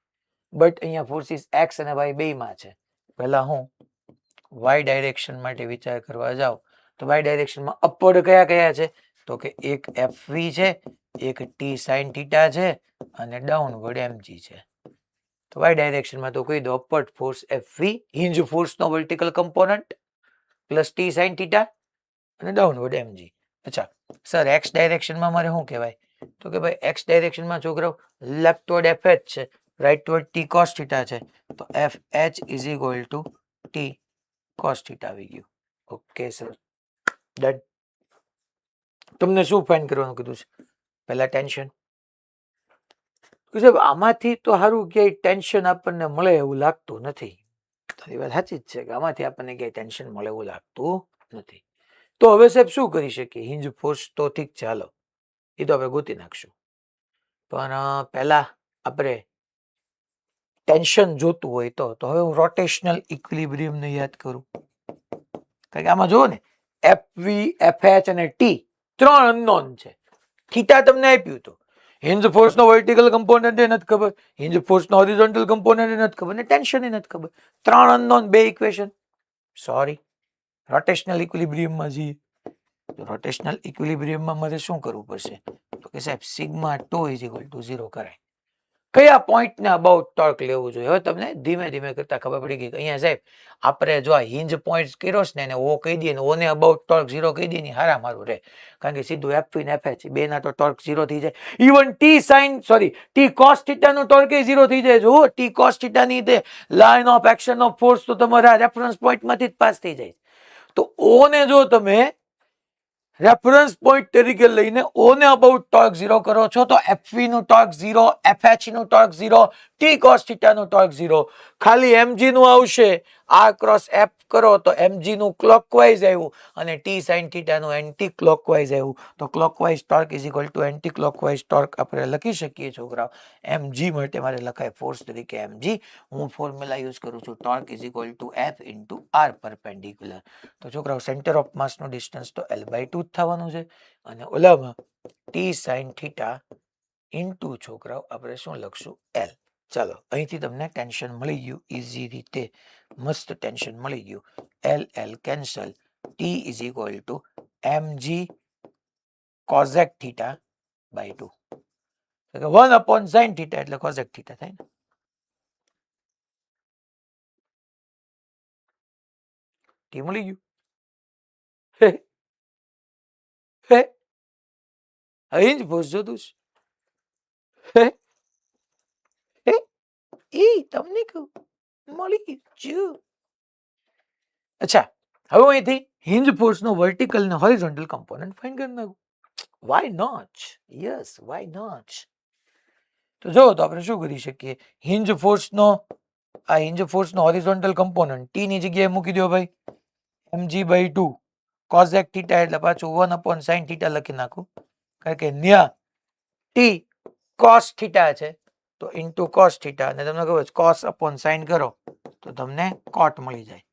બટ અહીંયા ફોર્સિસ એક્સ અને વાય બેયમાં છે. પહેલા હું વાય ડાયરેક્શન માટે વિચાર કરવા જાઉં તો વાય ડાયરેક્શનમાં અપવર્ડ કયા કયા છે? તો કે એક એફવી છે, એક ટી સાઇન થીટા છે અને ડાઉનવર્ડ એમજી છે. તો વાય ડાયરેક્શનમાં તો કહી દો અપવર્ડ ફોર્સ એફવી, હિંજ ફોર્સનો vertical component plus T sine theta અને ડાઉનવર્ડ એમજી. અચ્છા સર એક્સ ડાયરેક્શનમાં મારે શું કહેવાય? તો કે ભાઈ એક્સ ડાયરેક્શનમાં છોકરાઓ લેફ્ટવર્ડ એફએચ છે, રાઇટવર્ડ ટી કોસ થીટા છે. તો F H is equal two T cos theta આવી ગયું. Okay sir done. તમને શું ફાઇન કરવાનું કીધું છે? પહેલા ટેન્શન. સાહેબ આમાંથી તો સારું ક્યાંય ટેન્શન આપણને મળે એવું લાગતું નથી. તારી વાત સાચી જ છે કે આમાંથી આપણને ક્યાંય ટેન્શન મળે એવું લાગતું નથી. તો હવે સાહેબ શું કરી શકીએ? હિંજ ફોર્સ તો ઠીક છે, હાલો એ તો આપણે ગોતી નાખશું, પણ પહેલા આપણે ટેન્શન જોતું હોય તો હવે હું રોટેશનલ ઇક્વિલિબ્રિયમને યાદ કરું. કારણ કે આમાં જુઓ ને, એફ વી, એફ એચ અને ટી 3 અનનોન છે. થીટા તમને આપ્યું હતું, હિન્જ ફોર્સ નો વર્ટિકલ કમ્પોનન્ટ એ નથી ખબર, હિન્જ ફોર્સ નો હોરિઝોન્ટલ કમ્પોનન્ટ એ નથી ખબર, ને ટેન્શન એ નથી ખબર. 3 અનનોન, 2 ઇક્વેશન. સોરી, રોટેશનલ ઇક્વિલિબ્રિયમમાં જઈએ. રોટેશનલ ઇક્વિલિબ્રિયમમાં મારે શું કરવું પડશે? તો કે સાહેબ સિગ્મા 2 ઇઝ ઇક્વલ ટુ 0 કરાય. કયા પોઈન્ટને અબાઉટ ટોર્ક લેવું જોઈએ? હવે તમને ધીમે ધીમે કરતા ખબર પડી ગઈ કે અહીંયા સાહેબ આપણે જો આ હિંજ પોઈન્ટ કર્યો છે ને એને ઓ કહી દઈએ ને ઓને અબાઉટ ટોર્ક 0 કહી દઈએ ને હારા મારું રહે. કારણ કે સીધું એફ ને એફ એચ બે ના તો ટોર્ક 0 થઈ જાય. ઇવન ટી કોસ થીટા નો ટોર્ક એ 0 થઈ જાય. જો ટી કોસ થીટા ની તે line of action of force તો તમારા રેફરન્સ પોઈન્ટ માંથી જ પાસ થઈ જાય. તો ઓ ને જો તમે રેફરન્સ પોઈન્ટ તરીકે લઈને ઓ ને અબાઉટ ટોર્ક 0 કરો છો તો એફવી નું ટોર્ક 0, એફએચ નું ટોર્ક 0, ટી કોસ થીટા નું ટોર્ક 0. ખાલી એમજી નું આવશે, આર ક્રોસ એફ કરો તો એમજી નું ક્લોકવાઇઝ આવ્યું અને ટી સાઇન થીટા નું એન્ટી ક્લોકવાઇઝ આવ્યું. તો clockwise torque is equal to anti clockwise torque આપણે લખી શકીએ છોકરાઓ. એમજી માટે મારે લખાય ફોર્સ તરીકે એમજી. હું ફોર્મ્યુલા યુઝ કરું છું, torque is equal to F into R perpendicular. તો છોકરાઓ સેન્ટર ઓફ માસ નું ડિસ્ટન્સ તો L/2 થવાનું છે અને ઓલામાં ટી સાઇન થીટા ઇન્ટુ છોકરાઓ આપણે શું લખશું? L. ચાલો અહીંથી તમને ટેન્શન મળી ગયું ઈઝી રીતે, મસ્ત ટેન્શન મળી ગયું. L cancel, T is equal to mg cosec theta by 2. 1 sin theta એટલે કોઝેક થીટા થાય ને. ટી મળી ગયું. અહીં જ ફોર્સ જોતું છે. તમને કહું મળી ગયું. અચ્છા, હવે અહીંથી હિન્જ ફોર્સ નો વર્ટિકલ ને હોરિઝોન્ટલ કમ્પોનન્ટ ફાઇન્ડ કરી નાખું. Why not? Yes, why not? તો જો તો આપણે શું કરી શકીએ? હિન્જ ફોર્સ નો હોરિઝોન્ટલ કમ્પોનન્ટ ટી ની જગ્યાએ મૂકી દો ભાઈ, mg/2 કોઝેક થીટા એટલે પાછું 1 sin થીટા લખી નાખું. કારણ કે ન્યા ટી કોસ થીટા છે તો ઇન્ટુ કોસ થીટા, અને તમને ખબર કોસ અપોન સાઇન કરો તો તમને કોટ મળી જાય.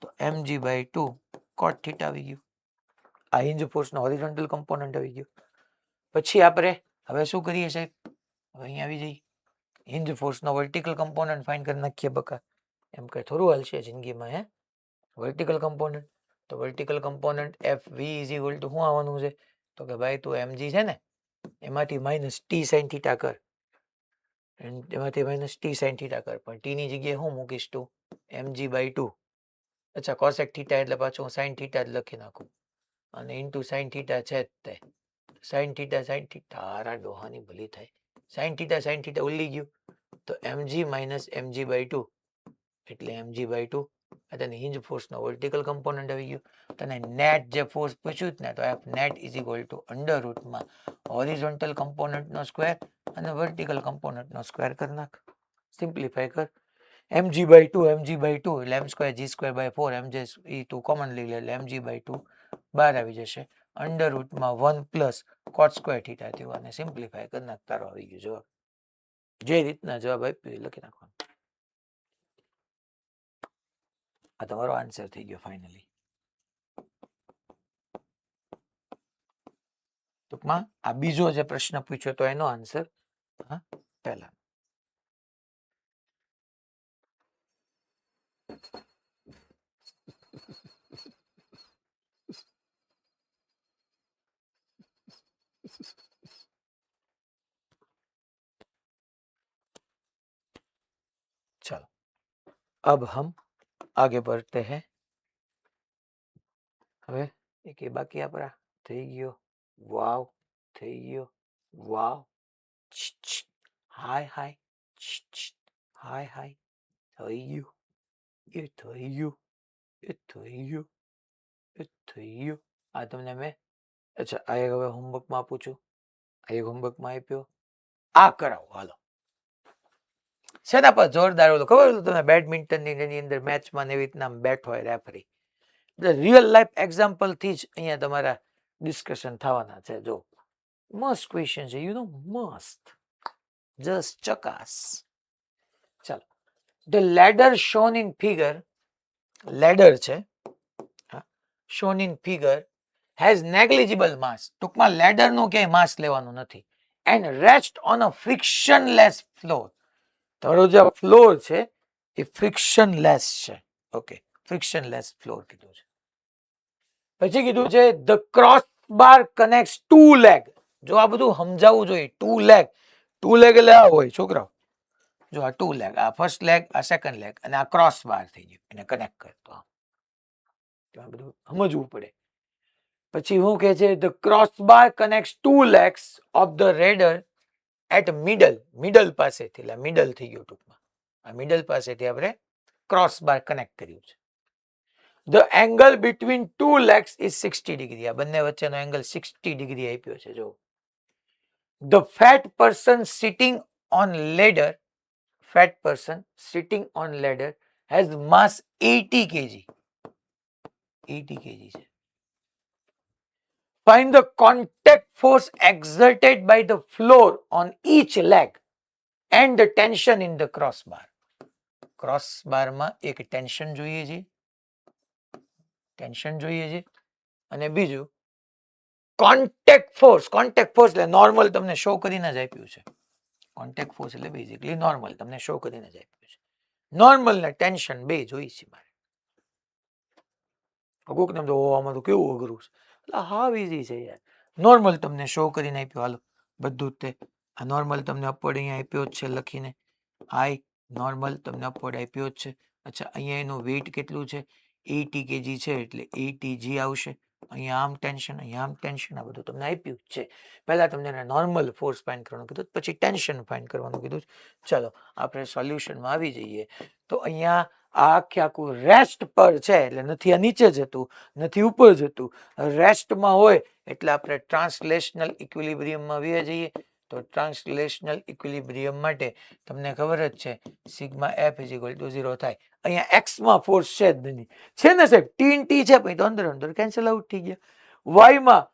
તો mg/2 કોટ થીટા આવી ગયું. આ હિન્જ ફોર્સ નો હોરિઝોન્ટલ કમ્પોનન્ટ આવી ગયો. પછી આપણે હવે શું કરીએ સાહેબ? હવે અહીંયા આવી જઈએ, હિન્જ ફોર્સ નો વર્ટિકલ કમ્પોનન્ટ ફાઇન્ડ કરી નાખીએ. બકા એમ કઈ થોડું હાલશે જિંદગીમાં? હે, વર્ટિકલ કમ્પોનન્ટ તો vertical component F V is equal to શું આવવાનું છે? તો કે ભાઈ તું એમજી છે ને એમાંથી માઇનસ ટી સાઇન થીટા કર, એમાંથી માઇનસ ટી સાઇન થીટા કર, પણ ટી ની જગ્યાએ હું મૂકીશ? તું mg/2. અચ્છા, કોસેક થીટા એટલે પાછું હું સાઇન થીટા જ લખી નાખું અને ઇન્ટુ સાઇન થીટા છે જ તે. સાઇન થીટા હારા ડોહાની ભલી થાય. સાઇન થીટા ઉલ્લી ગયું તો mg માઇનસ mg/2 એટલે mg/2. તને હિન્જ ફોર્સ નો વર્ટિકલ કમ્પોનન્ટ આવી ગયું. તને નેટ જે ફોર્સ પૂછ્યું ને તો F net is equal to under રૂટમાં હોરિઝોન્ટલ કમ્પોનન્ટ નો સ્ક્વેર અને વર્ટિકલ કમ્પોનન્ટ નો સ્ક્વેર કરી નાખ. સિમ્પ્લિફાય કર. mg/2 એટલે m² g²/4, mj એ તું કોમન લઈ લે એટલે mg/2 બહાર આવી જશે. અંડર રૂટમાં 1 પ્લસ કોટ સ્ક્વેર થીટા થયું અને સિમ્પ્લિફાય કરી નાખ. તારો આવી ગયો જવાબ. જે રીતના જવાબ આપ્યો એ લખી નાખવાનો. આ તમારો આન્સર થઈ ગયો ફાઇનલી. ટૂંકમાં આ બીજો જે પ્રશ્ન પૂછ્યો તો એનો આન્સર પહેલા. चलो अब हम आगे बढ़ते हैं. હવે એક બાકી આપણા થઈ ગયો. વાવ, થઈ ગયો. વાવ, હાય હાય, હાય હાય, થઈ ગયું. એ થઈ ગયું. એ થઈ ગયું. એ થઈ ગયું. આ તમને મેં અચ્છા, આ એક હવે હોમવર્કમાં આપું છું. આ એક હોમવર્કમાં આપ્યો. આ કરાવો હાલો. શેના પર જોરદાર ઓલું ખબર હતું તમે બેડમિન્ટન ની એની અંદર મેચમાં એવી રીતના બેઠ હોય રેફરી. એટલે રિયલ લાઈફ એક્ઝામ્પલ થી જ અહીંયા તમારા ડિસ્કશન થવાના છે. જો મસ્ત ક્વેશ્ચન છે, યુ નો, મસ્ત, જસ્ટ ચકાસ. ચાલો, the ladder shown in figure, ladder છે shown in figure has negligible mass. ટૂંકમાં લેડર નું ક્યાંય માસ લેવાનું નથી. And rest on a frictionless floor. તમારો જે ફ્લોર છે એ ફ્રિક્શનલેસ છે. ઓકે, ફ્રિક્શનલેસ ફ્લોર કીધું છે. પછી કીધું છે the cross bar connect to leg. જો આ બધું સમજાવવું જોઈએ. ટુ લેગ એટલે આ હોય છોકરાઓ. જો આ ટુ લેગ, આ ફર્સ્ટ લેગ, આ સેકન્ડ લેગ, અને આ ક્રોસ બાર થઈ ગયું, એને કનેક્ટ કરતો. આ બધું સમજવું પડે. પછી શું કે છે the cross bar connect to legs of the ladder at middle પાસેથી, એટલે મિડલ થઈ ગયું ટૂંકમાં. આ મિડલ પાસેથી આપણે ક્રોસ બાર કનેક્ટ કર્યું છે. The angle between two legs is 60 degree. આ બંને વચ્ચેનો એંગલ 60 ડિગ્રી આપ્યો છે. જો the fat person sitting on ladder, fat person sitting on ladder has mass 80 kg. 80 kg છે. Find the contact force exerted by the floor on each leg and the tension in the crossbar. Crossbar માં એક tension જોઈએ છે, અને બીજું contact force. Contact force એટલે normal તમને show કરીને જ આપ્યું છે. કોન્ટેક્ટ ફોર્સ એટલે બેઝિકલી નોર્મલ તમને શો કરીને જ આપ્યું છે. નોર્મલ ને ટેન્શન બે જોઈ છે મારે. કોકને તો આમાં તો કેવું અઘરું છે. હાવ ઇઝી છે યાર. નોર્મલ તમને શો કરીને આપ્યો. હાલો બધું જ તે આ નોર્મલ તમને અપવર્ડ અહીંયા આપ્યો જ છે લખીને. આઈ નોર્મલ તમને અપવર્ડ આપ્યો જ છે. અચ્છા, અહીંયા એનું વેઇટ કેટલું છે? 80 kg છે એટલે 80 g આવશે. અહીંયા આમ ટેન્શન, અહીંયા આમ ટેન્શન, આ બધું તમને આપ્યું જ છે. પહેલા તમને નોર્મલ ફોર્સ ફાઇન્ડ કરવાનું કીધું, પછી ટેન્શન ફાઇન્ડ કરવાનું કીધું. ચલો આપણે સોલ્યુશનમાં આવી જઈએ. તો અહીંયા આ આખું રેસ્ટ પર છે એટલે નથી આ નીચે જતું, નથી ઉપર જતું. રેસ્ટમાં હોય એટલે આપણે ટ્રાન્સલેશનલ ઇક્વિલિબ્રિયમમાં આવી જઈએ. તો ટ્રાન્સલેશનલ ઇક્વિલિબ્રિયમ માટે તમને ખબર જ છે sigma F is equal to 0 થાય. અહીંયા એક્સમાં ફોર્સ છે જ નહીં. છે ને સાહેબ, ટીન ટી છે પછી તો અંદર કેન્સલ આઉટ થઈ ગયા. વાયમાં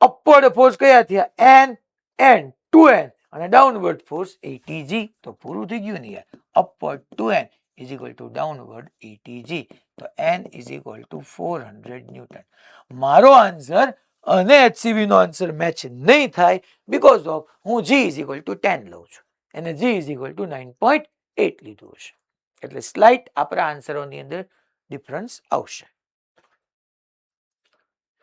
અપવર્ડ ફોર્સ કયા થયા? એન 2n અને ડાઉનવર્ડ ફોર્સ 80g. તો પૂરું થઈ ગયું ને યાર. Upward 2n is equal to downward 80g. તો n is equal to 400 newton. મારો આન્સર અને HCV નો આન્સર મેચ નહીં થાય બીકોઝ ઓફ હું g is equal to 10 લઉં છું અને g is equal to 9.8 લીધું હશે. એટલે સ્લાઇટ આપણા આન્સરોની અંદર ડિફરન્સ આવશે.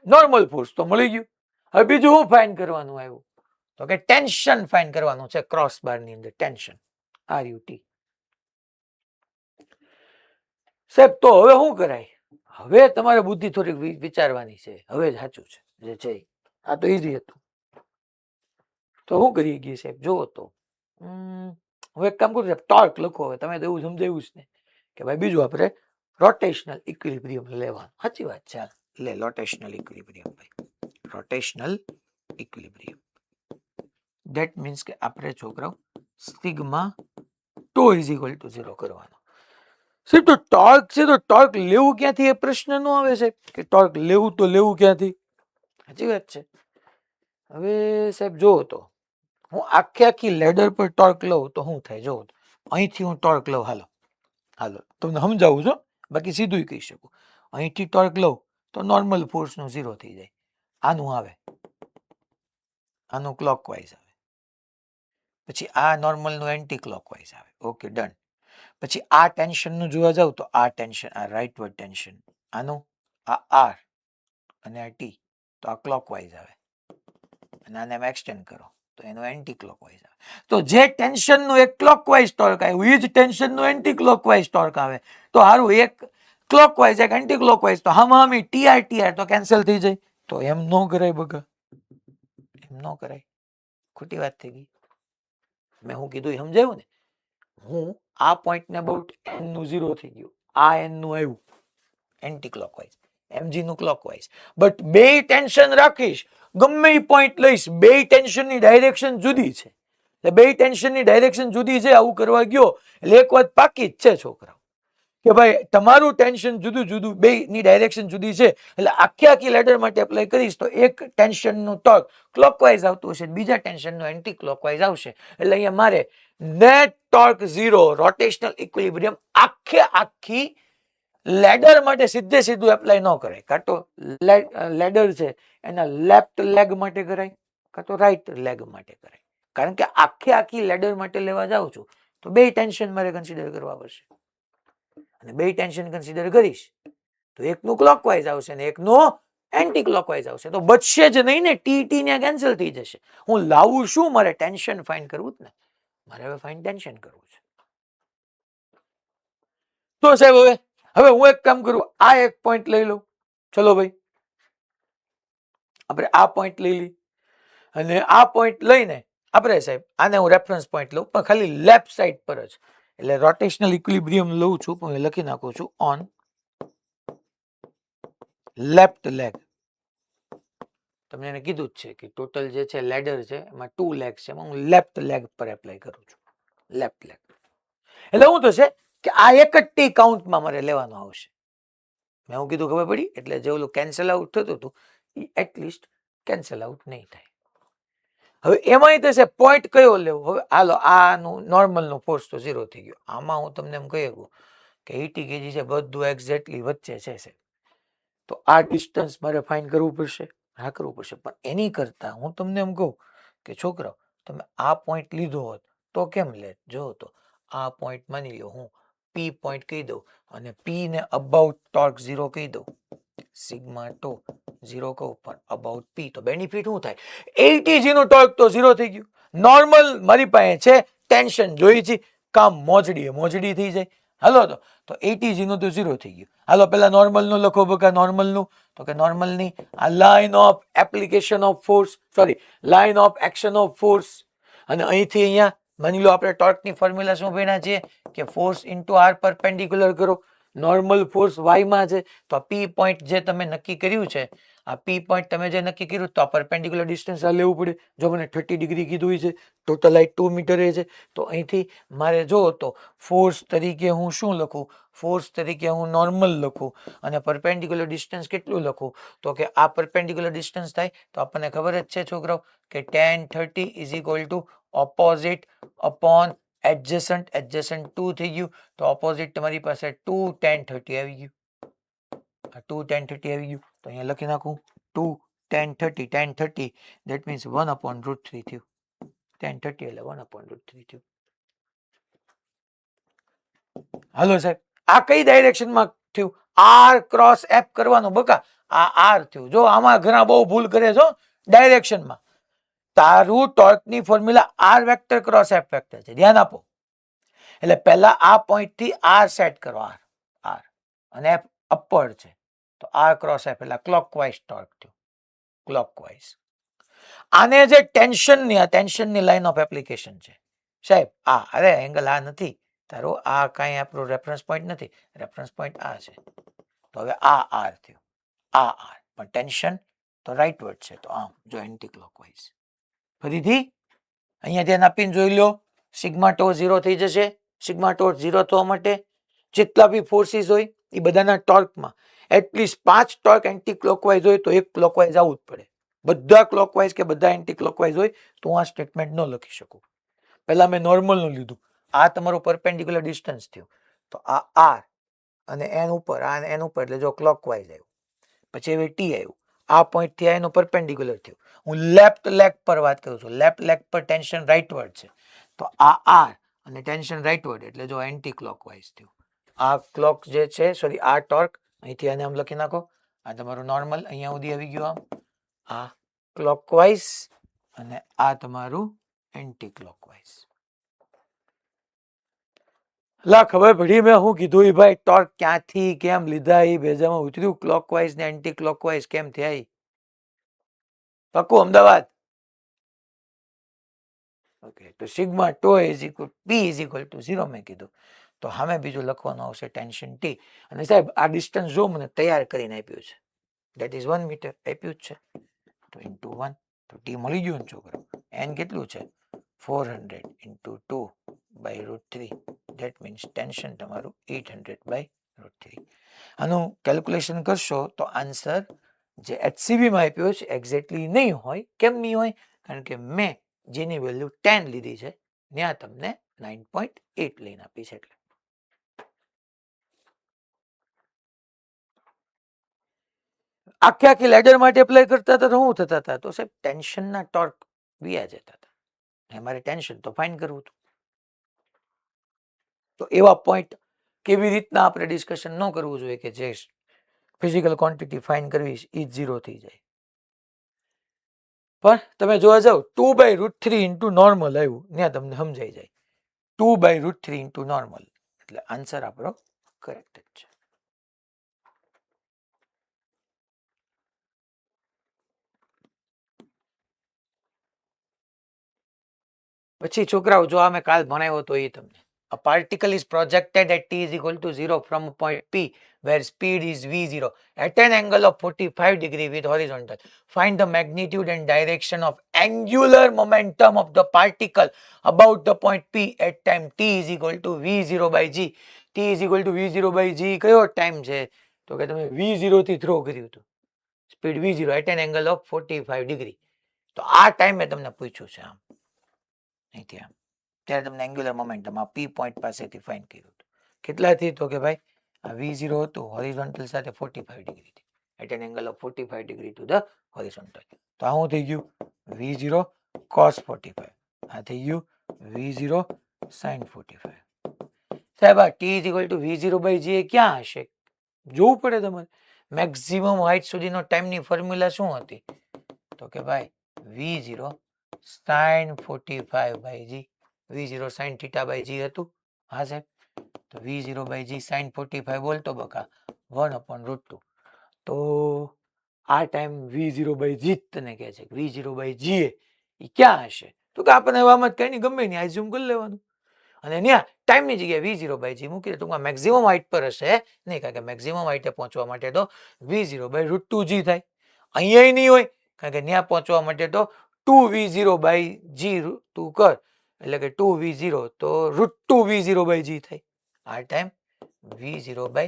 નોર્મલ ફોર્સ તો મળી ગયું. હવે બીજું શું ફાઇન્ડ કરવાનું આવ્યું? તો કે ટેન્શન ફાઇન્ડ કરવાનું છે. ક્રોસ બાર ની અંદર ટેન્શન, RUT. સાહેબ તો હવે શું કરાય? હવે તમારે બુદ્ધિ થોડીક વિચારવાની છે. હવે જ સાચું છે જે છે. આ તો ઈઝી હતું. તો શું કરીએ ગઈ સાહેબ? જુઓ તો હું એક કામ કરું સાહેબ, ટોર્ક લખો. હવે તમે તો એવું સમજાવ્યું છે ને કે ભાઈ બીજું આપણે રોટેશનલ ઇક્વિલિબ્રિયમ લેવાનું. સાચી વાત છે. લે રોટેશનલ ઇક્વિલિબ્રિયમ ભાઈ. રોટેશનલ ઇક્વિલિબ્રિયમ ધેટ મીન્સ કે આપણે છોકરાઓ sigma tau is equal to 0 કરવાનો. સાહેબ તો ટોર્ક છે તો ટોર્ક લેવું ક્યાંથી? એ પ્રશ્ન નો આવે સાહેબ કે ટોર્ક લેવું તો લેવું ક્યાંથી? સાચી વાત છે. હવે સાહેબ જોવો તો હું આખી લેડર પર ટોર્ક લઉં તો શું થાય? જોવો અહીંથી હું ટોર્ક લઉં. હાલો તમને સમજાવું છું, બાકી સીધું કહી શકું. અહીંથી ટોર્ક લઉં તો નોર્મલ ફોર્સ નું 0 થઈ જાય. આનું આવે, આનું ક્લોકવાઇઝ આવે, પછી આ નોર્મલ નું એન્ટી ક્લોકવાઇઝ આવે. Okay done. પછી આ ટેન્શન નું જોવા જાવ તો આ ટેન્શન, આ રાઇટવર્ડ ટેન્શન, આનું આ આર અને આ ટી, તો આ ક્લોકવાઇઝ આવે અને આને એક્સટેન્ડ કરો તો એનું એન્ટી ક્લોકવાઇઝ આવે. તો જે ટેન્શન નું એક ક્લોકવાઇઝ ટોર્ક આવ્યું એ જ ટેન્શન નું એન્ટી ક્લોકવાઇઝ ટોર્ક આવે. તો હારું એક ક્લોકવાઇઝ એક એન્ટી ક્લોકવાઇઝ, તો હામી ટીઆર તો કેન્સલ થઈ જાય. તો એમ નો કરાય બગા, એમ નો કરાય. ખોટી વાત થઈ ગઈ. મેં હું કીધું એ સમજાયું ને? હું આ પોઈન્ટ ને અબાઉટ n નું 0 થઈ ગયું, આ n નું આવ્યું એન્ટી ક્લોકવાઇઝ, mg નું ક્લોકવાઇઝ. બટ બે ટેન્શન રાખીશ, ગમે એ પોઈન્ટ લઈશ, બે ટેન્શનની ડાયરેક્શન જુદી છે. એટલે બે ટેન્શનની ડાયરેક્શન જુદી છે, આવું કરવા ગયો એટલે એક વાત પાકી જ છે છોકરાઓ, કે ભાઈ તમારું ટેન્શન જુદું જુદું, બે ની ડાયરેક્શન જુદી છે, એટલે આખી લેડર માટે એપ્લાય કરીશ તો એક ટેન્શનનું ટોર્ક ક્લોકવાઇઝ આવતું હશે, બીજા ટેન્શનનું એન્ટી ક્લોકવાઇઝ આવશે. એટલે અહીંયા મારે નેટ ટોર્ક 0 રોટેશનલ ઇક્વિલિબ્રિયમ આખી લેડર માટે સીધે સીધું એપ્લાય ન કરાય. કાં તો લેડર છે એના લેફ્ટ લેગ માટે કરાય, કાં તો રાઈટ લેગ માટે કરાય. કારણ કે આખી લેડર માટે લેવા જાઉં છું તો બે ટેન્શન મારે કન્સિડર કરવા પડશે, અને બે ટેન્શન કન્સિડર કરીશ તો એકનું ક્લોકવાઇઝ આવશે ને એકનું એન્ટી ક્લોકવાઇઝ આવશે, તો બચશે જ નહીં ને, ટી ને કેન્સલ થઈ જશે. હું લાવું શું? મારે ટેન્શન ફાઇન્ડ કરવું જ ને, મારે હવે ફાઇન્ડ ટેન્શન કરવું છે. તો સાહેબ હવે હું એક કામ કરું, આ એક પોઈન્ટ લઈ લઉં. ચલો ભાઈ, આપણે આ પોઈન્ટ લઈ લઈ, અને આ પોઈન્ટ લઈને આપણે સાહેબ આને હું રેફરન્સ પોઈન્ટ લઉં, પણ ખાલી લેફ્ટ સાઈડ પર જ. એટલે રોટેશનલ ઇક્વિલિબ્રિયમ લઉં છું, પણ લખી નાખું છું ઓન લેફ્ટ લેગ. તમને એને કીધું જ છે કે ટોટલ જે છે લેડર છે એમાં 2 લેગ છે, એમાં હું લેફ્ટ લેગ પર એપ્લાય કરું છું, લેફ્ટ લેગ. એટલે શું થશે કે આ એક જ ટી કાઉન્ટમાં મારે લેવાનો આવશે. મેં હું કીધું ખબર પડી? એટલે જે ઓલું કેન્સલ આઉટ થતું હતું એ એટલીસ્ટ કેન્સલ આઉટ નહીં થાય. હવે એમાંય થશે પોઈન્ટ કયો લેવો. હવે હાલો આનું નોર્મલનો ફોર્સ તો 0 થઈ ગયો. આમાં હું તમને એમ કહી શકું કે 80 kg છે, બધું એક્ઝેક્ટલી વચ્ચે છે સાહેબ, તો આ ડિસ્ટન્સ મારે ફાઇન્ડ કરવું પડશે. હા, કરવું પડશે. પણ એની કરતા હું તમને એમ કહું કે છોકરાઓ તમે આ પોઈન્ટ લીધો હોત તો કેમ લે? જો તો આ પોઈન્ટ માની લો હું પી પોઈન્ટ કહી દઉં અને પી ને અબાઉટ ટોર્ક 0 કહી દઉં, સિગ્મા ટો 0 કહું, પણ અબાઉટ પી, તો બેનિફિટ શું થાય? 80g નું ટોર્ક તો 0 થઈ ગયું. નોર્મલ મારી પાસે છે, ટેન્શન જોઈ છે, કામ મોજડી થઈ જાય. હાલો તો 80g નું તો 0 થઈ ગયું. હાલો પેલા નોર્મલ નું લખો બકા. નોર્મલ નું તો કે નોર્મલ ની આ line of application of force, sorry line of action of force, અને અહીંથી અહીંયા માની લો આપણે ટોર્કની ફોર્મ્યુલા શું ભણ્યા છીએ કે ફોર્સ ઇન્ટુ આર પરપેન્ડિક્યુલર કરો. નોર્મલ ફોર્સ વાય માં છે, તો પી પોઈન્ટ જે તમે નક્કી કર્યું છે, આ પી પોઈન્ટ તમે જે નક્કી કર્યું તો આ પરપેન્ડિક્યુલર ડિસ્ટન્સ આ લેવું પડે. જો મને 30 ડિગ્રી કીધું છે, ટોટલ હાઈટ 2 મીટર છે, તો અહીંથી મારે જો તો ફોર્સ તરીકે હું શું લખું? ફોર્સ તરીકે હું નોર્મલ લખું, અને પરપેન્ડિક્યુલર ડિસ્ટન્સ કેટલું લખું? તો કે આ પરપેન્ડિક્યુલર ડિસ્ટન્સ થાય તો આપણને ખબર જ છે છોકરાઓ કે tan 30 is equal to opposite upon adjacent. Adjacent 2 થઈ ગયું, તો ઓપોઝિટ તમારી પાસે 2 tan 30 આવી ગયું. આ 2 tan 30 આવી ગયું, તો અહીંયા લખી નાખું 2 tan 30. tan 30 that means 1/√3 થયું. tan 30 એટલે 1/√3 થયું. હાલો સાહેબ, આ કઈ ડાયરેક્શનમાં થયું? આર ક્રોસ એફ કરવાનું બકા. આ આર થયું. જો આમાં ઘણા બહુ ભૂલ કરે છો ડાયરેક્શનમાં. તારું ટોર્કની formula R vector cross F vector છે, ધ્યાન આપો. એટલે પહેલા આ પોઈન્ટ થી આર સેટ કરો, આર અને એફ અપવર્ડ છે, તો આર ક્રોસ એફ એટલે ક્લોકવાઇઝ ટોર્ક થયું, ક્લોકવાઇઝ. આને જે ટેન્શનની લાઇન ઓફ એપ્લિકેશન છે સાહેબ, આ અરે એંગલ આ નથી તારો, આ કાંઈ આપણો રેફરન્સ પોઈન્ટ નથી, રેફરન્સ પોઈન્ટ આ છે. તો હવે આ આર થયું, આ આર, પણ ટેન્શન તો રાઇટવર્ડ છે, તો આમ જો એન્ટી ક્લોકવાઇઝ. ફરીથી અહીંયા ધ્યાન આપીને જોઈ લો, સિગ્મા ટો 0 થઈ જશે. સિગ્મા ટો 0 થવા માટે જેટલા બી ફોર્સીસ હોય એ બધાના ટોર્કમાં એટલીસ્ટ 5 ટોર્ક એન્ટી ક્લોકવાઇઝ હોય તો એક ક્લોકવાઇઝ આવવું જ પડે. બધા ક્લોકવાઇઝ કે બધા એન્ટી ક્લોકવાઇઝ હોય તો હું આ સ્ટેટમેન્ટ ન લખી શકું. પહેલા મેં નોર્મલનું લીધું, આ તમારું પરપેન્ડિક્યુલર ડિસ્ટન્સ થયું, તો આ આર અને એન ઉપર, આ એન ઉપર, એટલે જો ક્લોકવાઇઝ આવ્યું. પછી હવે ટી આવ્યું, આ પોઈન્ટ થી એનું પરપેન્ડિક્યુલર થયું. હું લેફ્ટ લેગ પર વાત કરું છું, લેફ્ટ લેગ પર ટેન્શન રાઇટવર્ડ છે, તો આ આર અને ટેન્શન રાઇટવર્ડ, એટલે જો એન્ટી ક્લોકવાઇઝ થયું. આ ક્લોક જે છે, સોરી આ ટોર્ક અહીંથી આને આમ લખી નાખો, આ તમારું નોર્મલ અહીંયા સુધી આવી ગયું, આ ક્લોકવાઇઝ અને આ તમારું એન્ટી ક્લોકવાઇઝ. લા ખબર પડી મેં હું કીધું ભાઈ? ટોર્ક ક્યાંથી કેમ લીધા એ ભેજામાં ઉતર્યું, ક્લોકવાઇઝ ને એન્ટી ક્લોકવાઇઝ કેમ થયા? પક્કું અમદાવાદ? ઓકે, તો sigma tau is equal P is equal to 0 મેં કીધું, તો સામે બીજું લખવાનું આવશે ટેન્શન ટી. અને સાહેબ આ ડિસ્ટન્સ જો મને તૈયાર કરીને આપ્યું છે, દેટ ઇઝ 1 મીટર આપ્યું જ છે, તો ઇન્ટુ 1, તો ટી મળી ગયું ને છોકરો. એન કેટલું છે 400 into 2 by √3, that means tension તમારું 800 બાય √3. આનું કેલ્ક્યુલેશન કરશો તો આન્સર જે HCB માં આપ્યો છે એક્ઝેક્ટલી નહીં હોય. કેમ નહીં હોય? કારણ કે મેં જેની વેલ્યુ 10 લીધી છે ત્યાં તમને 9.8 લઈને આપી છે. એટલે આખી લેડર માટે એપ્લાય કરતા હતા તો શું થતા હતા? તો સાહેબ ટેન્શનના ટોર્ક વ્યા જતા હતા. અમારે ટેન્શન તો ફાઇન કરવું હતું. તો એવા પોઈન્ટ કેવી રીતના આપણે ડિસ્કશન ન કરવું જોઈએ કે જે ફિઝિકલ ક્વોન્ટિટી ફાઇન કરવી એ 0 થઈ જાય. પણ તમે જોવા જાવ 2/√3 ઇન્ટુ નોર્મલ આવ્યું ત્યાં તમને સમજાઈ જાય 2/√3 ઇન્ટુ નોર્મલ, એટલે આન્સર આપણો કરેક્ટ જ છે. પછી છોકરાઓ જો અમે કાલ ભણાવ્યો તો એ તમને a particle is projected at t is equal to 0 from a point P where speed is v0 at an angle of 45 degree with horizontal. Find the magnitude and direction of angular momentum of the particle about the point P at time t is equal to v0 by g. t is equal to v0 by g કયો time છે? તો કે તમે v0 થી throw કર્યું હતું, speed v0 at an angle of 45 degree. તો આ ટાઈમે તમને પૂછ્યું છે આમ અહીંથી આમ, ત્યારે તમને એંગ્યુલર મોમેન્ટમ આ પી પોઈન્ટ પાસેથી ફાઇન કર્યું હતું. કેટલાથી? તો કે ભાઈ આ v0 હતું હોરિઝોન્ટલ સાથે 45 ડિગ્રી થી, at an angle of 45 degree to the horizontal. તો આ શું થઈ ગયું? v0 cos 45, આ થઈ ગયું v0 sin 45. સાહેબ આ t is equal to v0 by g એ ક્યાં હશે? જોવું પડે તમારે. મેક્સિમમ હાઇટ સુધીનો ટાઈમની ફોર્મ્યુલા શું હતી? તો કે ભાઈ v0 sin 45 by g, v0 sin theta by g હતું. હા સાહેબ, તો v0 by g sin 45 બોલતો બકા 1/√2. તો આ ટાઈમ v0 by g તને કહે છે v0 by g એ ક્યાં હશે? તો કે આપણને એવામાં જ કઈ નહીં, ગમે નહીં આઝ્યુમ કરી લેવાનું અને ત્યાં ટાઈમની જગ્યાએ v0 by g મૂકી દે. ટૂંકમાં મેક્સિમમ હાઇટ પર હશે નહીં, કારણ કે મેક્સિમમ હાઇટે પહોંચવા માટે તો v0 by √2g થાય. અહીંયા નહીં હોય કારણ કે ત્યાં પહોંચવા માટે તો 2v0 by g તું કર, એટલે કે 2v0 તો √2v0 by g થાય. આ ટાઈમ v0 by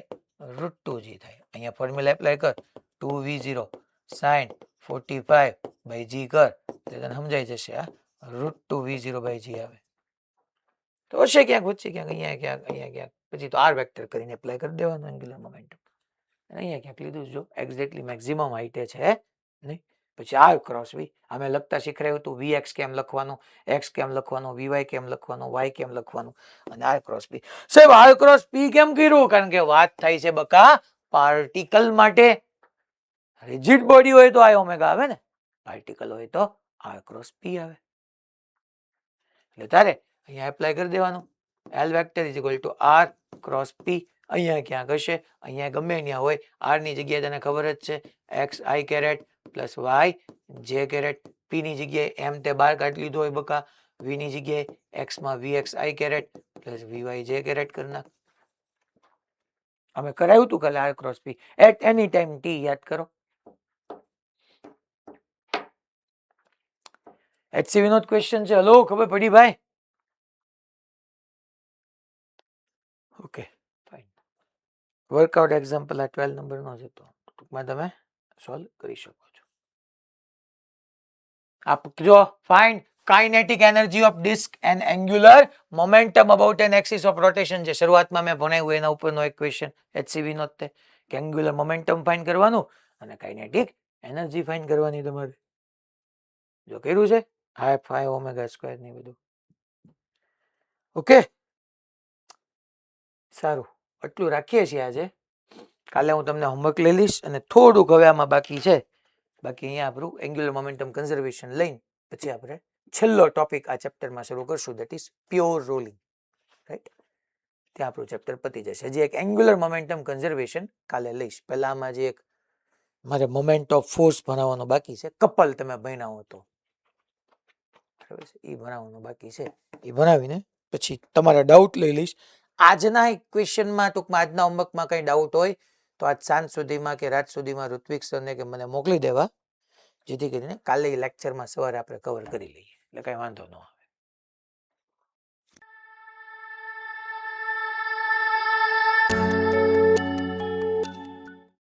√2g થાય. અહીંયા ફોર્મ્યુલા એપ્લાય કર, 2v0 sin 45 by g કર એટલે તને સમજાઈ જશે. આ √2v0 by g આવે તો હશે ક્યાંક વચ્ચે, ક્યાંક અહીંયા ક્યાંક અહીંયા ક્યાંક, પછી તો આર વેક્ટર કરીને એપ્લાય કરી દેવાનું એંગ્યુલર મોમેન્ટમ. અહીંયા ક્યાંક લીધું જો એક્ઝેક્ટલી મેક્સિમમ હાઇટે છે નહીં. પછી આર ક્રોસ વી અમે લખતા શીખવાયું હતું, vx કેમ લખવાનું, x કેમ લખવાનું, vy કેમ લખવાનું, y કેમ લખવાનું, અને આર ક્રોસ પી. સાહેબ આર ક્રોસ પી કેમ કર્યું? કારણ કે વાત થાય છે બકા પાર્ટિકલ માટે. રિજિડ બોડી હોય તો આ ઓમેગા આવે ને, પાર્ટિકલ હોય તો આર ક્રોસ પી આવે. એટલે તારે અહીંયા એપ્લાય કરી દેવાનું, L vector is equal to R cross P. અહીંયા ક્યાંક હશે, અહીંયા ગમે ત્યાં હોય. આર ની જગ્યાએ તને ખબર જ છે એક્સ આઈ કેરેટ પ્લસ વાય જે કેરેટ, પી ની જગ્યાએ એમ તે બાર કાઢી લીધો હોય બકા, વી ની જગ્યાએ એક્સ માં VX I caret plus VY J caret કરી નાખ. અમે કરાવ્યું હતું કાલે R cross P at any time T, યાદ કરો. HCV નો ક્વેશ્ચન છે. હલો, ખબર પડી ભાઈ? Okay fine. વર્કઆઉટ એક્ઝામ્પલ આ 12 નંબરનો છે, તો ટૂંકમાં તમે સોલ્વ કરી શકો છો. આપ જો find kinetic energy of disc and angular momentum about an axis of rotation. જે શરૂઆતમાં મેં ભણાવ્યું એના ઉપરનો એક ક્વેશ્ચન HCV નો જ કે એંગ્યુલર મોમેન્ટમ ફાઇન્ડ કરવાનું અને કાઇનેટિક એનર્જી ફાઇન્ડ કરવાની તમારે. જો કર્યું છે હાઈ 5 ઓમેગા સ્ક્વેર ની બધું. ઓકે સારું, આટલું રાખીએ છીએ આજે. કાલે હું તમને હોમવર્ક લઈ લઈશ અને થોડુંક હવે આમાં બાકી છે. બાકી અહીંયા આપણું એંગ્યુલર મોમેન્ટમ કન્ઝર્વેશન લઈને પછી આપણે છેલ્લો ટોપિક આ ચેપ્ટરમાં શરૂ કરશું, that is pure rolling. Right, ત્યાં આપણું ચેપ્ટર પતી જશે. હજી એક એંગ્યુલર મોમેન્ટમ કન્ઝર્વેશન કાલે લઈશ. પહેલા આમાં જે એક મારે મોમેન્ટ ઓફ ફોર્સ ભણાવવાનો બાકી છે, કપલ તમે ભણાવો તો એ ભણાવવાનું બાકી છે. એ ભણાવીને પછી તમારા ડાઉટ લઈ લઈશ. આજના ક્વેશ્ચનમાં ટૂંકમાં આજના હોમવર્કમાં કંઈ ડાઉટ હોય તો આજ સાંજ સુધીમાં કે રાત સુધીમાં ઋત્વિક સરને કે મને મોકલી દેવા, જેથી કરીને કાલે લેક્ચરમાં સવારે આપણે કવર કરી લઈએ, એટલે કંઈ વાંધો ન આવે.